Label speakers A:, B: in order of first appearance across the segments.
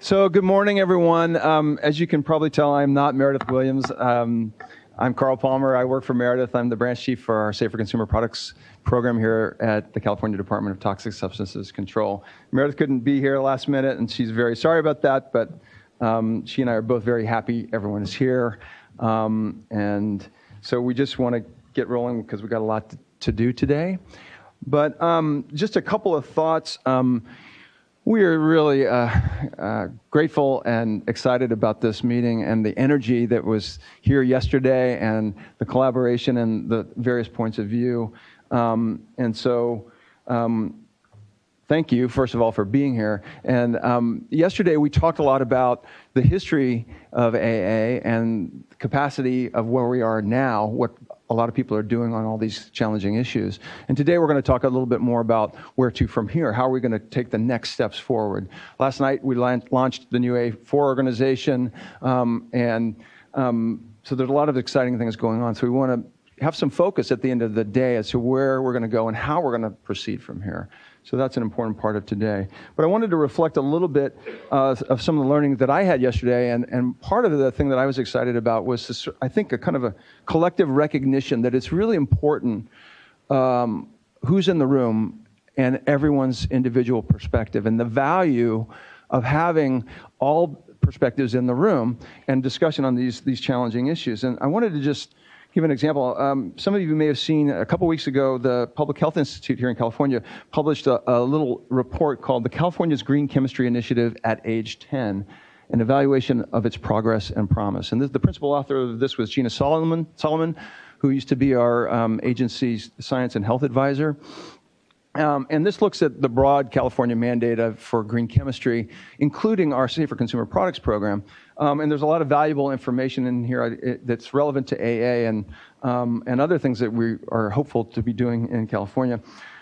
A: So good morning, everyone. As you can probably tell, I'm not Meredith Williams. I'm Carl Palmer. I work for Meredith. I'm the branch chief for our Safer Consumer Products program here at the California Department of Toxic Substances Control. Meredith couldn't be here last minute, and she's very sorry about that, but she and I are both very happy everyone is here. And so we just want to get rolling because we've got a lot to do today. But just a couple of thoughts. We are really grateful and excited about this meeting and the energy that was here yesterday and the collaboration and the various points of view. And so thank you, first of all, for being here. And yesterday we talked a lot about the history of AA and the capacity of where we are now, what a lot of people are doing on all these challenging issues. And today we're going to talk a little bit more about where to from here. How are we going to take the next steps forward? Last night we launched the new A4 organization, so there's a lot of exciting things going on. So we want to have some focus at the end of the day as to where we're going to go and how we're going to proceed from here. So that's an important part of today. But I wanted to reflect a little bit of some of the learning that I had yesterday, and part of the thing that I was excited about was this, I think, a kind of a collective recognition that it's really important who's in the room and everyone's individual perspective, and the value of having all perspectives in the room and discussion on these challenging issues. And I wanted to just give an example. Some of you may have seen a couple weeks ago, the Public Health Institute here in California published a little report called the California's Green Chemistry Initiative at Age 10, an evaluation of its progress and promise. And the principal author of this was Gina Solomon, who used to be our agency's science and health advisor. And this looks at the broad California mandate for green chemistry, including our Safer Consumer Products program. And there's a lot of valuable information in here that's relevant to AA and other things that we are hopeful to be doing in California.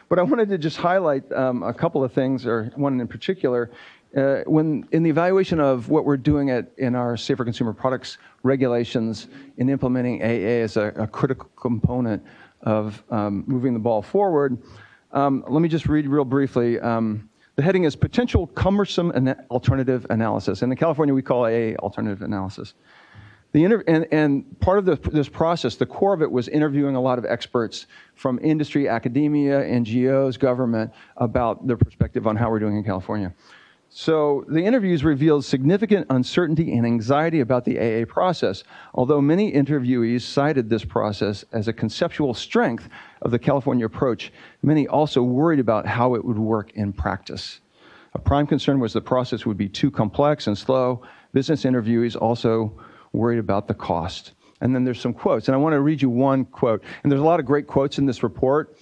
A: But I wanted to just highlight a couple of things, or one in particular. When in the evaluation of what we're doing in our Safer Consumer Products regulations in implementing AA as a critical component of moving the ball forward, let me just read real briefly. The heading is Potential Cumbersome Alternative Analysis. And in California, we call AA alternative analysis. And part of this process, the core of it was interviewing a lot of experts from industry, academia, NGOs, government, about their perspective on how we're doing in California. So the interviews revealed significant uncertainty and anxiety about the AA process, although many interviewees cited this process as a conceptual strength of the California approach. Many also worried about how it would work in practice. A prime concern was the process would be too complex and slow. Business interviewees also worried about the cost. And then there's some quotes, and I want to read you one quote. And there's a lot of great quotes in this report.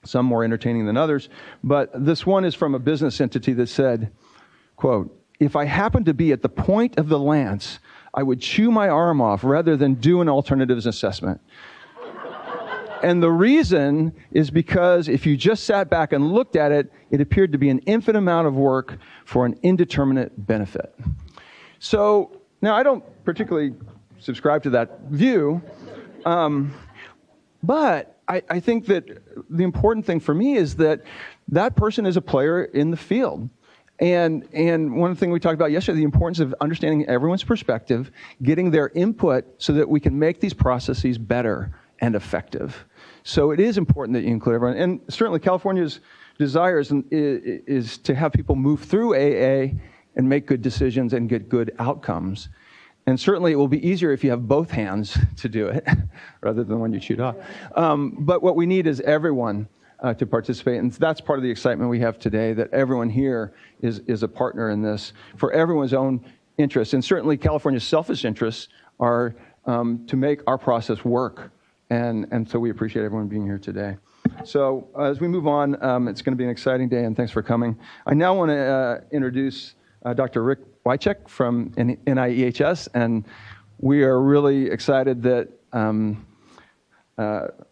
A: Some more entertaining than others, but this one is from a business entity that said, quote, "If I happened to be at the point of the lance, I would chew my arm off rather than do an alternatives assessment." And the reason is because if you just sat back and looked at it, it appeared to be an infinite amount of work for an indeterminate benefit. So now I don't particularly subscribe to that view, but I think that the important thing for me is that that person is a player in the field. And one thing we talked about yesterday, the importance of understanding everyone's perspective, getting their input so that we can make these processes better and effective. So it is important that you include everyone. And certainly California's desire is to have people move through AA and make good decisions and get good outcomes. And certainly it will be easier if you have both hands to do it rather than one you chewed off. But what we need is everyone to participate. And that's part of the excitement we have today, that everyone here is a partner in this for everyone's own interests. And certainly California's selfish interests are to make our process work. And so we appreciate everyone being here today. So as we move on, it's going to be an exciting day, and thanks for coming. I now want to introduce Dr. Rick Wycheck from NIEHS, and we are really excited that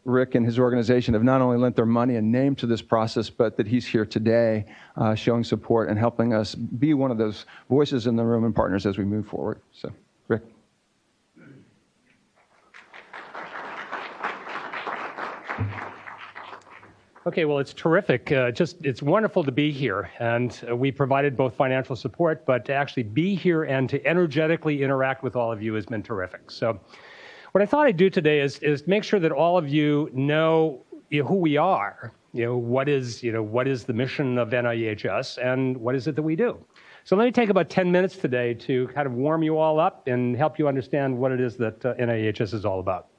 A: Rick and his organization have not only lent their money and name to this process, but that he's here today showing support and helping us be one of those voices in the room and partners as we move forward. So, Rick.
B: Okay, well, it's terrific. It's wonderful to be here. And we provided both financial support, but to actually be here and to energetically interact with all of you has been terrific. So what I thought I'd do today is make sure that all of you know, who we are, what is the mission of NIEHS and what is it that we do. So let me take about 10 minutes today to kind of warm you all up and help you understand what it is that NIEHS is all about.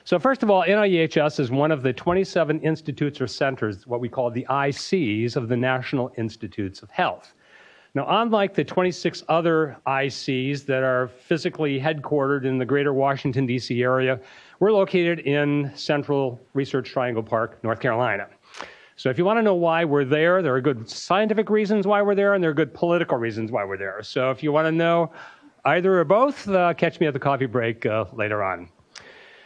B: So first of all, NIEHS is one of the 27 institutes or centers, what we call the ICs of the National Institutes of Health. Now, unlike the 26 other ICs that are physically headquartered in the greater Washington, D.C. area, we're located in Central Research Triangle Park, North Carolina. So if you want to know why we're there are good scientific reasons why we're there, and there are good political reasons why we're there. So if you want to know either or both, catch me at the coffee break later on.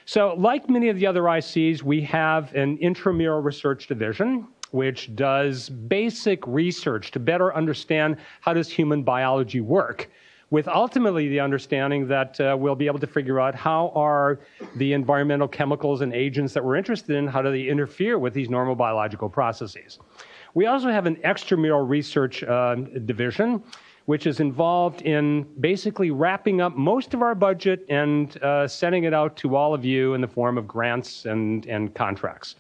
B: So like many of the other ICs, we have an intramural research division, which does basic research to better understand how does human biology work, with ultimately the understanding that we'll be able to figure out how are the environmental chemicals and agents that we're interested in, how do they interfere with these normal biological processes. We also have an extramural research division, which is involved in basically wrapping up most of our budget and sending it out to all of you in the form of grants and contracts.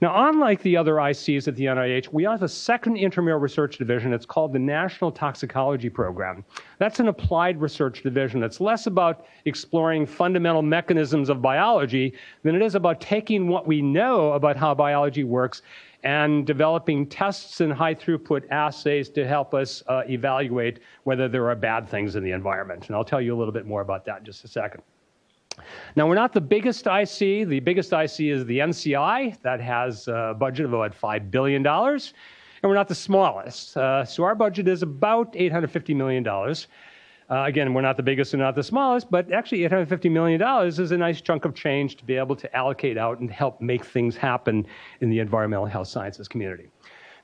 B: Now, unlike the other ICs at the NIH, we have a second intramural research division. It's called the National Toxicology Program. That's an applied research division. It's less about exploring fundamental mechanisms of biology than it is about taking what we know about how biology works and developing tests and high-throughput assays to help us evaluate whether there are bad things in the environment. And I'll tell you a little bit more about that in just a second. Now, we're not the biggest IC. The biggest IC is the NCI. That has a budget of about $5 billion. And we're not the smallest. So our budget is about $850 million. Again, we're not the biggest and not the smallest, but actually $850 million is a nice chunk of change to be able to allocate out and help make things happen in the environmental health sciences community.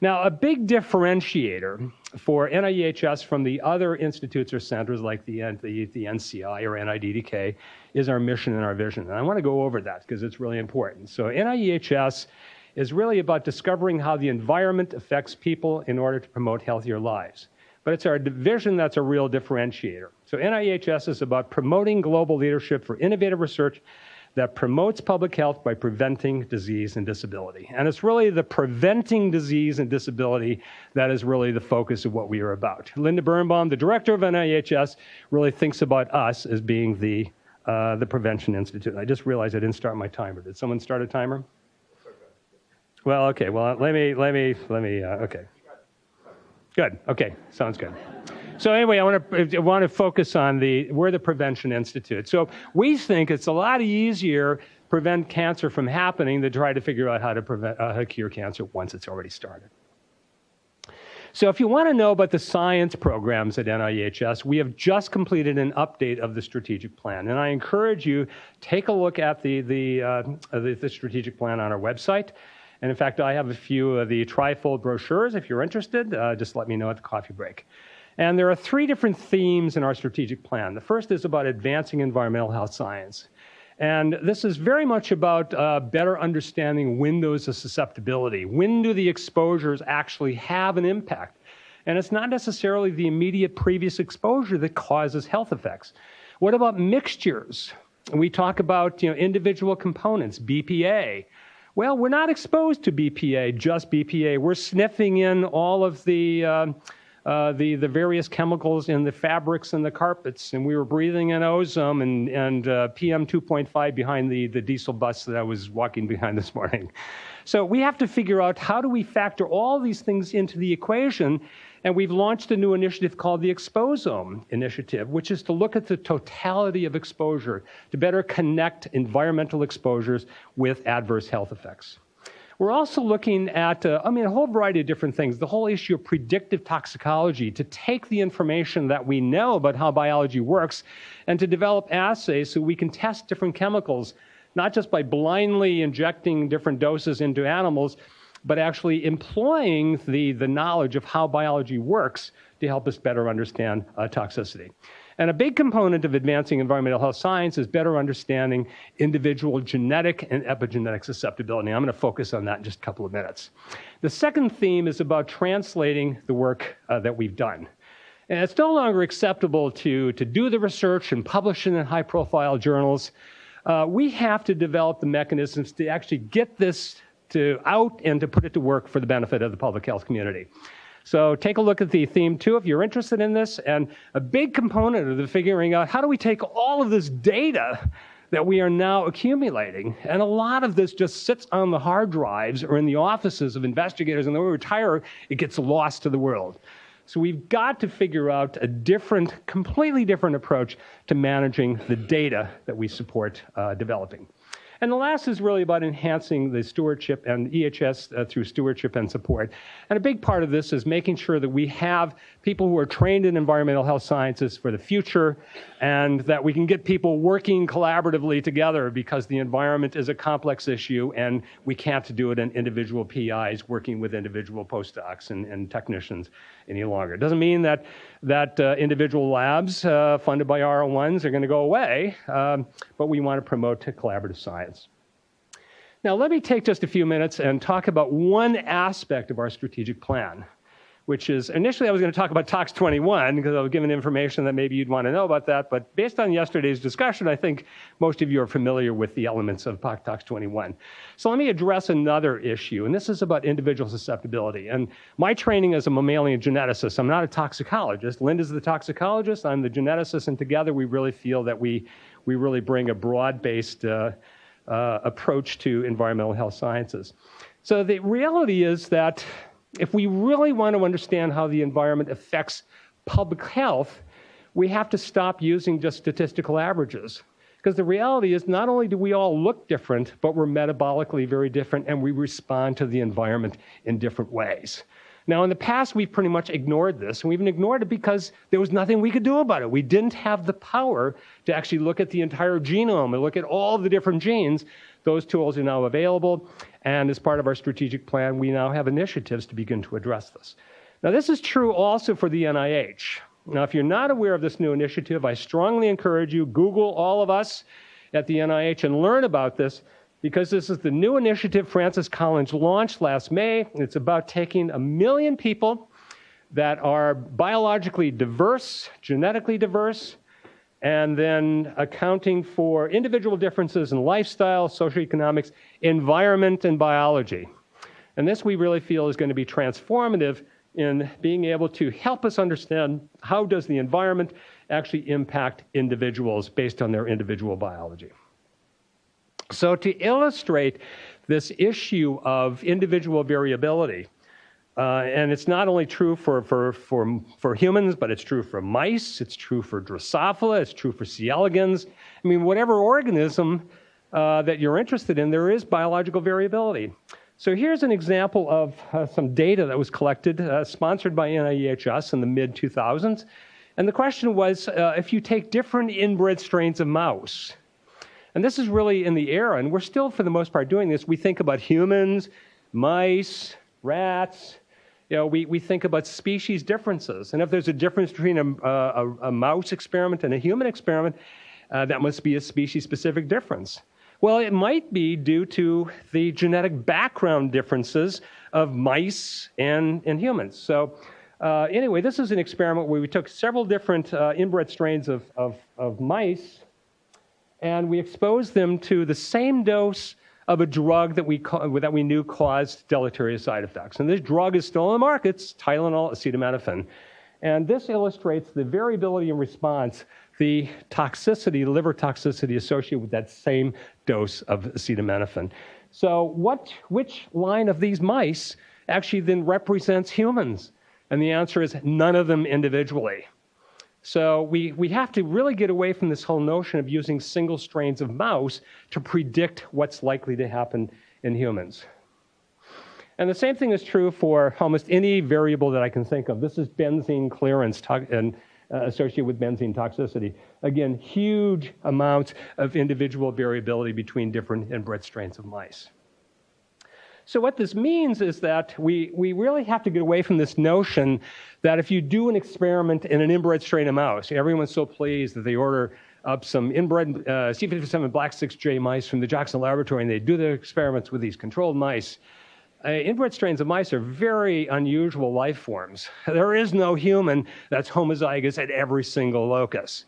B: Now, a big differentiator for NIEHS from the other institutes or centers like the NCI or NIDDK is our mission and our vision. And I want to go over that because it's really important. So NIEHS is really about discovering how the environment affects people in order to promote healthier lives. But it's our division that's a real differentiator. So NIEHS is about promoting global leadership for innovative research that promotes public health by preventing disease and disability. And it's really the preventing disease and disability that is really the focus of what we are about. Linda Birnbaum, the director of NIEHS, really thinks about us as being the Prevention Institute. I just realized I didn't start my timer. Did someone start a timer? Well, okay. Well, let me. Okay. Good. Okay. Sounds good. So anyway, I want to focus on we're the Prevention Institute. So we think it's a lot easier to prevent cancer from happening than try to figure out how to cure cancer once it's already started. So if you want to know about the science programs at NIEHS, we have just completed an update of the strategic plan. And I encourage you, take a look at the strategic plan on our website. And in fact, I have a few of the trifold brochures. If you're interested, just let me know at the coffee break. And there are 3 different themes in our strategic plan. The first is about advancing environmental health science. And this is very much about better understanding windows of susceptibility. When do the exposures actually have an impact? And it's not necessarily the immediate previous exposure that causes health effects. What about mixtures? We talk about individual components, BPA. Well, we're not exposed to BPA, just BPA. We're sniffing in all of the various chemicals in the fabrics and the carpets, and we were breathing in ozone and PM 2.5 behind the diesel bus that I was walking behind this morning. So we have to figure out how do we factor all these things into the equation, and we've launched a new initiative called the Exposome Initiative, which is to look at the totality of exposure to better connect environmental exposures with adverse health effects. We're also looking at, a whole variety of different things. The whole issue of predictive toxicology, to take the information that we know about how biology works and to develop assays so we can test different chemicals, not just by blindly injecting different doses into animals, but actually employing the knowledge of how biology works to help us better understand toxicity. And a big component of advancing environmental health science is better understanding individual genetic and epigenetic susceptibility. I'm going to focus on that in just a couple of minutes. The second theme is about translating the work that we've done. And it's no longer acceptable to do the research and publish it in high-profile journals. We have to develop the mechanisms to actually get this out and to put it to work for the benefit of the public health community. So take a look at the theme 2 if you're interested in this. And a big component of the figuring out how do we take all of this data that we are now accumulating, and a lot of this just sits on the hard drives or in the offices of investigators, and when we retire, it gets lost to the world. So we've got to figure out a completely different approach to managing the data that we support developing. And the last is really about enhancing the stewardship and EHS through stewardship and support. And a big part of this is making sure that we have people who are trained in environmental health sciences for the future, and that we can get people working collaboratively together, because the environment is a complex issue and we can't do it in individual PIs working with individual postdocs and technicians any longer. It doesn't mean that individual labs funded by R01s are going to go away, but we want to promote collaborative science. Now, let me take just a few minutes and talk about one aspect of our strategic plan, which is, initially I was going to talk about Tox 21 because I was given information that maybe you'd want to know about that, but based on yesterday's discussion, I think most of you are familiar with the elements of Tox 21. So let me address another issue, and this is about individual susceptibility. And my training as a mammalian geneticist, I'm not a toxicologist. Linda's the toxicologist, I'm the geneticist, and together we really feel that we really bring a broad-based approach to environmental health sciences. So the reality is that if we really want to understand how the environment affects public health, we have to stop using just statistical averages. Because the reality is not only do we all look different, but we're metabolically very different, and we respond to the environment in different ways. Now, in the past, we've pretty much ignored this, and we've ignored it because there was nothing we could do about it. We didn't have the power to actually look at the entire genome and look at all the different genes. Those tools are now available, and as part of our strategic plan, we now have initiatives to begin to address this. Now, this is true also for the NIH. Now, if you're not aware of this new initiative, I strongly encourage you, Google all of us at the NIH and learn about this, because this is the new initiative Francis Collins launched last May. It's about taking 1 million people that are biologically diverse, genetically diverse, and then accounting for individual differences in lifestyle, socioeconomics, environment, and biology. And this we really feel is going to be transformative in being able to help us understand how does the environment actually impact individuals based on their individual biology. So to illustrate this issue of individual variability, and it's not only true for humans, but it's true for mice, it's true for Drosophila, it's true for C. elegans. I mean, whatever organism that you're interested in, there is biological variability. So here's an example of some data that was collected, sponsored by NIEHS in the mid-2000s. And the question was, if you take different inbred strains of mouse, and this is really in the era, and we're still, for the most part, doing this. We think about humans, mice, rats. You know, we think about species differences. And if there's a difference between a mouse experiment and a human experiment, that must be a species-specific difference. Well, it might be due to the genetic background differences of mice and humans. So anyway, this is an experiment where we took several different inbred strains of mice, and we exposed them to the same dose of a drug that we knew caused deleterious side effects. And this drug is still on the market. It's Tylenol acetaminophen. And this illustrates the variability in response, the toxicity, liver toxicity associated with that same dose of acetaminophen. So which line of these mice actually then represents humans? And the answer is none of them individually. So we have to really get away from this whole notion of using single strains of mouse to predict what's likely to happen in humans. And the same thing is true for almost any variable that I can think of. This is benzene clearance associated with benzene toxicity. Again, huge amounts of individual variability between different inbred strains of mice. So what this means is that we really have to get away from this notion that if you do an experiment in an inbred strain of mouse, everyone's so pleased that they order up some inbred C57 black 6J mice from the Jackson Laboratory, and they do their experiments with these controlled mice. Inbred strains of mice are very unusual life forms. There is no human that's homozygous at every single locus.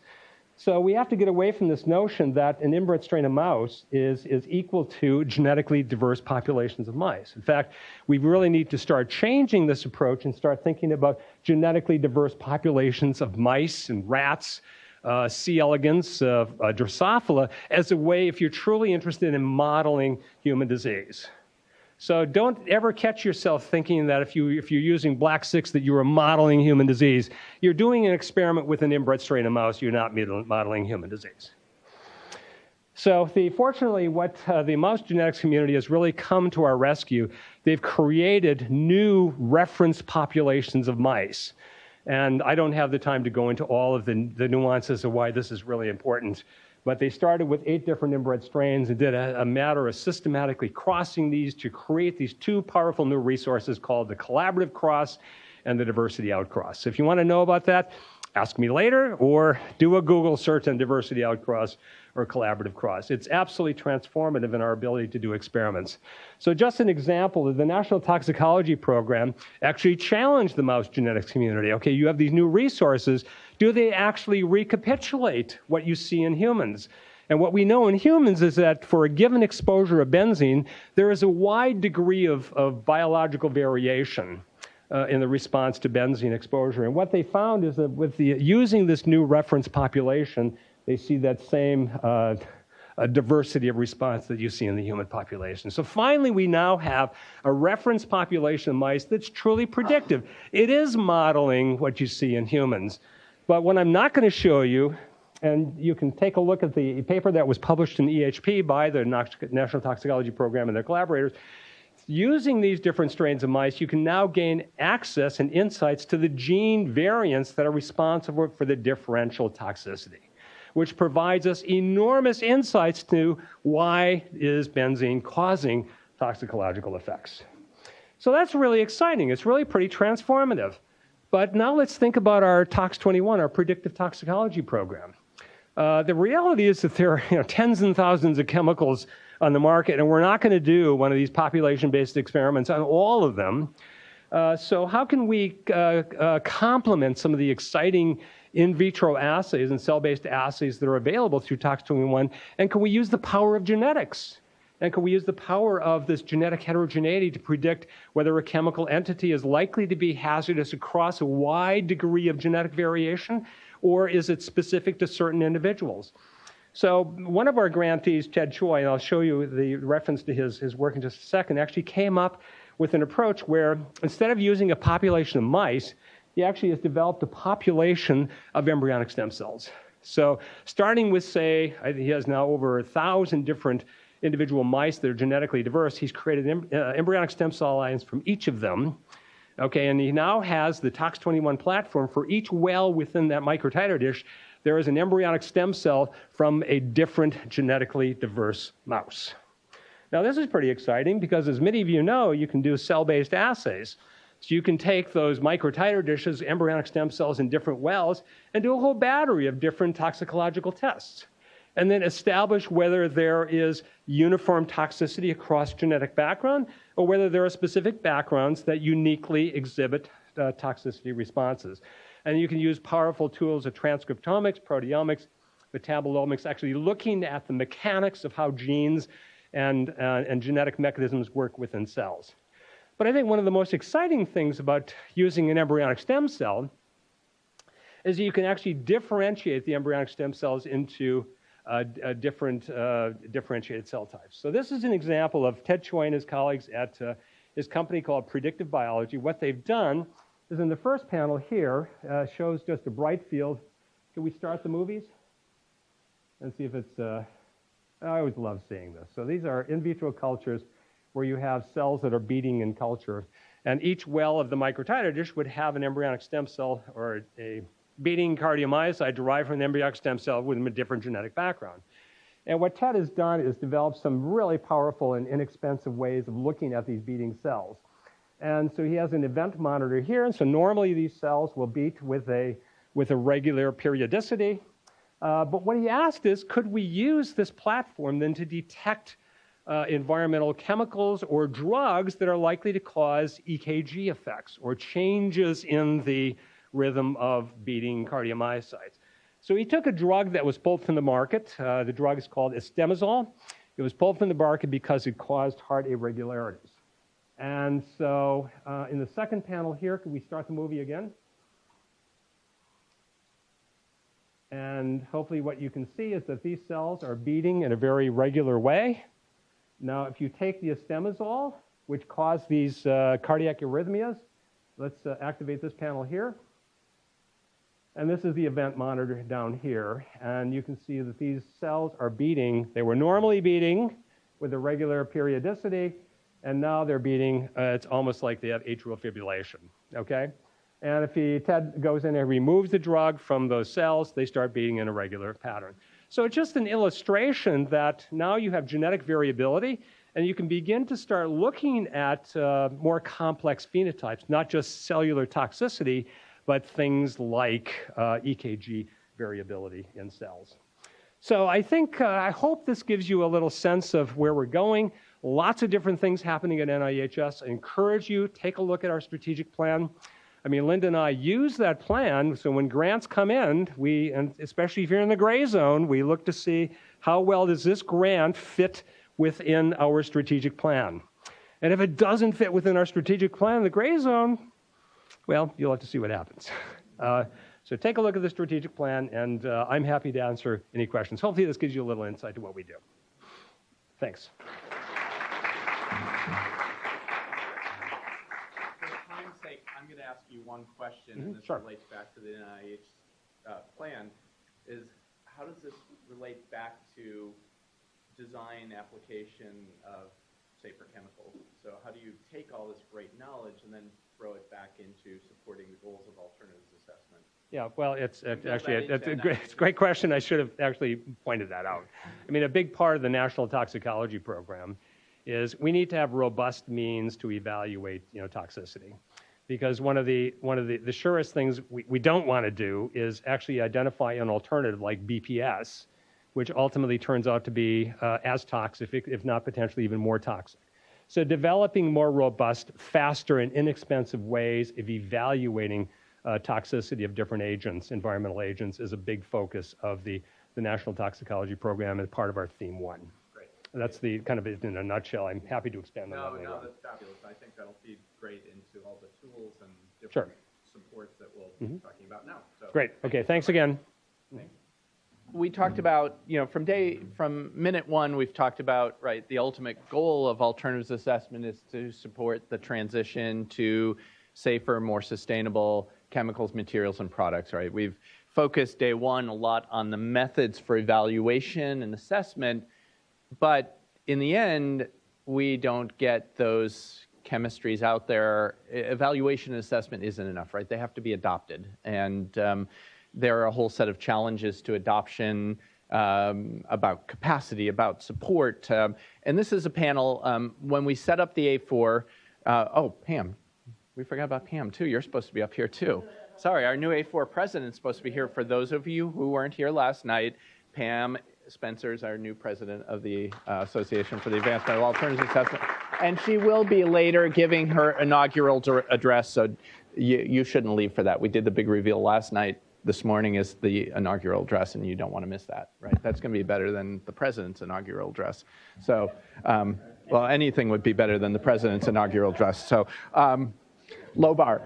B: So we have to get away from this notion that an inbred strain of mouse is equal to genetically diverse populations of mice. In fact, we really need to start changing this approach and start thinking about genetically diverse populations of mice and rats, C. elegans, Drosophila, as a way, if you're truly interested in modeling human disease. So don't ever catch yourself thinking that if you're using black 6 that you are modeling human disease. You're doing an experiment with an inbred strain of mouse. You're not modeling human disease. So fortunately, what the mouse genetics community has really come to our rescue. They've created new reference populations of mice. And I don't have the time to go into all of the nuances of why this is really important. But they started with 8 different inbred strains and did a matter of systematically crossing these to create these 2 powerful new resources called the collaborative cross and the diversity outcross. So if you want to know about that, ask me later or do a Google search on diversity outcross or collaborative cross. It's absolutely transformative in our ability to do experiments. So just an example, the National Toxicology Program actually challenged the mouse genetics community. Okay, you have these new resources. Do they actually recapitulate what you see in humans? And what we know in humans is that for a given exposure of benzene, there is a wide degree of biological variation in the response to benzene exposure. And what they found is that with using this new reference population, they see that same diversity of response that you see in the human population. So finally, we now have a reference population of mice that's truly predictive. It is modeling what you see in humans. But what I'm not going to show you, and you can take a look at the paper that was published in EHP by the National Toxicology Program and their collaborators, using these different strains of mice, you can now gain access and insights to the gene variants that are responsible for the differential toxicity, which provides us enormous insights to why is benzene causing toxicological effects. So that's really exciting. It's really pretty transformative. But now let's think about our Tox21, our predictive toxicology program. The reality is that there are tens and thousands of chemicals on the market, and we're not going to do one of these population-based experiments on all of them. So how can we complement some of the exciting in vitro assays and cell-based assays that are available through Tox21, and can we use the power of genetics? And can we use the power of this genetic heterogeneity to predict whether a chemical entity is likely to be hazardous across a wide degree of genetic variation, or is it specific to certain individuals? So one of our grantees, Ted Choi, and I'll show you the reference to his work in just a second, actually came up with an approach where instead of using a population of mice, he actually has developed a population of embryonic stem cells. So starting with, say, he has now over 1,000 different individual mice that are genetically diverse. He's created embryonic stem cell lines from each of them. Okay, and he now has the Tox21 platform. For each well within that microtiter dish, there is an embryonic stem cell from a different genetically diverse mouse. Now, this is pretty exciting because, as many of you know, you can do cell-based assays. So you can take those microtiter dishes, embryonic stem cells in different wells, and do a whole battery of different toxicological tests, and then establish whether there is uniform toxicity across genetic background or whether there are specific backgrounds that uniquely exhibit toxicity responses. And you can use powerful tools of transcriptomics, proteomics, metabolomics, actually looking at the mechanics of how genes and genetic mechanisms work within cells. But I think one of the most exciting things about using an embryonic stem cell is you can actually differentiate the embryonic stem cells into different differentiated cell types. So this is an example of Ted Choi and his colleagues at his company called Predictive Biology. What they've done is in the first panel here shows just a bright field. Can we start the movies? And see if it's, I always love seeing this. So these are in vitro cultures where you have cells that are beating in culture. And each well of the microtiter dish would have an embryonic stem cell or a beating cardiomyocyte derived from an embryonic stem cell with a different genetic background. And what Ted has done is develop some really powerful and inexpensive ways of looking at these beating cells. And so he has an event monitor here, and so normally these cells will beat with a regular periodicity. But what he asked is, could we use this platform then to detect environmental chemicals or drugs that are likely to cause EKG effects or changes in the rhythm of beating cardiomyocytes? So he took a drug that was pulled from the market. The drug is called estemazole. It was pulled from the market because it caused heart irregularities. And so in the second panel here, could we start the movie again? And hopefully what you can see is that these cells are beating in a very regular way. Now, if you take the estemazole, which cause these cardiac arrhythmias, let's activate this panel here. And this is the event monitor down here. And you can see that these cells are beating. They were normally beating with a regular periodicity, and now they're beating, it's almost like they have atrial fibrillation, okay? And if Ted goes in and removes the drug from those cells, they start beating in a regular pattern. So it's just an illustration that now you have genetic variability, and you can begin to start looking at more complex phenotypes, not just cellular toxicity, but things like EKG variability in cells. So I think, I hope this gives you a little sense of where we're going. Lots of different things happening at NIHS. I encourage you, take a look at our strategic plan. I mean, Linda and I use that plan, so when grants come in, and especially if you're in the gray zone, we look to see how well does this grant fit within our strategic plan. And if it doesn't fit within our strategic plan, the gray zone, well, you'll have to see what happens. So take a look at the strategic plan, and I'm happy to answer any questions. Hopefully this gives you a little insight to what we do. Thanks.
C: I'm going to ask you one question, and this relates back to the NIH plan, is how does this relate back to design application of safer chemicals? So how do you take all this great knowledge and then throw it back into supporting the goals of alternatives assessment?
B: Yeah, well, it's a great question. I should have actually pointed that out. I mean, a big part of the National Toxicology Program is we need to have robust means to evaluate, toxicity. Because one of the surest things we don't want to do is actually identify an alternative like BPS, which ultimately turns out to be as toxic, if not potentially even more toxic. So developing more robust, faster, and inexpensive ways of evaluating toxicity of different agents, environmental agents, is a big focus of the National Toxicology Program and part of our Theme 1.
C: Great.
B: That's the kind of it in a nutshell. I'm happy to expand on that later.
C: No, that's fabulous. I think that'll feed great into all the tools and different supports that we'll be talking about now. So,
B: great. Okay, thanks again.
D: We talked about, from minute one, we've talked about, the ultimate goal of alternatives assessment is to support the transition to safer, more sustainable chemicals, materials, and products, right? We've focused day one a lot on the methods for evaluation and assessment, but in the end, we don't get those chemistries out there. Evaluation and assessment isn't enough, right? They have to be adopted. And there are a whole set of challenges to adoption, about capacity, about support. And this is a panel, when we set up the A4, Pam, we forgot about Pam too. You're supposed to be up here too. Sorry, our new A4 president is supposed to be here. For those of you who weren't here last night, Pam Spencer is our new president of the Association for the Advancement of Alternatives Assessment. And she will be later giving her inaugural address, so you shouldn't leave for that. We did the big reveal last night. This morning is the inaugural address, and you don't want to miss that, right? That's going to be better than the president's inaugural address. So, well, anything would be better than the president's inaugural address. So, low bar.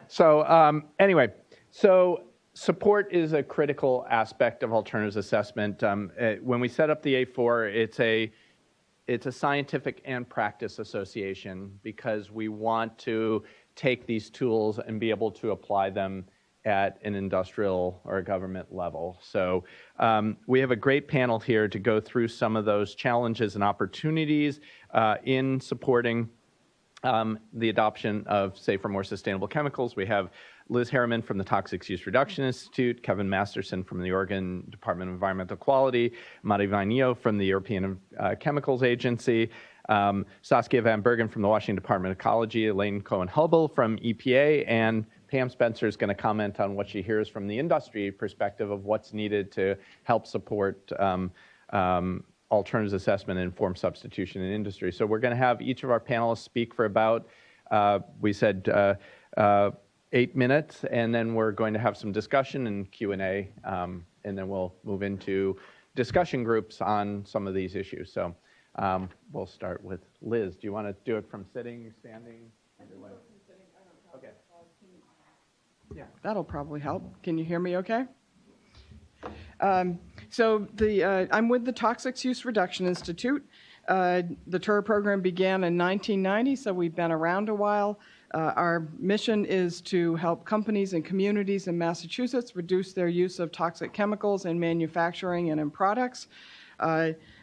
D: So, anyway, so support is a critical aspect of alternatives assessment. When we set up the A4, it's a scientific and practice association because we want to take these tools and be able to apply them at an industrial or a government level. So we have a great panel here to go through some of those challenges and opportunities in supporting the adoption of safer, more sustainable chemicals. We have Liz Harriman from the Toxics Use Reduction Institute, Kevin Masterson from the Oregon Department of Environmental Quality, Mari Vainio from the European Chemicals Agency, Saskia Van Bergen from the Washington Department of Ecology, Elaine Cohen-Hubel from EPA, and Pam Spencer is going to comment on what she hears from the industry perspective of what's needed to help support alternatives assessment and informed substitution in industry. So we're going to have each of our panelists speak for about, we said, 8 minutes, and then we're going to have some discussion and Q&A, and then we'll move into discussion groups on some of these issues. So we'll start with Liz. Do you want to do it from sitting, standing? Okay.
E: Yeah, that'll probably help. Can you hear me okay? So I'm with the Toxics Use Reduction Institute. The TUR program began in 1990, so we've been around a while. Our mission is to help companies and communities in Massachusetts reduce their use of toxic chemicals in manufacturing and in products.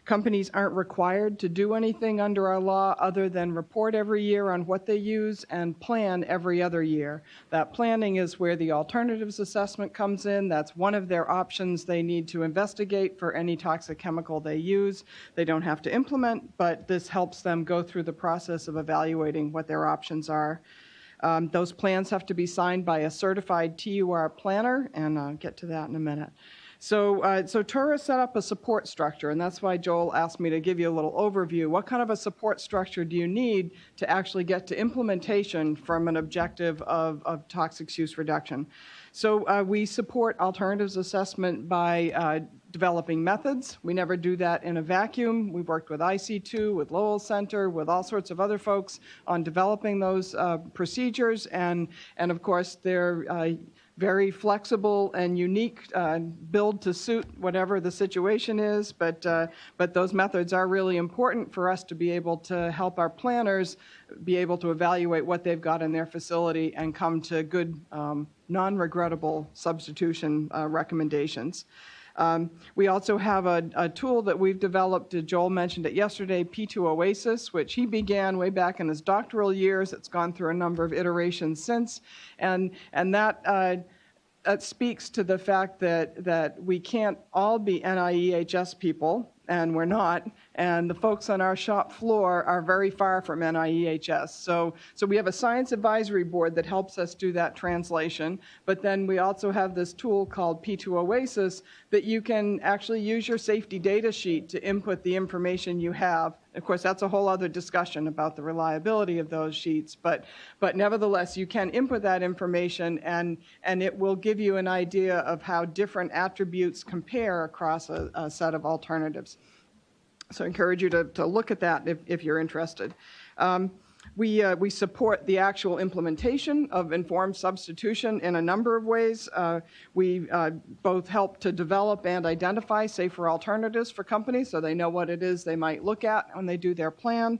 E: Companies aren't required to do anything under our law other than report every year on what they use and plan every other year. That planning is where the alternatives assessment comes in. That's one of their options they need to investigate for any toxic chemical they use. They don't have to implement, but this helps them go through the process of evaluating what their options are. Those plans have to be signed by a certified TUR planner, and I'll get to that in a minute. So TUR has set up a support structure, and that's why Joel asked me to give you a little overview. What kind of a support structure do you need to actually get to implementation from an objective of toxics use reduction? So we support alternatives assessment by developing methods. We never do that in a vacuum. We've worked with IC2, with Lowell Center, with all sorts of other folks on developing those procedures, and of course they're very flexible and unique, build to suit whatever the situation is, but those methods are really important for us to be able to help our planners be able to evaluate what they've got in their facility and come to good non-regrettable substitution recommendations. We also have a tool that we've developed, Joel mentioned it yesterday, P2 Oasis, which he began way back in his doctoral years. It's gone through a number of iterations since, and that speaks to the fact that we can't all be NIEHS people, and we're not, and the folks on our shop floor are very far from NIEHS. So we have a science advisory board that helps us do that translation, but then we also have this tool called P2 Oasis that you can actually use your safety data sheet to input the information you have. Of course, that's a whole other discussion about the reliability of those sheets, but nevertheless, you can input that information, and it will give you an idea of how different attributes compare across a set of alternatives. So I encourage you to look at that if you're interested. We support the actual implementation of informed substitution in a number of ways. We both help to develop and identify safer alternatives for companies so they know what it is they might look at when they do their plan.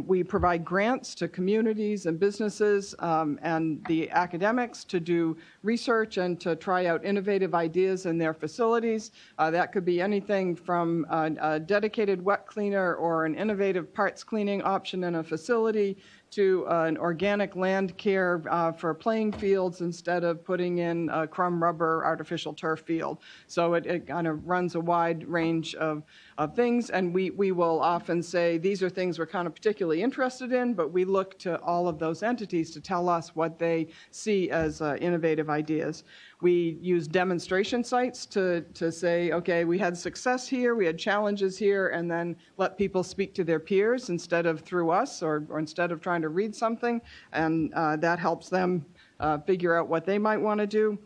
E: We provide grants to communities and businesses and the academics to do research and to try out innovative ideas in their facilities. That could be anything from a dedicated wet cleaner or an innovative parts cleaning option in a facility to an organic land care for playing fields instead of putting in a crumb rubber artificial turf field. So it kind of runs a wide range of things, and we will often say these are things we're kind of particularly interested in, but we look to all of those entities to tell us what they see as innovative ideas. We use demonstration sites to say, okay, we had success here, we had challenges here, and then let people speak to their peers instead of through us or instead of trying to read something, and that helps them figure out what they might want to do.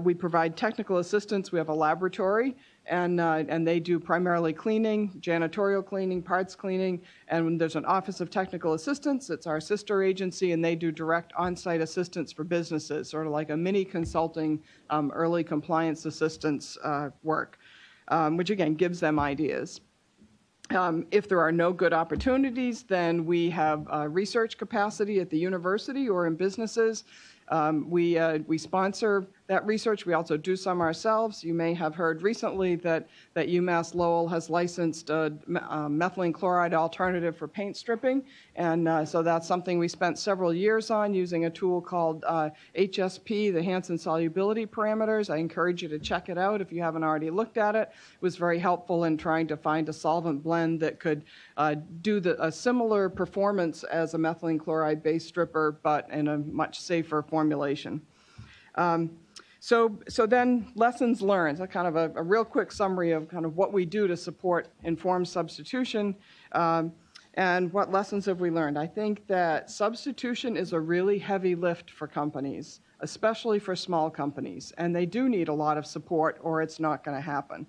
E: We provide technical assistance. We have a laboratory, and they do primarily cleaning, janitorial cleaning, parts cleaning, and there's an Office of Technical Assistance. It's our sister agency, and they do direct on-site assistance for businesses, sort of like a mini consulting early compliance assistance work, which again gives them ideas. If there are no good opportunities, then we have research capacity at the university or in businesses. We sponsor that research. We also do some ourselves. You may have heard recently that UMass Lowell has licensed a methylene chloride alternative for paint stripping. And so that's something we spent several years on using a tool called HSP, the Hansen Solubility Parameters. I encourage you to check it out if you haven't already looked at it. It was very helpful in trying to find a solvent blend that could do a similar performance as a methylene chloride-based stripper, but in a much safer formulation. So then lessons learned, a kind of a real quick summary of kind of what we do to support informed substitution and what lessons have we learned. I think that substitution is a really heavy lift for companies, especially for small companies, and they do need a lot of support or it's not going to happen.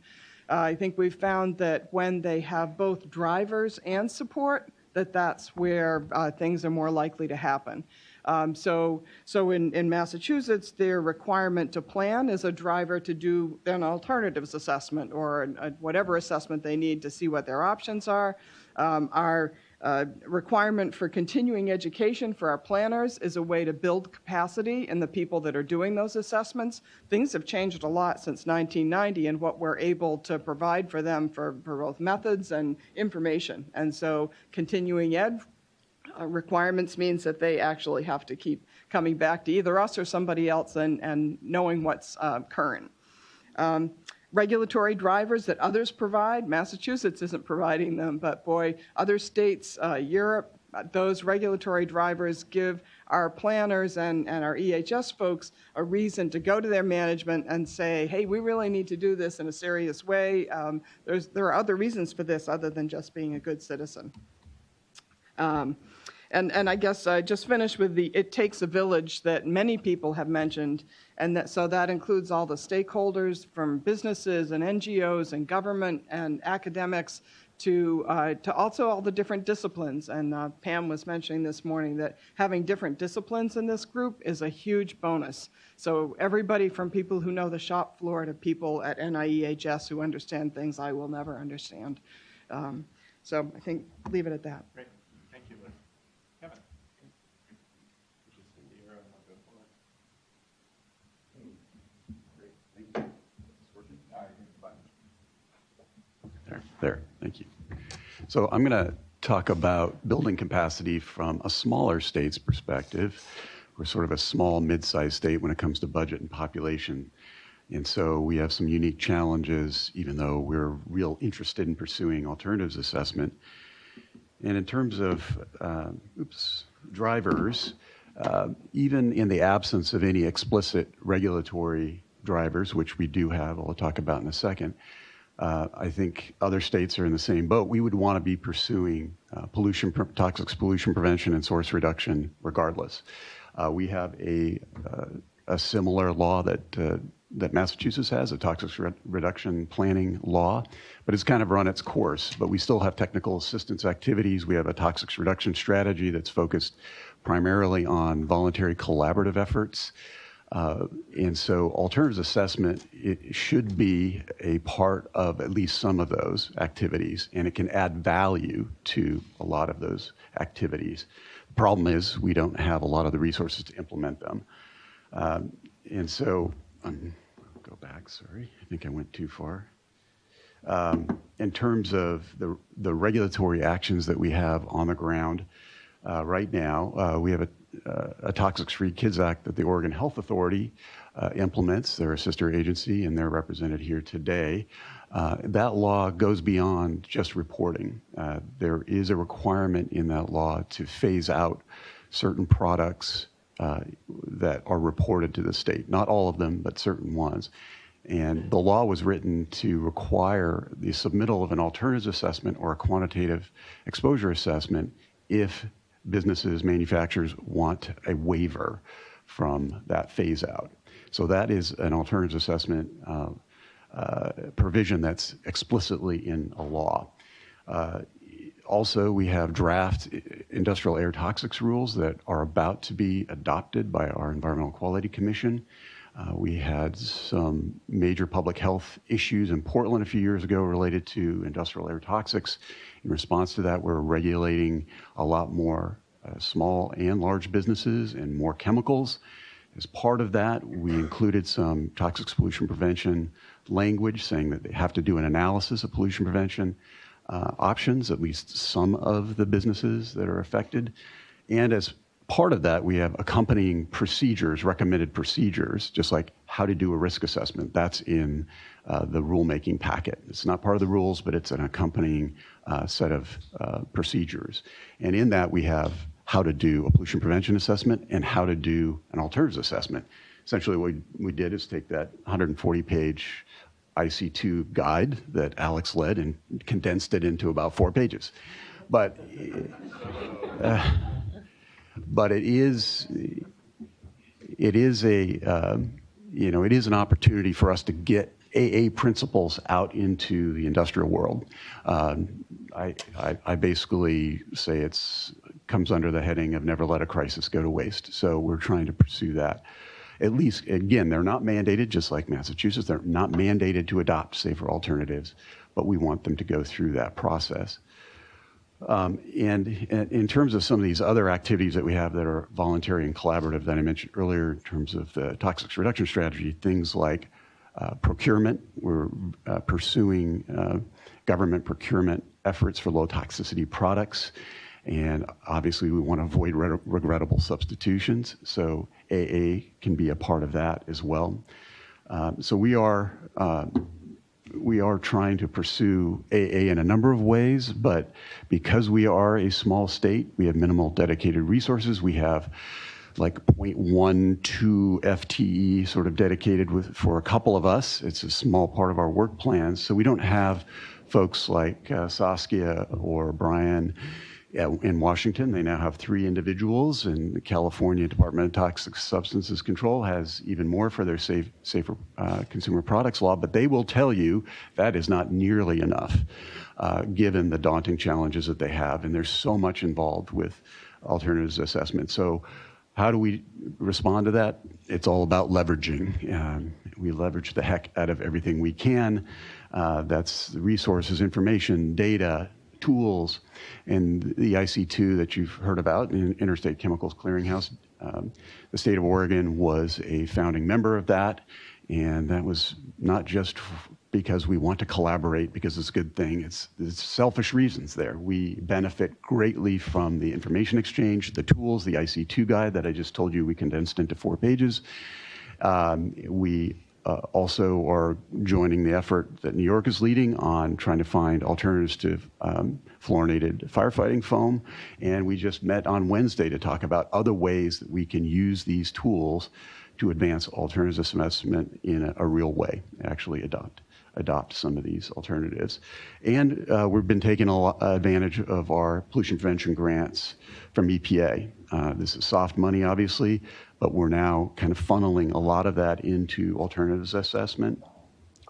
E: I think we've found that when they have both drivers and support, that's where things are more likely to happen. So in Massachusetts, their requirement to plan is a driver to do an alternatives assessment or whatever assessment they need to see what their options are. Our requirement for continuing education for our planners is a way to build capacity in the people that are doing those assessments. Things have changed a lot since 1990 and what we're able to provide for them for both methods and information. And so continuing ed requirements means that they actually have to keep coming back to either us or somebody else and knowing what's current. Regulatory drivers that others provide, Massachusetts isn't providing them, but boy, other states, Europe, those regulatory drivers give our planners and our EHS folks a reason to go to their management and say, hey, we really need to do this in a serious way. There are other reasons for this other than just being a good citizen. And I guess I just finished with the it takes a village that many people have mentioned, and so that includes all the stakeholders from businesses and NGOs and government and academics to also all the different disciplines. And Pam was mentioning this morning that having different disciplines in this group is a huge bonus. So everybody from people who know the shop floor to people at NIEHS who understand things I will never understand. So I think leave it at that.
C: Great. Thank you, Liz. Kevin.
F: There, thank you. So I'm going to talk about building capacity from a smaller state's perspective. We're sort of a small, mid-sized state when it comes to budget and population. And so we have some unique challenges, even though we're real interested in pursuing alternatives assessment. And in terms of drivers, even in the absence of any explicit regulatory drivers, which we do have, I'll talk about in a second, I think other states are in the same boat. We would want to be pursuing toxics pollution prevention and source reduction regardless. We have a similar law that Massachusetts has, a toxics reduction planning law, but it's kind of run its course. But we still have technical assistance activities. We have a toxics reduction strategy that's focused primarily on voluntary collaborative efforts. And so alternatives assessment, it should be a part of at least some of those activities, and it can add value to a lot of those activities. The problem is we don't have a lot of the resources to implement them. And so, go back, sorry, I think I went too far. In terms of the regulatory actions that we have on the ground right now, we have a Toxics-Free Kids Act that the Oregon Health Authority implements. They're a sister agency, and they're represented here today. That law goes beyond just reporting. There is a requirement in that law to phase out certain products that are reported to the state. Not all of them, but certain ones. And the law was written to require the submittal of an alternatives assessment or a quantitative exposure assessment if businesses, manufacturers want a waiver from that phase out. So that is an alternatives assessment provision that's explicitly in a law. Also, we have draft industrial air toxics rules that are about to be adopted by our Environmental Quality Commission. We had some major public health issues in Portland a few years ago related to industrial air toxics. In response to that, we're regulating a lot more small and large businesses and more chemicals. As part of that, we included some toxic pollution prevention language saying that they have to do an analysis of pollution prevention options, at least some of the businesses that are affected. And as part of that, we have accompanying procedures, recommended procedures, just like how to do a risk assessment. That's in the rulemaking packet. It's not part of the rules, but it's an accompanying set of procedures. And in that, we have how to do a pollution prevention assessment and how to do an alternatives assessment. Essentially, what we did is take that 140-page IC2 guide that Alex led and condensed it into about 4 pages. But it is an opportunity for us to get AA principles out into the industrial world. I basically say it's comes under the heading of never let a crisis go to waste. So we're trying to pursue that. At least, again, they're not mandated, just like Massachusetts. They're not mandated to adopt safer alternatives, but we want them to go through that process. And in terms of some of these other activities that we have that are voluntary and collaborative that I mentioned earlier in terms of the toxics reduction strategy, things like procurement. We're pursuing government procurement efforts for low toxicity products. And obviously we want to avoid regrettable substitutions. So AA can be a part of that as well. So we are trying to pursue AA in a number of ways, but because we are a small state, we have minimal dedicated resources. We have like 0.12 FTE sort of dedicated for a couple of us. It's a small part of our work plans. So we don't have folks like Saskia or Brian in Washington. They now have 3 individuals, and the California Department of Toxic Substances Control has even more for their safer consumer products law, but they will tell you that is not nearly enough given the daunting challenges that they have, and there's so much involved with alternatives assessment. So how do we respond to that? It's all about leveraging. We leverage the heck out of everything we can. That's the resources, information, data, tools, and the IC2 that you've heard about, Interstate Chemicals Clearinghouse. The state of Oregon was a founding member of that, and that was not just because we want to collaborate because it's a good thing. It's selfish reasons there. We benefit greatly from the information exchange, the tools, the IC2 guide that I just told you we condensed into 4 pages. We also are joining the effort that New York is leading on trying to find alternatives to fluorinated firefighting foam. And we just met on Wednesday to talk about other ways that we can use these tools to advance alternatives assessment in a real way, actually adopt some of these alternatives. And we've been taking advantage of our pollution prevention grants from EPA. This is soft money, obviously, but we're now kind of funneling a lot of that into alternatives assessment,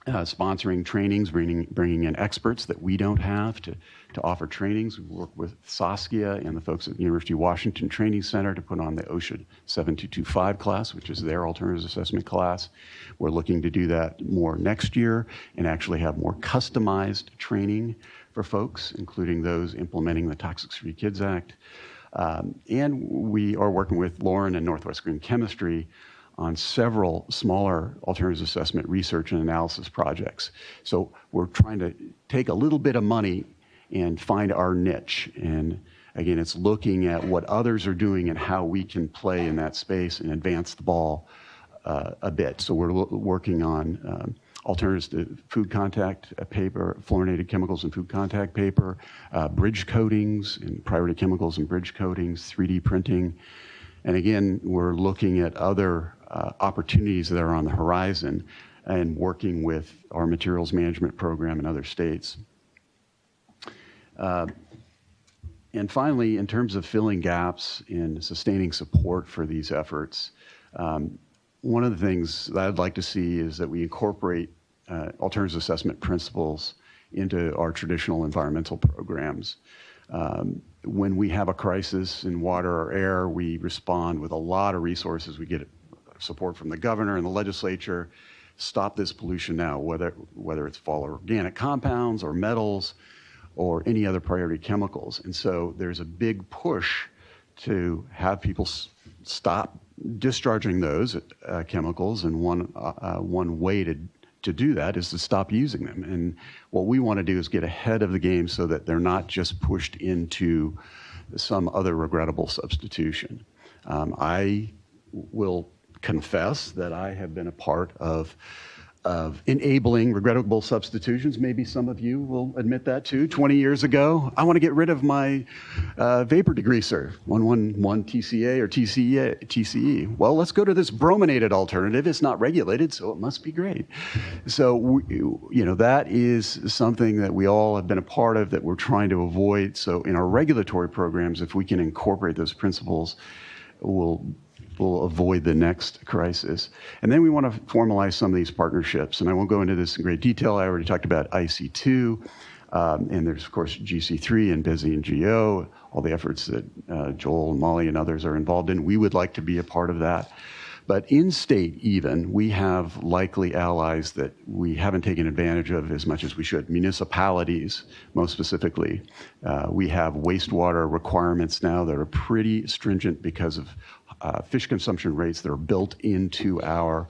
F: sponsoring trainings, bringing in experts that we don't have to offer trainings. We work with Saskia and the folks at the University of Washington Training Center to put on the OSHA 7225 class, which is their alternatives assessment class. We're looking to do that more next year and actually have more customized training for folks, including those implementing the Toxics Free Kids Act. And we are working with Lauren and Northwest Green Chemistry on several smaller alternatives assessment research and analysis projects. So we're trying to take a little bit of money and find our niche. And again, it's looking at what others are doing and how we can play in that space and advance the ball a bit. So we're working on alternatives to food contact paper, fluorinated chemicals and food contact paper, bridge coatings and priority chemicals and bridge coatings, 3D printing. And again, we're looking at other opportunities that are on the horizon and working with our materials management program in other states. And finally, in terms of filling gaps in sustaining support for these efforts, one of the things that I'd like to see is that we incorporate alternatives assessment principles into our traditional environmental programs. When we have a crisis in water or air, we respond with a lot of resources. We get support from the governor and the legislature. Stop this pollution now, whether it's volatile organic compounds or metals or any other priority chemicals. And so there's a big push to have people stop discharging those chemicals, and one way to do that is to stop using them. And what we want to do is get ahead of the game so that they're not just pushed into some other regrettable substitution. I will confess that I have been a part of enabling regrettable substitutions. Maybe some of you will admit that too. 20 years ago, I want to get rid of my vapor degreaser, 111 TCA or TCE. Well, let's go to this brominated alternative. It's not regulated, so it must be great. So, that is something that we all have been a part of that we're trying to avoid. So in our regulatory programs, if we can incorporate those principles, we'll avoid the next crisis. And then we want to formalize some of these partnerships. And I won't go into this in great detail. I already talked about IC2, and there's, of course, GC3 and BESI and GO, all the efforts that Joel and Molly and others are involved in. We would like to be a part of that. But in state even, we have likely allies that we haven't taken advantage of as much as we should. Municipalities, most specifically. We have wastewater requirements now that are pretty stringent because of fish consumption rates that are built into our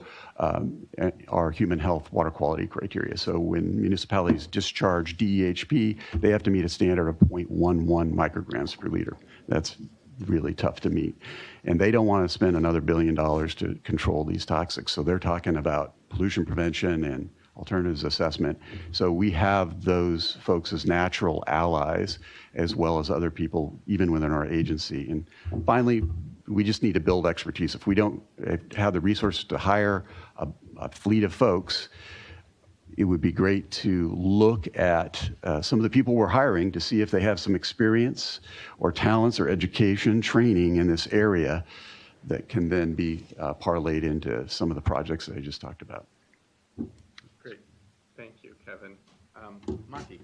F: human health water quality criteria. So when municipalities discharge DEHP, they have to meet a standard of 0.11 micrograms per liter. That's really tough to meet. And they don't want to spend another $1 billion to control these toxics. So they're talking about pollution prevention and alternatives assessment. So we have those folks as natural allies, as well as other people, even within our agency. And finally, we just need to build expertise. If we don't have the resources to hire a fleet of folks, it would be great to look at some of the people we're hiring to see if they have some experience or talents or education training in this area that can then be parlayed into some of the projects that I just talked about.
C: Great. Thank you, Kevin. Monty.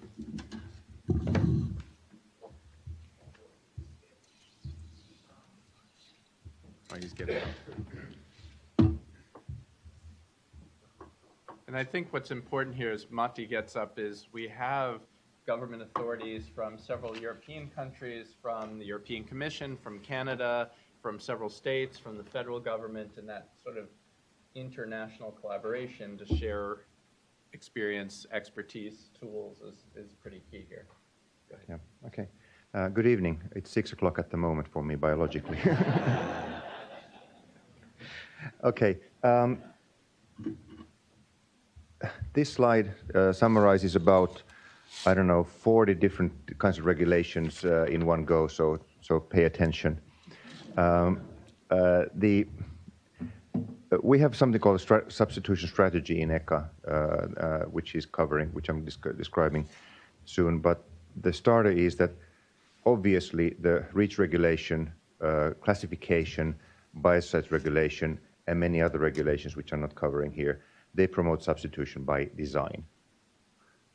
C: Oh, he's getting up. And I think what's important here as Matti gets up is we have government authorities from several European countries, from the European Commission, from Canada, from several states, from the federal government, and that sort of international collaboration to share experience, expertise, tools is pretty key here. Go ahead.
G: Yeah, okay. Good evening. It's 6 o'clock at the moment for me biologically. Okay. This slide summarizes about, 40 different kinds of regulations in one go, so pay attention. We have something called a substitution strategy in ECHA, which I'm describing soon, but the starter is that obviously the REACH regulation, classification, biocide regulation, and many other regulations which I'm not covering here, they promote substitution by design.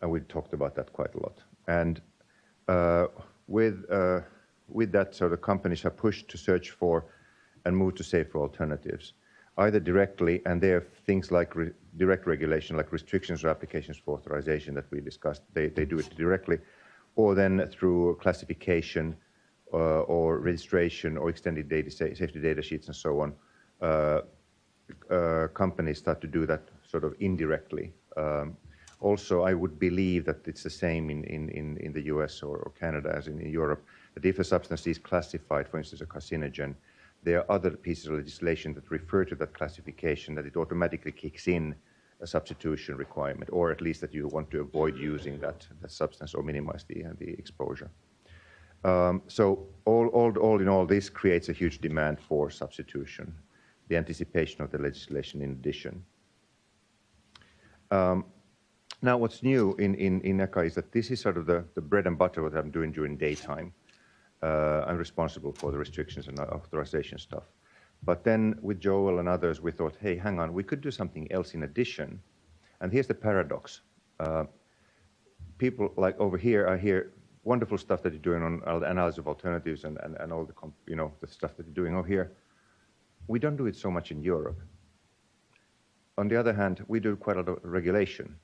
G: And we talked about that quite a lot. And with that, so the companies are pushed to search for and move to safer alternatives, either directly, and there are things like direct regulation, like restrictions or applications for authorization that we discussed, they do it directly, or then through classification or registration or extended safety data sheets and so on. Companies start to do that sort of indirectly. Also, I would believe that it's the same in the US or Canada as in Europe, that if a substance is classified, for instance, a carcinogen, there are other pieces of legislation that refer to that classification, that it automatically kicks in a substitution requirement, or at least that you want to avoid using that substance or minimize the exposure. So all in all, this creates a huge demand for substitution, the anticipation of the legislation in addition. Now, what's new in ECHA is that this is sort of the bread and butter what I'm doing during daytime. I'm responsible for the restrictions and authorization stuff. But then with Joel and others, we thought, hey, hang on, we could do something else in addition. And here's the paradox. People like over here, I hear wonderful stuff that you're doing on analysis of alternatives and all the stuff that you're doing over here. We don't do it so much in Europe. On the other hand, we do quite a lot of regulation,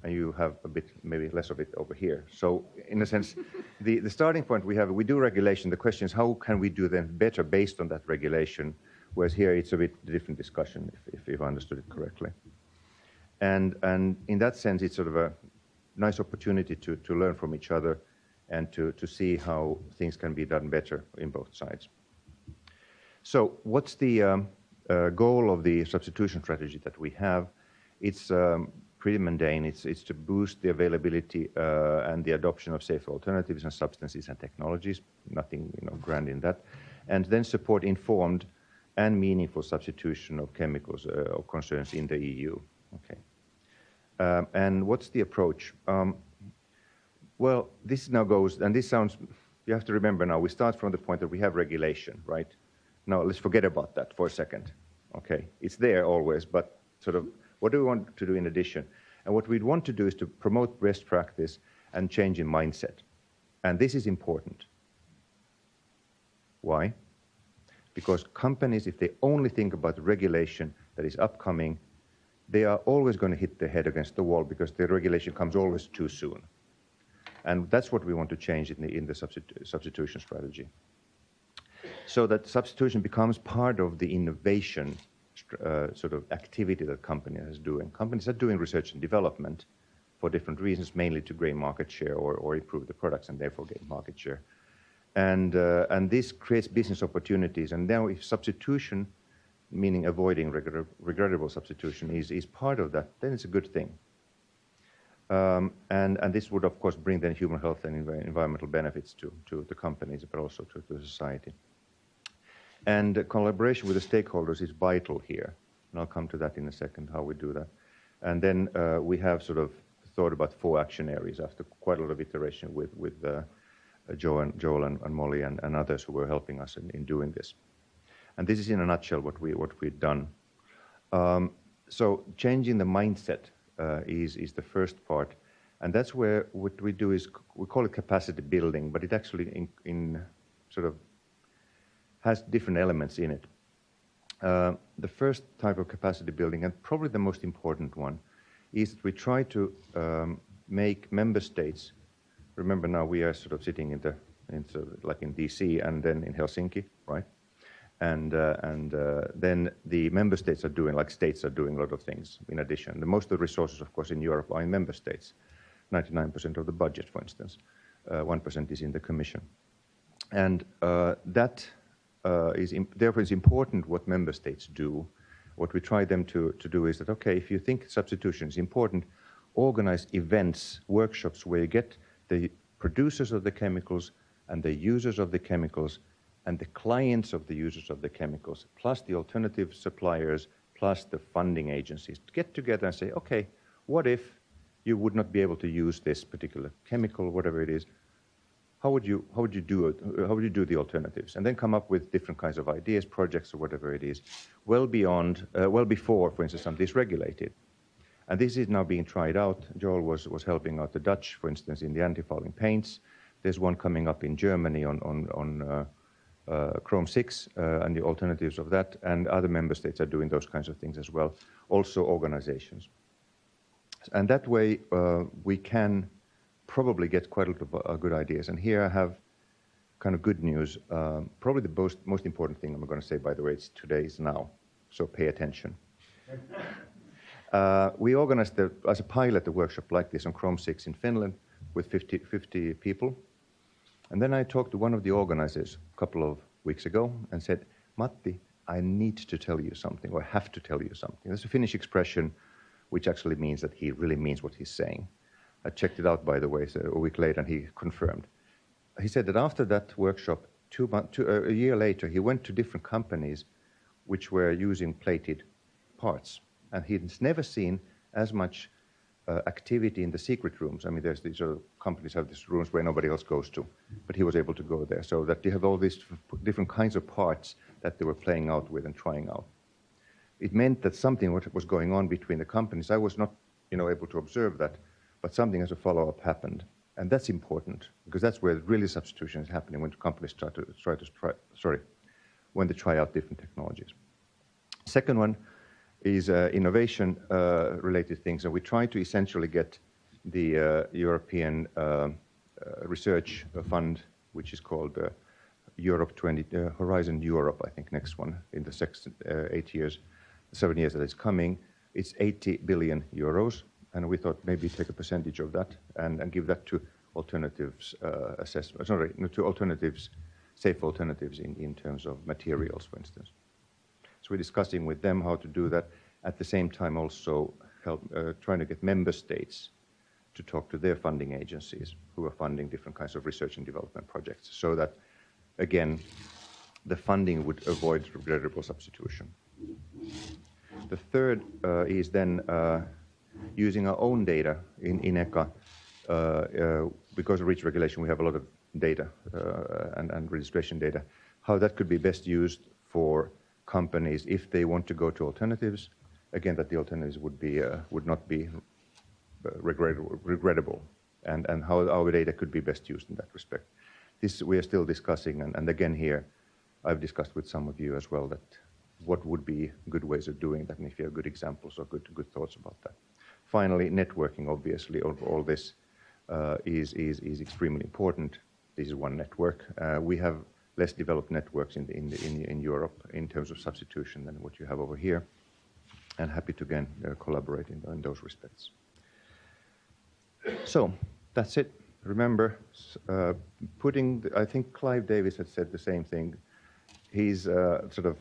G: and you have a bit, maybe less of it over here. So in a sense, the starting point we do regulation. The question is, how can we do then better based on that regulation whereas here it's a bit different discussion, if I understood it correctly. And in that sense, it's sort of a nice opportunity to learn from each other and to see how things can be done better in both sides. So what's the goal of the substitution strategy that we have? It's pretty mundane. It's to boost the availability and the adoption of safer alternatives and substances and technologies, nothing grand in that, and then support informed and meaningful substitution of chemicals of concerns in the EU. Okay. And what's the approach? Well, this now goes, and this sounds, you have to remember now, we start from the point that we have regulation, right? Now let's forget about that for a second. Okay, it's there always, but sort of, what do we want to do in addition? And what we'd want to do is to promote best practice and change in mindset. And this is important. Why? Because companies, if they only think about the regulation that is upcoming, they are always going to hit their head against the wall because the regulation comes always too soon. And that's what we want to change in the substitution strategy. So that substitution becomes part of the innovation sort of activity that companies are doing. Companies are doing research and development for different reasons, mainly to gain market share or improve the products and therefore gain market share. And this creates business opportunities. And now if substitution, meaning avoiding regrettable substitution, is part of that, then it's a good thing. And this would, of course, bring then human health and environmental benefits to the companies, but also to the society. And collaboration with the stakeholders is vital here. And I'll come to that in a second, how we do that. And then we have sort of thought about 4 action areas after quite a lot of iteration with Joel and Molly and others who were helping us in doing this. And this is in a nutshell what we've done. So changing the mindset is the first part. And that's where what we do is, we call it capacity building, but it actually in sort of has different elements in it. The first type of capacity building, and probably the most important one, is that we try to make member states, remember now we are sort of sitting like in DC and then in Helsinki, right? And then the member states are doing, like states are doing a lot of things in addition. The most of the resources, of course, in Europe are in member states. 99% of the budget, for instance. 1% is in the Commission. And therefore it's important what member states do. What we try them to do is that, okay, if you think substitution is important, organize events, workshops where you get the producers of the chemicals and the users of the chemicals and the clients of the users of the chemicals, plus the alternative suppliers, plus the funding agencies, to get together and say, okay, what if you would not be able to use this particular chemical, whatever it is? How would you do it? How would you do the alternatives? And then come up with different kinds of ideas, projects, or whatever it is, well before, for instance, something is regulated. And this is now being tried out. Joel was helping out the Dutch, for instance, in the anti-fouling paints. There's one coming up in Germany on Chrome 6 and the alternatives of that, and other member states are doing those kinds of things as well, also organizations. And that way we can probably get quite a lot of good ideas. And here I have kind of good news. Probably the most important thing I'm going to say, by the way, it's today is now, so pay attention. We organized as a pilot a workshop like this on Chrome 6 in Finland with 50 people. And then I talked to one of the organizers a couple of weeks ago and said, Matti, I need to tell you something, or I have to tell you something. There's a Finnish expression which actually means that he really means what he's saying. I checked it out, by the way, so a week later, and he confirmed. He said that after that workshop, a year later, he went to different companies which were using plated parts. And he'd never seen as much activity in the secret rooms. I mean, there's these companies have these rooms where nobody else goes to, but he was able to go there. So that they have all these different kinds of parts that they were playing out with and trying out. It meant that something was going on between the companies. I was not, able to observe that, but something as a follow-up happened. And that's important, because that's where really substitution is happening, when companies when they try out different technologies. Second one is innovation-related things, and we try to essentially get the European Research Fund, which is called Horizon Europe, I think next one in the 7 years that is coming, it's 80 billion euros, and we thought maybe take a percentage of that and give that to alternatives safe alternatives in terms of materials, for instance. So we're discussing with them how to do that. At the same time, also trying to get member states to talk to their funding agencies who are funding different kinds of research and development projects, so that, again, the funding would avoid regrettable substitution. The third is then using our own data in ECHA. Because of REACH regulation, we have a lot of data and registration data, how that could be best used for companies if they want to go to alternatives. Again, that the alternatives would not be regrettable, and how our data could be best used in that respect. This we are still discussing, and again here, I've discussed with some of you as well that what would be good ways of doing that, and if you have good examples or good thoughts about that. Finally, networking, obviously, of all this is extremely important. This is one network. We have less developed networks in Europe in terms of substitution than what you have over here, and happy to again collaborate in those respects. So that's it. Remember, I think Clive Davis had said the same thing. He's sort of,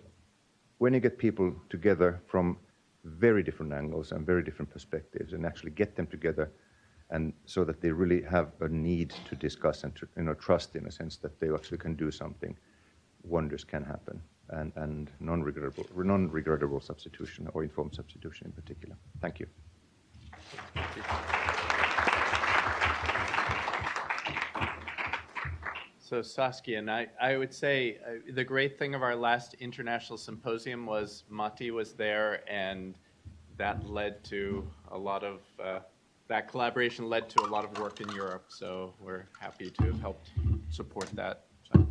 G: when you get people together from very different angles and very different perspectives, and actually get them together, and so that they really have a need to discuss and to, trust in a sense that they actually can do something, wonders can happen, and non-regrettable substitution or informed substitution in particular. Thank you.
D: So Saskia, and I would say the great thing of our last international symposium was Matti was there, and that led to a lot of, that collaboration led to a lot of work in Europe. So we're happy to have helped support that. So.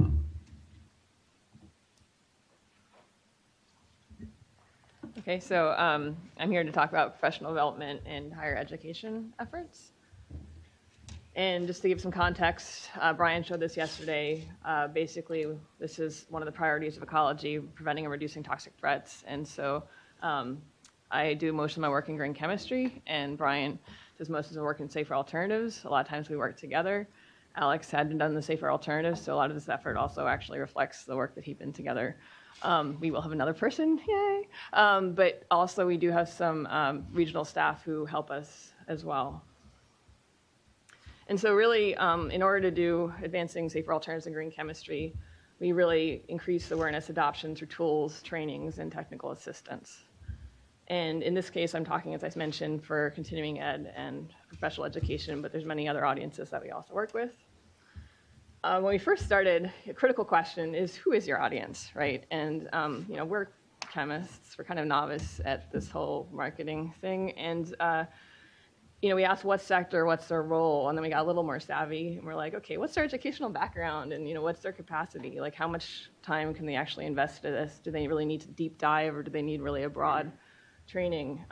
H: Okay, so I'm here to talk about professional development and higher education efforts. And just to give some context, Brian showed this yesterday. Basically, this is one of the priorities of ecology, preventing and reducing toxic threats. And so I do most of my work in green chemistry, and Brian does most of his work in safer alternatives. A lot of times we work together. Alex hadn't done the safer alternatives, so a lot of this effort also actually reflects the work that he'd been together. We will have another person, yay! But also we do have some regional staff who help us as well. And so really, in order to do advancing safer alternatives in green chemistry, we really increase awareness adoption through tools, trainings, and technical assistance. And in this case, I'm talking, as I mentioned, for continuing ed and professional education, but there's many other audiences that we also work with. When we first started, a critical question is, who is your audience, right? And we're chemists, we're kind of novice at this whole marketing thing, and we asked what sector, what's their role, and then we got a little more savvy, and we're like, okay, what's their educational background, and what's their capacity? Like, how much time can they actually invest in this? Do they really need to deep dive, or do they need really a broad training?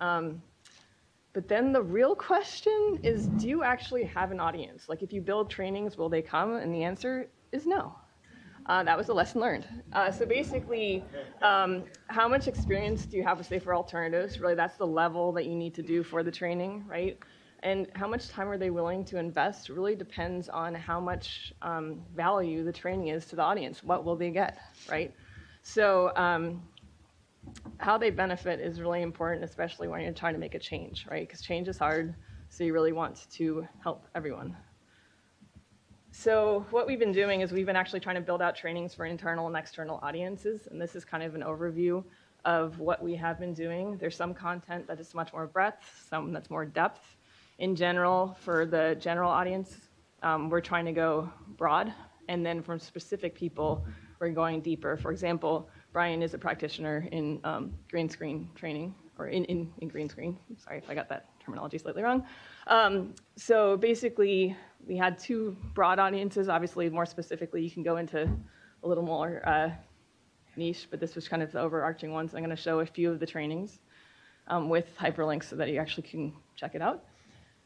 H: But then the real question is, do you actually have an audience? Like, if you build trainings, will they come? And the answer is no. That was a lesson learned. So basically, how much experience do you have with safer alternatives? Really, that's the level that you need to do for the training, right? And how much time are they willing to invest really depends on how much value the training is to the audience. What will they get, right? So how they benefit is really important, especially when you're trying to make a change, right? Because change is hard, so you really want to help everyone. So what we've been doing is we've been actually trying to build out trainings for internal and external audiences, and this is kind of an overview of what we have been doing. There's some content that is much more breadth, some that's more depth. In general, for the general audience, we're trying to go broad, and then for specific people, we're going deeper. For example, Brian is a practitioner in green screen training, or in green screen. I'm sorry if I got that terminology slightly wrong. So basically, we had two broad audiences. Obviously, more specifically, you can go into a little more niche, but this was kind of the overarching one. So I'm going to show a few of the trainings with hyperlinks so that you actually can check it out.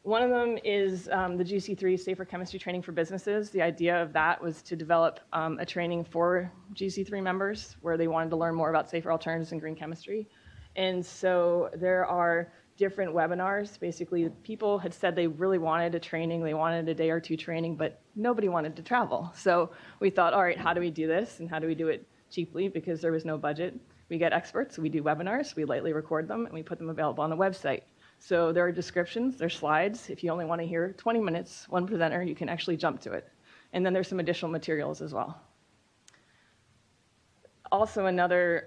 H: One of them is the GC3 Safer Chemistry Training for Businesses. The idea of that was to develop a training for GC3 members where they wanted to learn more about safer alternatives in green chemistry. And so there are different webinars. Basically, people had said they really wanted a training, they wanted a day or two training, but nobody wanted to travel. So we thought, all right, how do we do this? And how do we do it cheaply? Because there was no budget. We get experts, we do webinars, we lightly record them, and we put them available on the website. So there are descriptions, there's slides. If you only want to hear 20 minutes, one presenter, you can actually jump to it. And then there's some additional materials as well. Also, another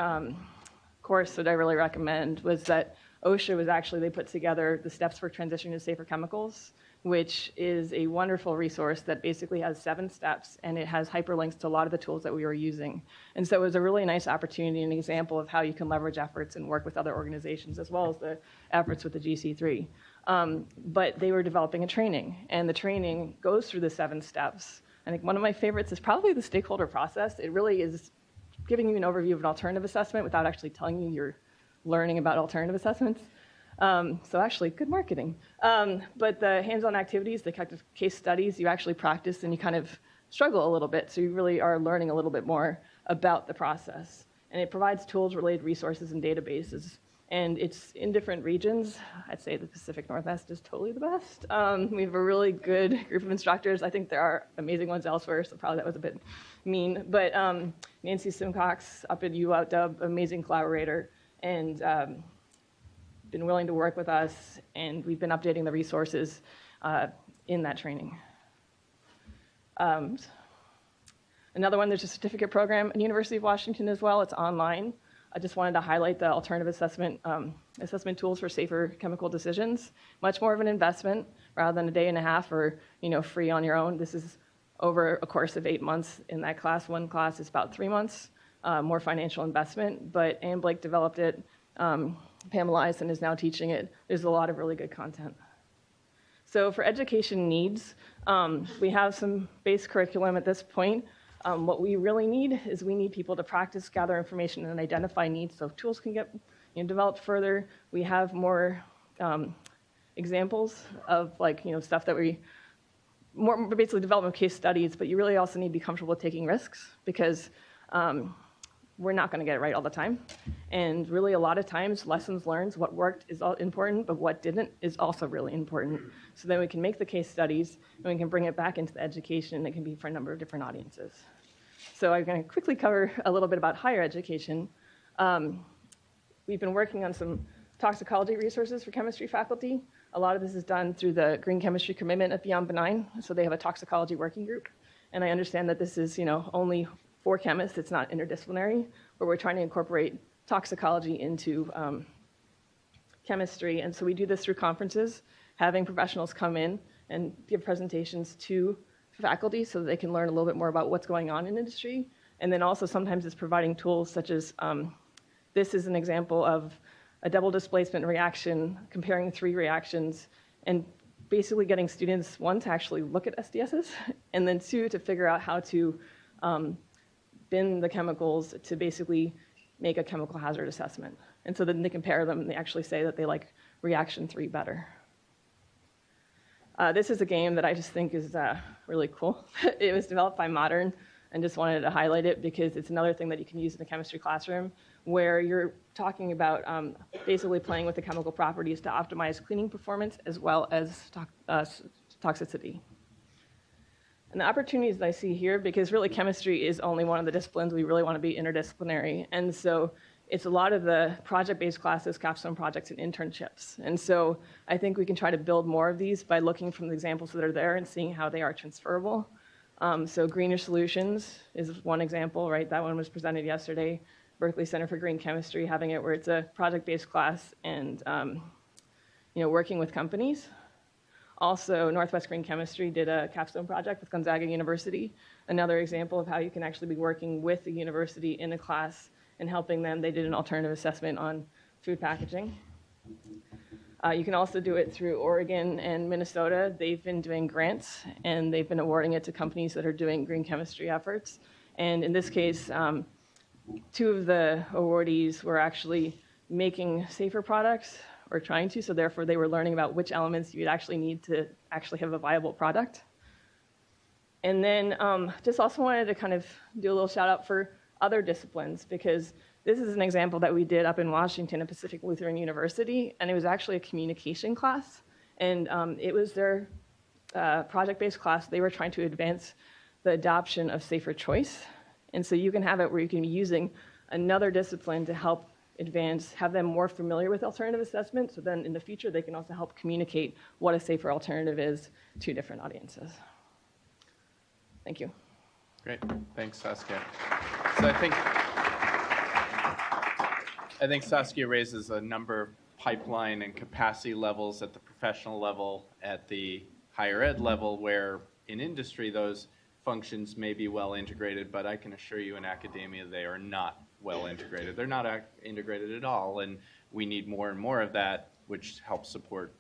H: course that I really recommend was that OSHA was actually, they put together the steps for transitioning to safer chemicals, which is a wonderful resource that basically has 7 steps, and it has hyperlinks to a lot of the tools that we were using. And so it was a really nice opportunity, an example of how you can leverage efforts and work with other organizations, as well as the efforts with the GC3. But they were developing a training, and the training goes through the 7 steps. I think one of my favorites is probably the stakeholder process. It really is giving you an overview of an alternative assessment without actually telling you you're learning about alternative assessments. So actually, good marketing. But the hands-on activities, the kind of case studies, you actually practice and you kind of struggle a little bit. So you really are learning a little bit more about the process. And it provides tools, related resources, and databases. And it's in different regions. I'd say the Pacific Northwest is totally the best. We have a really good group of instructors. I think there are amazing ones elsewhere, so probably that was a bit mean. But Nancy Simcox up at UOutDub, amazing collaborator, and been willing to work with us, and we've been updating the resources in that training. Another one, there's a certificate program at the University of Washington as well. It's online. I just wanted to highlight the alternative assessment tools for safer chemical decisions. Much more of an investment rather than a day and a half or free on your own. This is over a course of 8 months in that class. One class is about 3 months, more financial investment, but Anne Blake developed it. Pamela Eisen is now teaching it. There's a lot of really good content. So for education needs, we have some base curriculum at this point. What we really need is we need people to practice, gather information, and identify needs so tools can get developed further. We have more examples of stuff that more basically development case studies, but you really also need to be comfortable with taking risks because we're not going to get it right all the time. And really a lot of times lessons learned, what worked is all important, but what didn't is also really important. So then we can make the case studies and we can bring it back into the education, and it can be for a number of different audiences. So I'm going to quickly cover a little bit about higher education. We've been working on some toxicology resources for chemistry faculty. A lot of this is done through the Green Chemistry Commitment at Beyond Benign. So they have a toxicology working group. And I understand that this is only for chemists, it's not interdisciplinary, but we're trying to incorporate toxicology into chemistry. And so we do this through conferences, having professionals come in and give presentations to faculty so that they can learn a little bit more about what's going on in industry. And then also sometimes it's providing tools such as, this is an example of a double displacement reaction, comparing 3 reactions, and basically getting students, 1, to actually look at SDSs, and then 2, to figure out how to bin the chemicals to basically make a chemical hazard assessment. And so then they compare them and they actually say that they like reaction 3 better. This is a game that I just think is really cool. It was developed by Modern, and just wanted to highlight it because it's another thing that you can use in the chemistry classroom where you're talking about basically playing with the chemical properties to optimize cleaning performance as well as toxicity. And the opportunities that I see here, because really chemistry is only one of the disciplines, we really want to be interdisciplinary. And so it's a lot of the project-based classes, capstone projects, and internships. And so I think we can try to build more of these by looking from the examples that are there and seeing how they are transferable. So Greener Solutions is one example, right? That one was presented yesterday. Berkeley Center for Green Chemistry, having it where it's a project-based class and working with companies. Also, Northwest Green Chemistry did a capstone project with Gonzaga University, another example of how you can actually be working with the university in a class and helping them. They did an alternative assessment on food packaging. You can also do it through Oregon and Minnesota. They've been doing grants, and they've been awarding it to companies that are doing green chemistry efforts. And in this case, 2 of the awardees were actually making safer products or trying to, so therefore they were learning about which elements you'd actually need to actually have a viable product. And then just also wanted to kind of do a little shout out for other disciplines, because this is an example that we did up in Washington at Pacific Lutheran University, and it was actually a communication class, and it was their project-based class. They were trying to advance the adoption of safer choice, and so you can have it where you can be using another discipline to help advance, have them more familiar with alternative assessment, so then in the future they can also help communicate what a safer alternative is to different audiences. Thank you.
D: Great, thanks, Saskia. So I think Saskia raises a number of pipeline and capacity levels at the professional level, at the higher ed level, where in industry those functions may be well integrated, but I can assure you in academia they are not well integrated. They're not integrated at all, and we need more and more of that, which helps support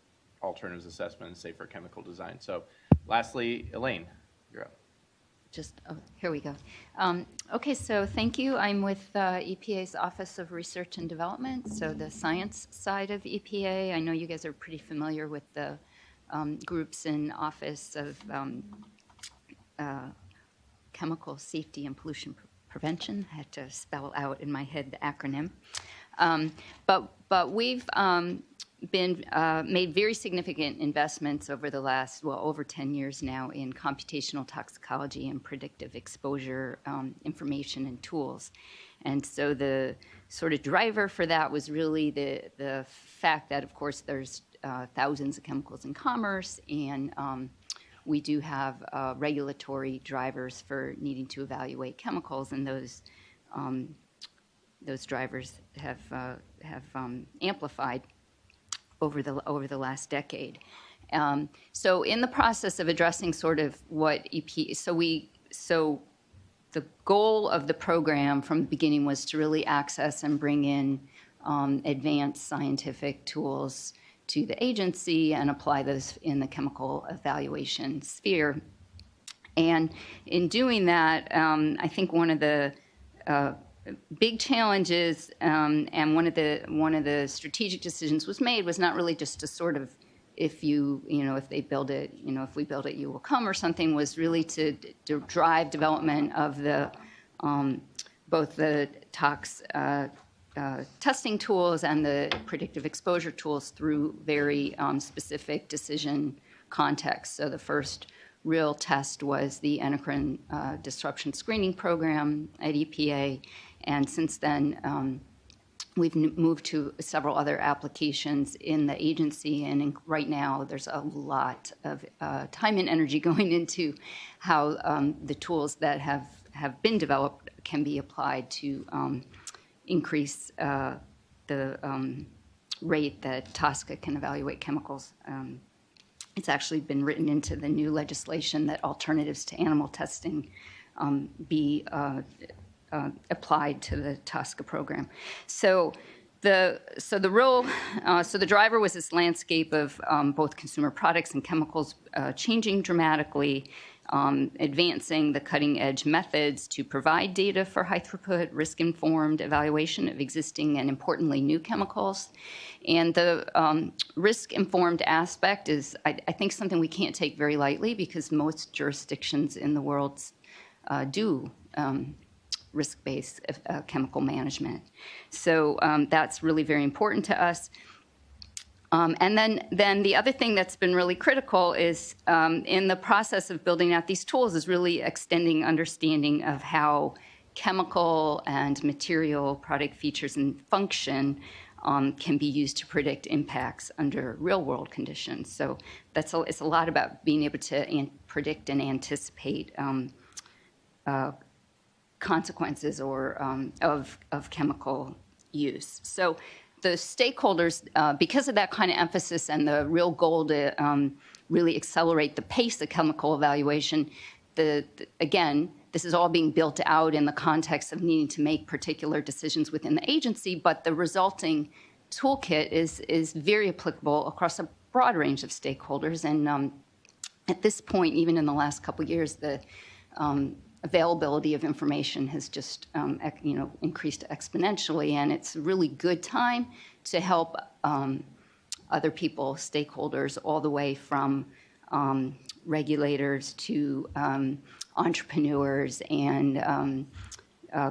D: alternatives assessment and safer chemical design. So lastly, Elaine, you're up.
I: Here we go. Okay, so thank you. I'm with EPA's Office of Research and Development, so the science side of EPA. I know you guys are pretty familiar with the groups in Office of Chemical Safety and Pollution Prevention. I had to spell out in my head the acronym. But we've been made very significant investments over the last, over 10 years now in computational toxicology and predictive exposure information and tools. And so the sort of driver for that was really the fact that, of course, there's thousands of chemicals in commerce, and we do have regulatory drivers for needing to evaluate chemicals, and those drivers have amplified over the last decade. So in the process of addressing sort of what so the goal of the program from the beginning was to really access and bring in advanced scientific tools to the agency and apply those in the chemical evaluation sphere. And in doing that, I think one of the big challenges and one of the strategic decisions was made was not really just to sort of, if they build it, if we build it, you will come or something, was really to drive development of the both the tox testing tools and the predictive exposure tools through very specific decision contexts. So the first real test was the endocrine disruption screening program at EPA. And since then, we've moved to several other applications in the agency. And right now, there's a lot of time and energy going into how the tools that have been developed can be applied to increase the rate that TSCA can evaluate chemicals. It's actually been written into the new legislation that alternatives to animal testing be applied to the TSCA program. So the driver was this landscape of both consumer products and chemicals changing dramatically, advancing the cutting edge methods to provide data for high throughput, risk-informed evaluation of existing and importantly new chemicals. And the risk-informed aspect is, I think, something we can't take very lightly, because most jurisdictions in the world do risk-based chemical management. So that's really very important to us. And then the other thing that's been really critical is in the process of building out these tools is really extending understanding of how chemical and material product features and function can be used to predict impacts under real-world conditions. So it's a lot about being able to predict and anticipate consequences or of chemical use. So the stakeholders, because of that kind of emphasis and the real goal to really accelerate the pace of chemical evaluation, again, this is all being built out in the context of needing to make particular decisions within the agency, but the resulting toolkit is very applicable across a broad range of stakeholders. And at this point, even in the last couple of years, the availability of information has just increased exponentially, and it's a really good time to help other people, stakeholders, all the way from regulators to entrepreneurs and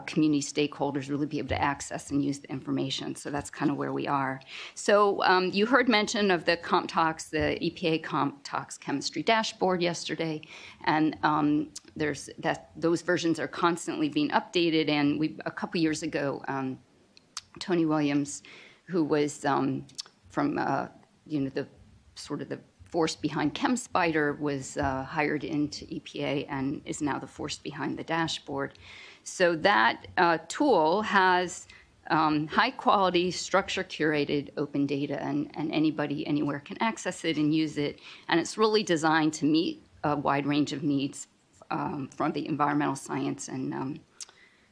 I: community stakeholders really be able to access and use the information. So that's kind of where we are. So you heard mention of the CompTox, the EPA CompTox chemistry dashboard yesterday, and those versions are constantly being updated. And a couple years ago, Tony Williams, who was from the sort of the force behind ChemSpider, was hired into EPA and is now the force behind the dashboard. So that tool has high quality, structure curated open data, and anybody anywhere can access it and use it. And it's really designed to meet a wide range of needs from the environmental science and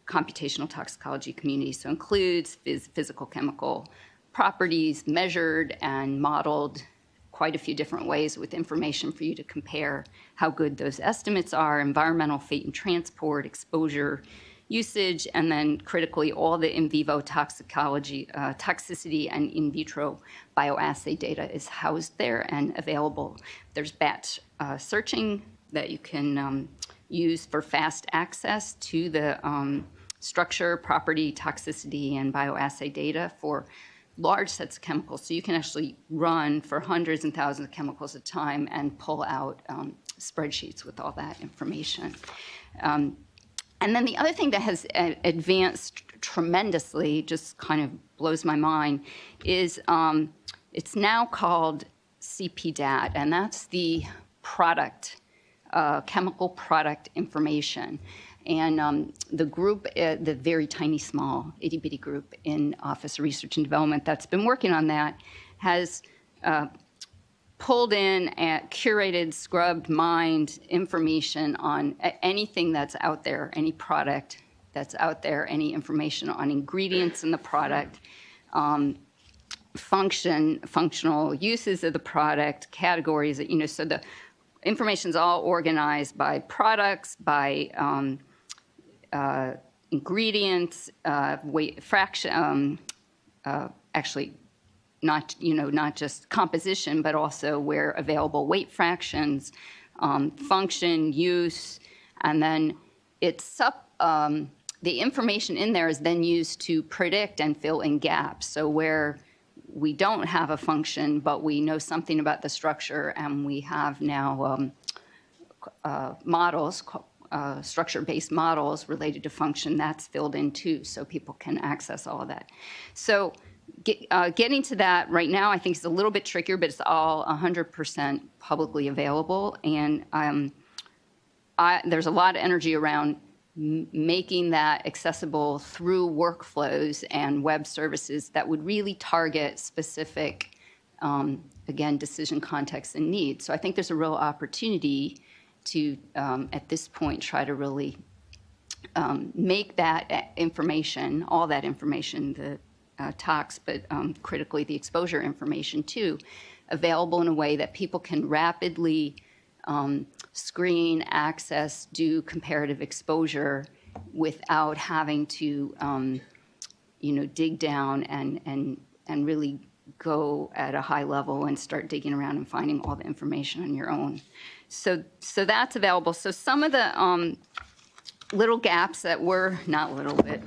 I: computational toxicology community. So includes physical chemical properties measured and modeled quite a few different ways with information for you to compare how good those estimates are, environmental fate and transport, exposure, usage, and then critically all the in vivo toxicology, toxicity and in vitro bioassay data is housed there and available. There's batch searching that you can use for fast access to the structure, property, toxicity, and bioassay data for large sets of chemicals. So you can actually run for hundreds and thousands of chemicals at a time and pull out spreadsheets with all that information. And then the other thing that has advanced tremendously, just kind of blows my mind, is it's now called CPDAT, and that's the product, chemical product information. And the group, the very tiny, small, itty-bitty group in Office of Research and Development that's been working on that has pulled in, curated, scrubbed, mined information on anything that's out there, any product that's out there, any information on ingredients in the product, functional uses of the product, categories, so the information's all organized by products, by ingredients, weight fraction, actually not just composition, but also where available weight fractions, function, use, and then the information in there is then used to predict and fill in gaps. So where we don't have a function, but we know something about the structure, and we have now models, structure-based models related to function, that's filled in too, so people can access all of that. So getting to that right now, I think is a little bit trickier, but it's all 100% publicly available. And there's a lot of energy around making that accessible through workflows and web services that would really target specific, again, decision contexts and needs. So I think there's a real opportunity to, at this point, try to really make that information, all that information, the tox, but critically the exposure information too, available in a way that people can rapidly screen, access, do comparative exposure without having to, dig down and really go at a high level and start digging around and finding all the information on your own. So that's available. So some of the little gaps that were, not little bit,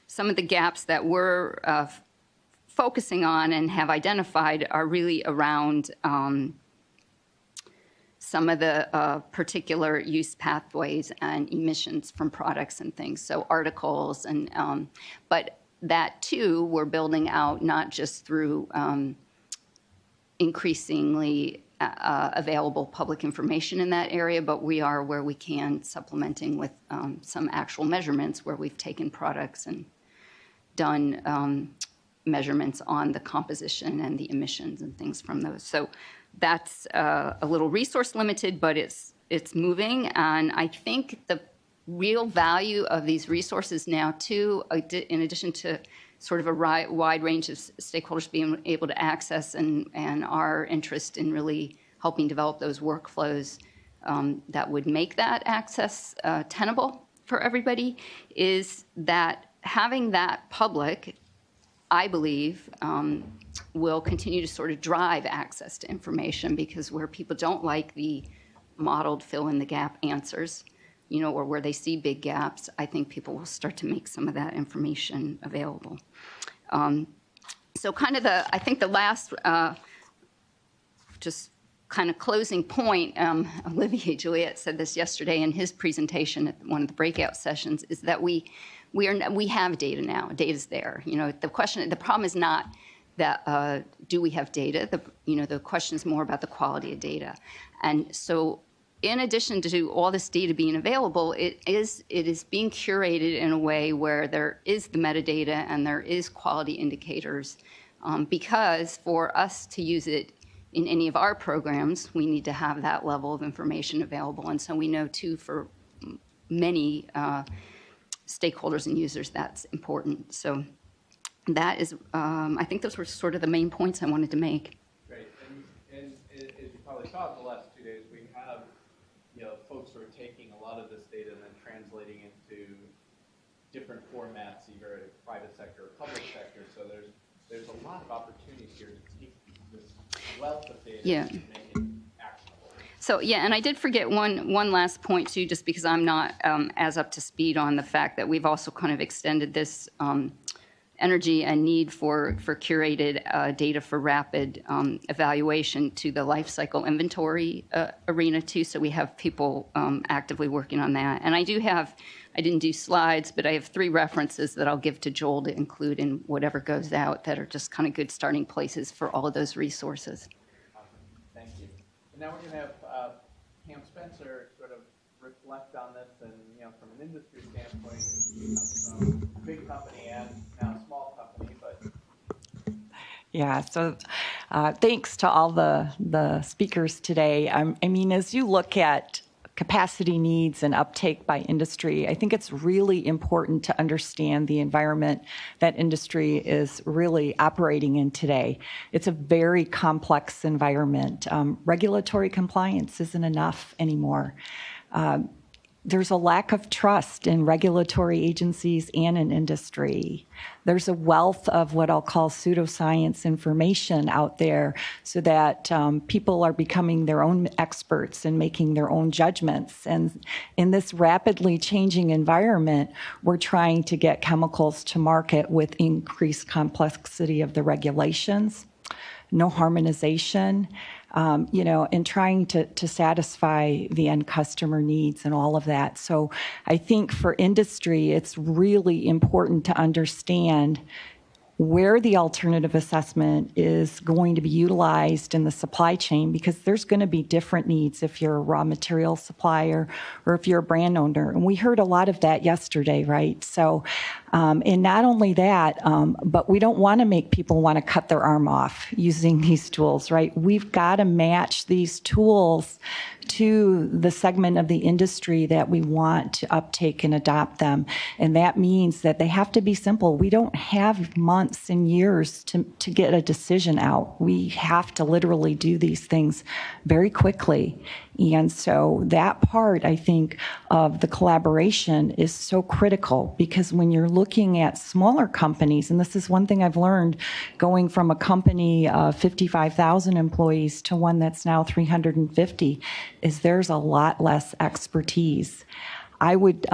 I: some of the gaps that we're focusing on and have identified are really around some of the particular use pathways and emissions from products and things, so articles, and but that too we're building out not just through increasingly available public information in that area, but we are, where we can, supplementing with some actual measurements where we've taken products and done measurements on the composition and the emissions and things from those. So that's a little resource limited, but it's moving. And I think the real value of these resources now too, in addition to sort of a wide range of stakeholders being able to access and our interest in really helping develop those workflows that would make that access tenable for everybody, is that having that public, I believe, will continue to sort of drive access to information, because where people don't like the modeled fill in the gap answers, or where they see big gaps, I think people will start to make some of that information available. So kind of I think the last, just kind of closing point, Olivier Juliet said this yesterday in his presentation at one of the breakout sessions, is that we have data now. Data's there. The problem is not that do we have data. The question is more about the quality of data. And so, in addition to all this data being available, it is being curated in a way where there is the metadata and there is quality indicators, because for us to use it in any of our programs, we need to have that level of information available. And so we know, too, for many stakeholders and users, that's important. So that is, I think those were sort of the main points I wanted to make.
C: Great. And as you probably saw in the last 2 days, we have folks who are taking a lot of this data and then translating into different formats, either private sector or public sector. So there's a lot of opportunities here to take this wealth of data and make it actionable.
I: So and I did forget one last point too, just because I'm not as up to speed on the fact that we've also kind of extended this energy and need for curated data for rapid evaluation to the life cycle inventory arena too. So we have people actively working on that. And I didn't do slides, but I have 3 references that I'll give to Joel to include in whatever goes out that are just kind of good starting places for all of those resources.
C: Awesome. Thank you. And now we're going to have Pam Spencer sort of reflect on this, and from an industry standpoint, from a big company and now a small company, but
J: yeah. So thanks to all the speakers today. I mean, as you look at capacity needs and uptake by industry, I think it's really important to understand the environment that industry is really operating in today. It's a very complex environment. Regulatory compliance isn't enough anymore. There's a lack of trust in regulatory agencies and in industry. There's a wealth of what I'll call pseudoscience information out there, so that people are becoming their own experts and making their own judgments. And in this rapidly changing environment, we're trying to get chemicals to market with increased complexity of the regulations, no harmonization, and trying to satisfy the end customer needs and all of that. So I think for industry, it's really important to understand where the alternative assessment is going to be utilized in the supply chain, because there's going to be different needs if you're a raw material supplier or if you're a brand owner. And we heard a lot of that yesterday, right? So, and not only that, but we don't want to make people want to cut their arm off using these tools, right? We've got to match these tools to the segment of the industry that we want to uptake and adopt them. And that means that they have to be simple. We don't have months and years to get a decision out. We have to literally do these things very quickly. And so that part, I think, of the collaboration is so critical, because when you're looking at smaller companies, and this is one thing I've learned going from a company of 55,000 employees to one that's now 350, is there's a lot less expertise. I would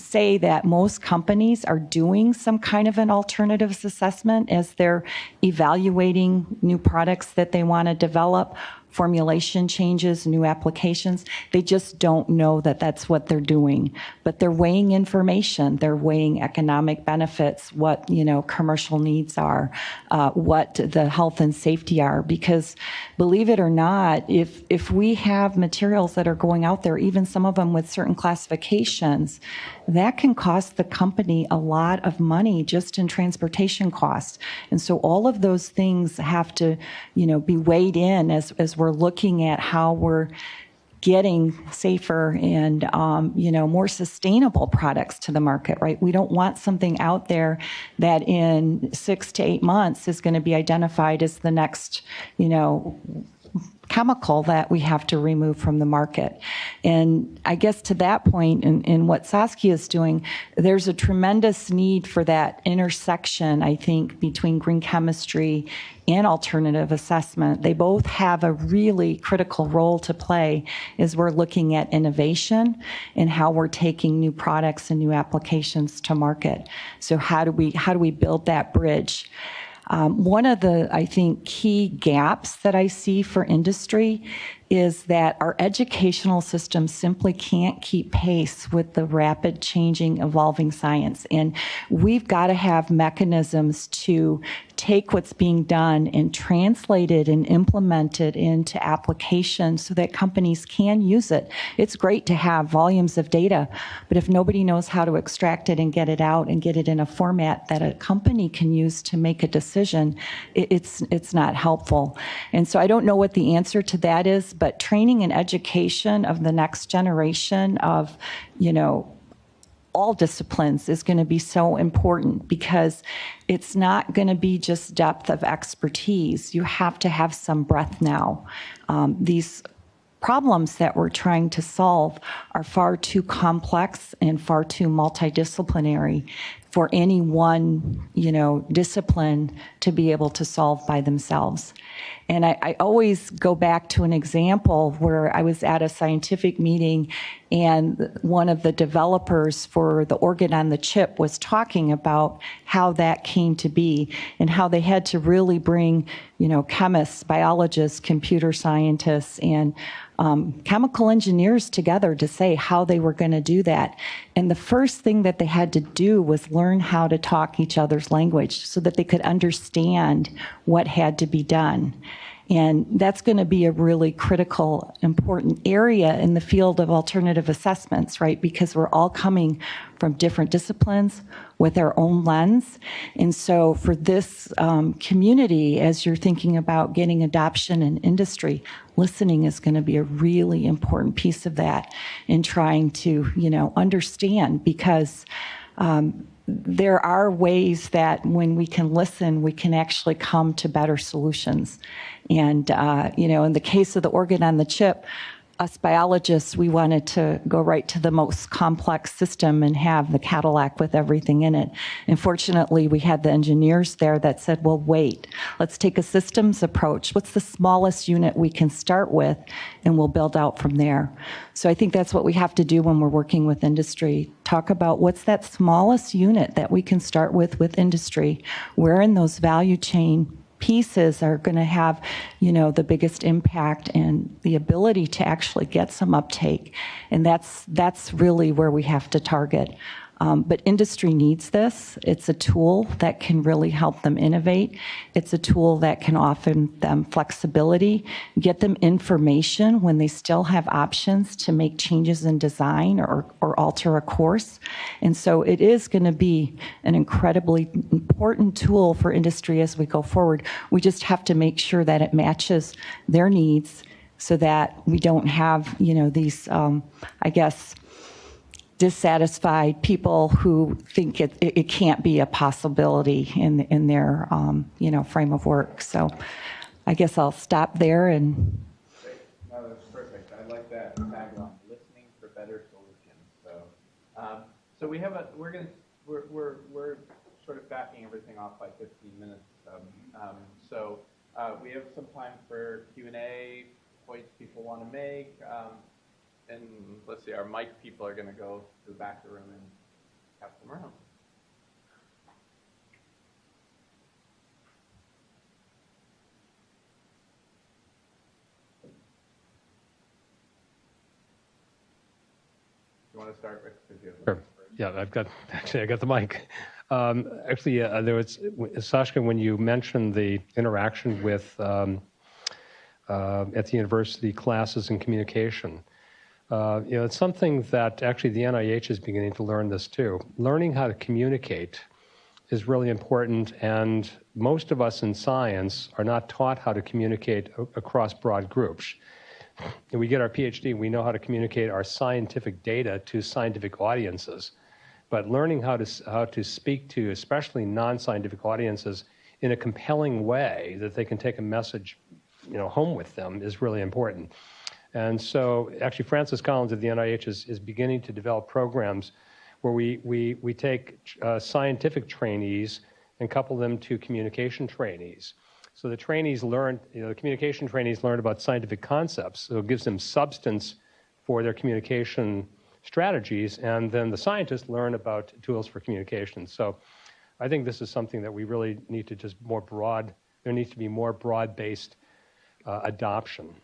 J: say that most companies are doing some kind of an alternatives assessment as they're evaluating new products that they want to develop, formulation changes, new applications. They just don't know that that's what they're doing. But they're weighing information. They're weighing economic benefits, what commercial needs are, what the health and safety are. Because believe it or not, if we have materials that are going out there, even some of them with certain classifications, that can cost the company a lot of money just in transportation costs. And so all of those things have to, be weighed in as we're looking at how we're getting safer and, more sustainable products to the market, right? We don't want something out there that in 6 to 8 months is going to be identified as the next, chemical that we have to remove from the market. And I guess to that point, in what Saskia is doing, there's a tremendous need for that intersection, I think, between green chemistry and alternative assessment. They both have a really critical role to play as we're looking at innovation and how we're taking new products and new applications to market. So how do we build that bridge? One of the, I think, key gaps that I see for industry is that our educational system simply can't keep pace with the rapid changing, evolving science. And we've got to have mechanisms to take what's being done and translate it and implement it into applications so that companies can use it. It's great to have volumes of data, but if nobody knows how to extract it and get it out and get it in a format that a company can use to make a decision, it's not helpful. And so I don't know what the answer to that is, but training and education of the next generation of, all disciplines is going to be so important, because it's not going to be just depth of expertise. You have to have some breadth now. These problems that we're trying to solve are far too complex and far too multidisciplinary for any one, discipline to be able to solve by themselves. And I always go back to an example where I was at a scientific meeting and one of the developers for the organ on the chip was talking about how that came to be and how they had to really bring, chemists, biologists, computer scientists, and chemical engineers together to say how they were going to do that. And the first thing that they had to do was learn how to talk each other's language so that they could understand what had to be done. And that's going to be a really critical, important area in the field of alternative assessments, right? Because we're all coming from different disciplines with our own lens. And so for this community, as you're thinking about getting adoption in industry, listening is going to be a really important piece of that in trying to, understand, because there are ways that when we can listen, we can actually come to better solutions. And, in the case of the organ on the chip, us biologists, we wanted to go right to the most complex system and have the Cadillac with everything in it. And fortunately, we had the engineers there that said, well, wait, let's take a systems approach. What's the smallest unit we can start with? And we'll build out from there. So I think that's what we have to do when we're working with industry. Talk about what's that smallest unit that we can start with industry. Where in those value chain pieces are going to have, the biggest impact and the ability to actually get some uptake. And that's really where we have to target. But industry needs this. It's a tool that can really help them innovate. It's a tool that can offer them flexibility, get them information when they still have options to make changes in design or alter a course. And so it is going to be an incredibly important tool for industry as we go forward. We just have to make sure that it matches their needs so that we don't have, these, dissatisfied people who think it can't be a possibility in their frame of work. So I guess I'll stop there. And
C: great. No, that's perfect. I like that tagline: listening for better solutions. So we have we're sort of backing everything off by 15 minutes. So we have some time for Q&A, points people want to make. And let's see, our mic people are going to go to the back of the room and pass them around. You want to start, Rick?
B: Sure. Yeah, I got the mic. There was, Saskia, when you mentioned the interaction with at the university classes and communication. It's something that actually the NIH is beginning to learn this too. Learning how to communicate is really important, and most of us in science are not taught how to communicate across broad groups. And we get our PhD, we know how to communicate our scientific data to scientific audiences, but learning how to speak to especially non-scientific audiences in a compelling way that they can take a message home with them is really important. And so actually Francis Collins at the NIH is beginning to develop programs where we take scientific trainees and couple them to communication trainees. So the trainees learn, the communication trainees learn about scientific concepts, so it gives them substance for their communication strategies, and then the scientists learn about tools for communication. So I think this is something that we really need to just there needs to be more broad-based adoption.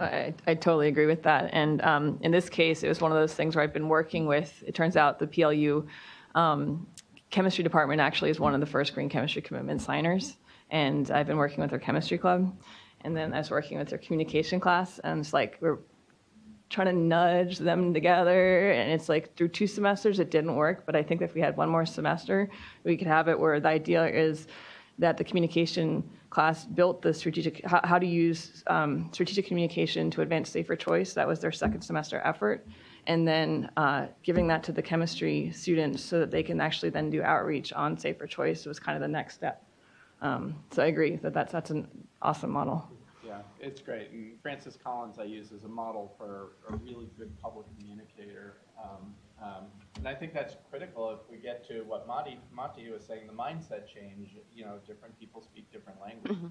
H: I totally agree with that. And in this case, it was one of those things where I've been working with, it turns out the PLU chemistry department actually is one of the first green chemistry commitment signers. And I've been working with their chemistry club. And then I was working with their communication class. And it's like we're trying to nudge them together. And it's like through 2 semesters, it didn't work. But I think if we had 1 more semester, we could have it where the idea is that the communication class built the strategic, how to use strategic communication to advance safer choice. That was their 2nd semester effort. And then giving that to the chemistry students so that they can actually then do outreach on safer choice was kind of the next step. So I agree that that's an awesome model.
C: Yeah, it's great. And Francis Collins I use as a model for a really good public communicator. And I think that's critical if we get to what Monty was saying, the mindset change. Different people speak different languages.
H: Mm-hmm.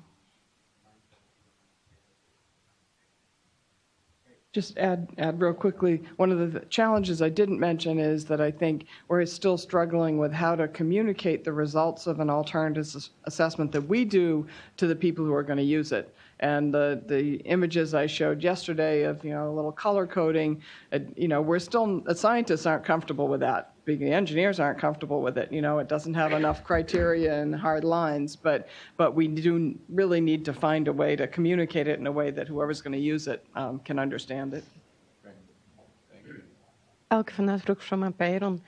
E: Just add real quickly, one of the challenges I didn't mention is that I think we're still struggling with how to communicate the results of an alternative assessment that we do to the people who are going to use it. And the images I showed yesterday of, a little color coding, we're still, the scientists aren't comfortable with that. The engineers aren't comfortable with it. It doesn't have enough criteria and hard lines, but we do really need to find a way to communicate it in a way that whoever's going to use it can understand it.
K: Elke van Asbroek from Apeiron.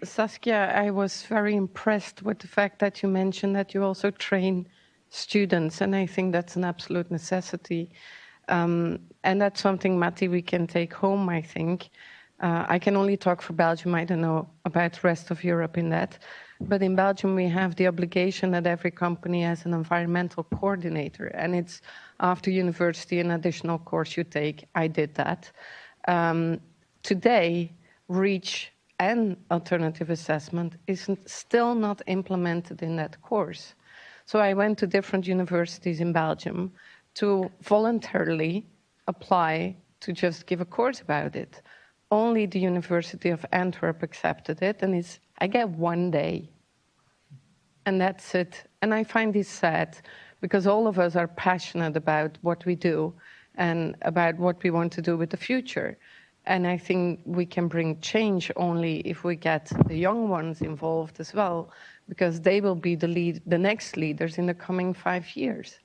K: Saskia, I was very impressed with the fact that you mentioned that you also train students, and I think that's an absolute necessity. And that's something, Matti, we can take home, I think. I can only talk for Belgium. I don't know about the rest of Europe in that. But in Belgium, we have the obligation that every company has an environmental coordinator. And it's after university, an additional course you take. I did that. Today, REACH and alternative assessment is still not implemented in that course. So I went to different universities in Belgium to voluntarily apply to just give a course about it. Only the University of Antwerp accepted it, and I get 1 day. And that's it. And I find this sad, because all of us are passionate about what we do and about what we want to do with the future. And I think we can bring change only if we get the young ones involved as well, because they will be the next leaders in the coming 5 years.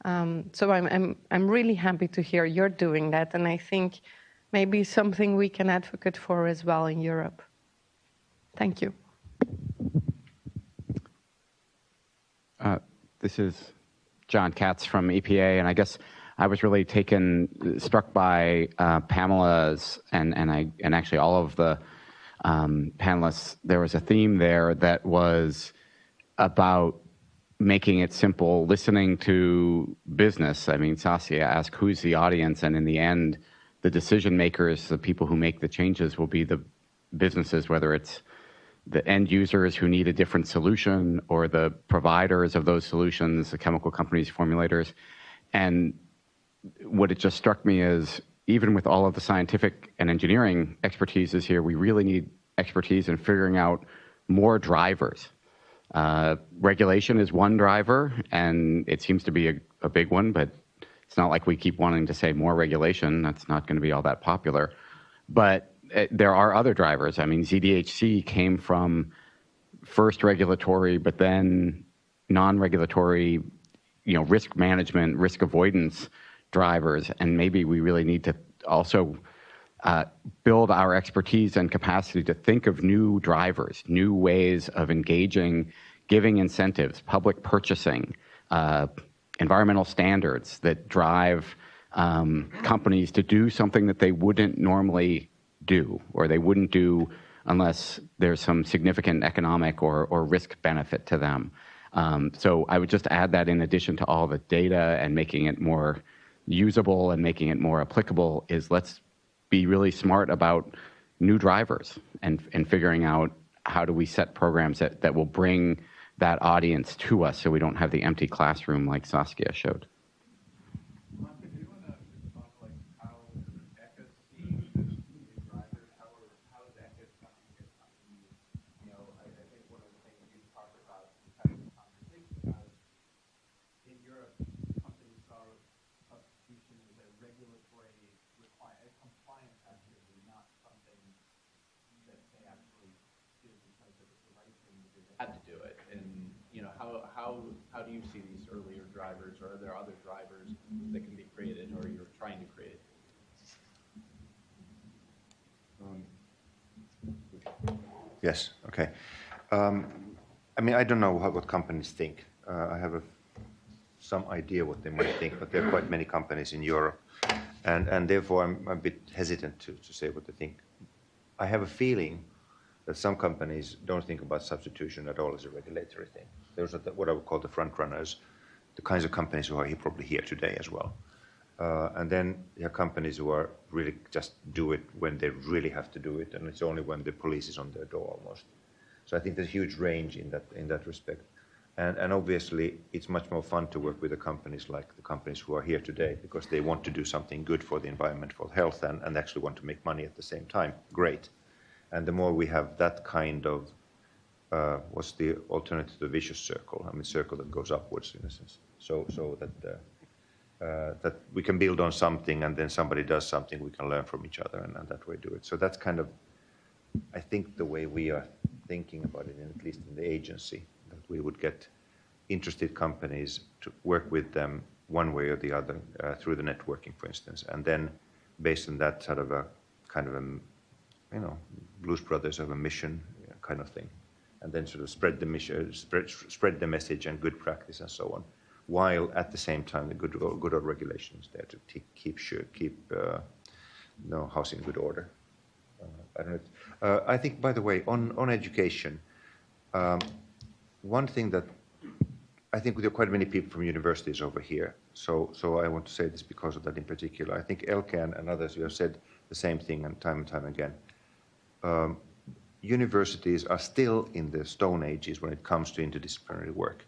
K: So I'm really happy to hear you're doing that, and I think maybe something we can advocate for as well in Europe. Thank you.
L: This is John Katz from EPA, and I guess I was really struck by Pamela's and actually all of the panelists. There was a theme there that was about making it simple, listening to business. I mean, Saskia asked who's the audience, and in the end, the decision makers, the people who make the changes, will be the businesses, whether it's the end users who need a different solution or the providers of those solutions, the chemical companies, formulators. And what it just struck me is, even with all of the scientific and engineering expertises here, we really need expertise in figuring out more drivers. Regulation is one driver, and it seems to be a big one, but it's not like we keep wanting to say more regulation. That's not going to be all that popular. But there are other drivers. I mean, ZDHC came from first regulatory, but then non-regulatory, risk management, risk avoidance drivers. And maybe we really need to also build our expertise and capacity to think of new drivers, new ways of engaging, giving incentives, public purchasing, environmental standards that drive companies to do something that they wouldn't normally do, or they wouldn't do unless there's some significant economic or risk benefit to them. So I would just add that in addition to all the data and making it more usable and making it more applicable is let's be really smart about new drivers and figuring out how do we set programs that will bring that audience to us so we don't have the empty classroom like Saskia showed.
D: Had to do it, and how do you see these earlier drivers, or are there other drivers that can be created, or you're trying to create?
G: Yes. Okay. I mean, I don't know what companies think. I have some idea what they might think, but there are quite many companies in Europe, and therefore I'm a bit hesitant to say what they think. I have a feeling that some companies don't think about substitution at all as a regulatory thing. Those are what I would call the front runners, the kinds of companies who are probably here today as well. And then you have companies who are really just do it when they really have to do it, and it's only when the police is on their door almost. So I think there's a huge range in that respect. And obviously, it's much more fun to work with the companies like the companies who are here today because they want to do something good for the environment, for health, and actually want to make money at the same time. Great. And the more we have that kind of, what's the alternative to the vicious circle? I mean, circle that goes upwards in a sense. So that we can build on something, and then somebody does something, we can learn from each other, and that way do it. So that's kind of, I think, the way we are thinking about it, at least in the agency, that we would get interested companies to work with them one way or the other through the networking, for instance, and then based on that sort of a kind of a, you know, Blues Brothers have a mission kind of thing, and then sort of spread the mission, spread the message and good practice and so on, while at the same time the good old regulations there to keep house in good order. I don't know. I think, by the way, on education, one thing that I think there are quite many people from universities over here, so I want to say this because of that in particular. I think Elke and others, you have said the same thing and time again. Universities are still in the stone ages when it comes to interdisciplinary work.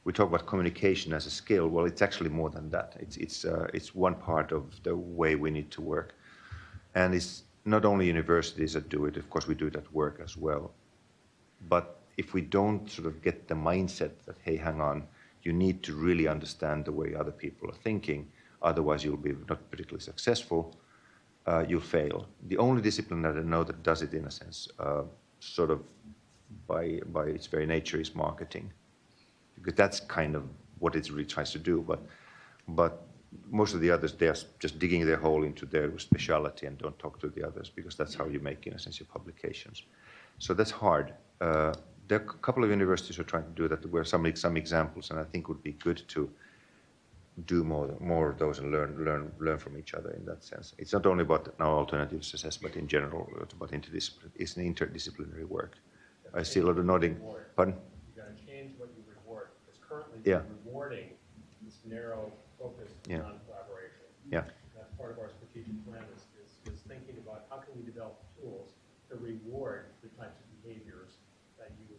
G: We talk about communication as a skill. Well, it's actually more than that. It's one part of the way we need to work, and it's not only universities that do it. Of course, we do it at work as well. But if we don't sort of get the mindset that, hey, hang on, you need to really understand the way other people are thinking, otherwise you'll be not particularly successful. You'll fail. The only discipline that I know that does it in a sense, sort of by its very nature, is marketing, because that's kind of what it really tries to do. But most of the others, they are just digging their hole into their speciality and don't talk to the others, because that's how you make, in a sense, your publications. So that's hard. There are a couple of universities who are trying to do that. There were some examples, and I think it would be good to do more of those and learn from each other in that sense. It's not only about now alternatives assessment in general, it's about it's an interdisciplinary work. I see a lot of nodding. Pardon?
B: You've got to change what you reward, because currently
G: Yeah.
B: you're rewarding this narrow focus
G: Yeah.
B: on collaboration.
G: Yeah.
B: That's part of our strategic plan is thinking about how can we develop tools to reward the types of behaviors that you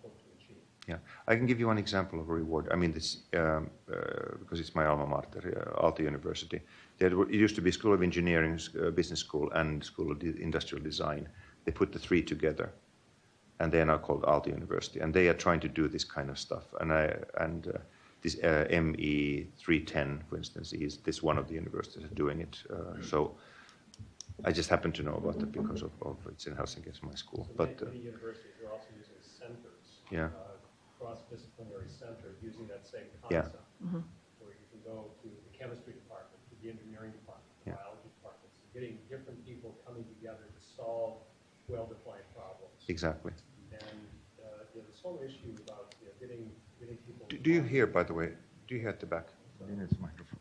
B: hope to achieve.
G: Yeah, I can give you one example of a reward. I mean, this because it's my alma mater, Aalto University. It used to be School of Engineering, Business School, and School of Industrial Design. They put the three together, and they are now called Aalto University. And they are trying to do this kind of stuff. And this ME 310, for instance, is this one of the universities that are doing it. So I just happen to know about it because of it's in Helsinki, it's my school.
B: So
G: but
B: many universities are also using centers.
G: Yeah.
B: Cross-disciplinary center using that same
G: Yeah.
B: concept, where you can go to the chemistry department, to the engineering department, the biology department, so getting different people coming together to solve well-defined problems.
G: Exactly.
B: And this whole issue about getting people.
G: Do you hear, by the way? Do you hear at the back? Microphone.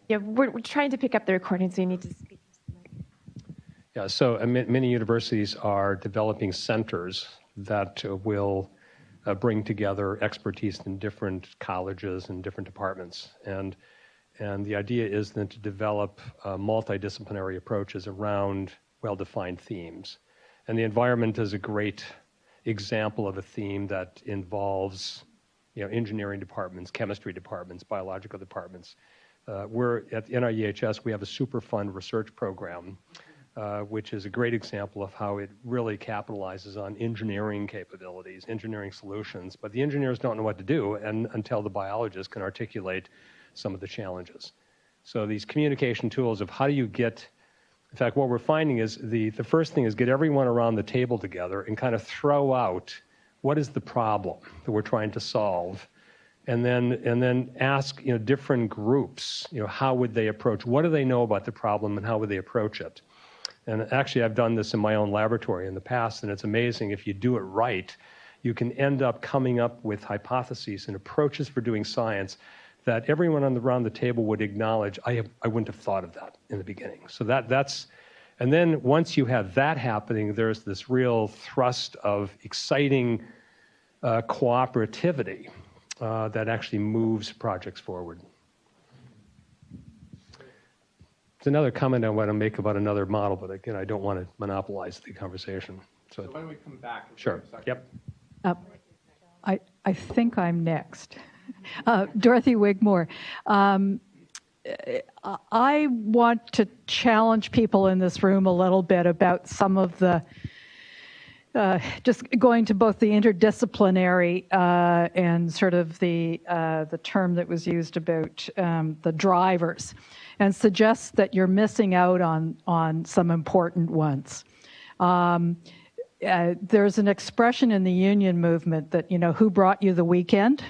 M: Yeah, we're trying to pick up the recording, so you need to speak.
B: Yeah, so many universities are developing centers that will bring together expertise in different colleges and different departments. And the idea is then to develop multidisciplinary approaches around well-defined themes. And the environment is a great example of a theme that involves, engineering departments, chemistry departments, biological departments. We're at NIEHS, we have a Superfund research program, which is a great example of how it really capitalizes on engineering capabilities, engineering solutions, but the engineers don't know what to do until the biologists can articulate some of the challenges. So these communication tools of how do you get, in fact, what we're finding is the first thing is get everyone around the table together and kind of throw out what is the problem that we're trying to solve, and then ask different groups how would they approach, what do they know about the problem and how would they approach it. And actually I've done this in my own laboratory in the past, and it's amazing if you do it right, you can end up coming up with hypotheses and approaches for doing science that everyone around the table would acknowledge, I wouldn't have thought of that in the beginning. So that's, and then once you have that happening, there's this real thrust of exciting cooperativity that actually moves projects forward. There's another comment I want to make about another model, but again, I don't want to monopolize the conversation.
C: So why don't we come back?
B: Sure, yep.
M: I think I'm next. Dorothy Wigmore. I want to challenge people in this room a little bit about some of the, just going to both the interdisciplinary and sort of the term that was used about the drivers, and suggest that you're missing out on some important ones. There's an expression in the union movement that, who brought you the weekend?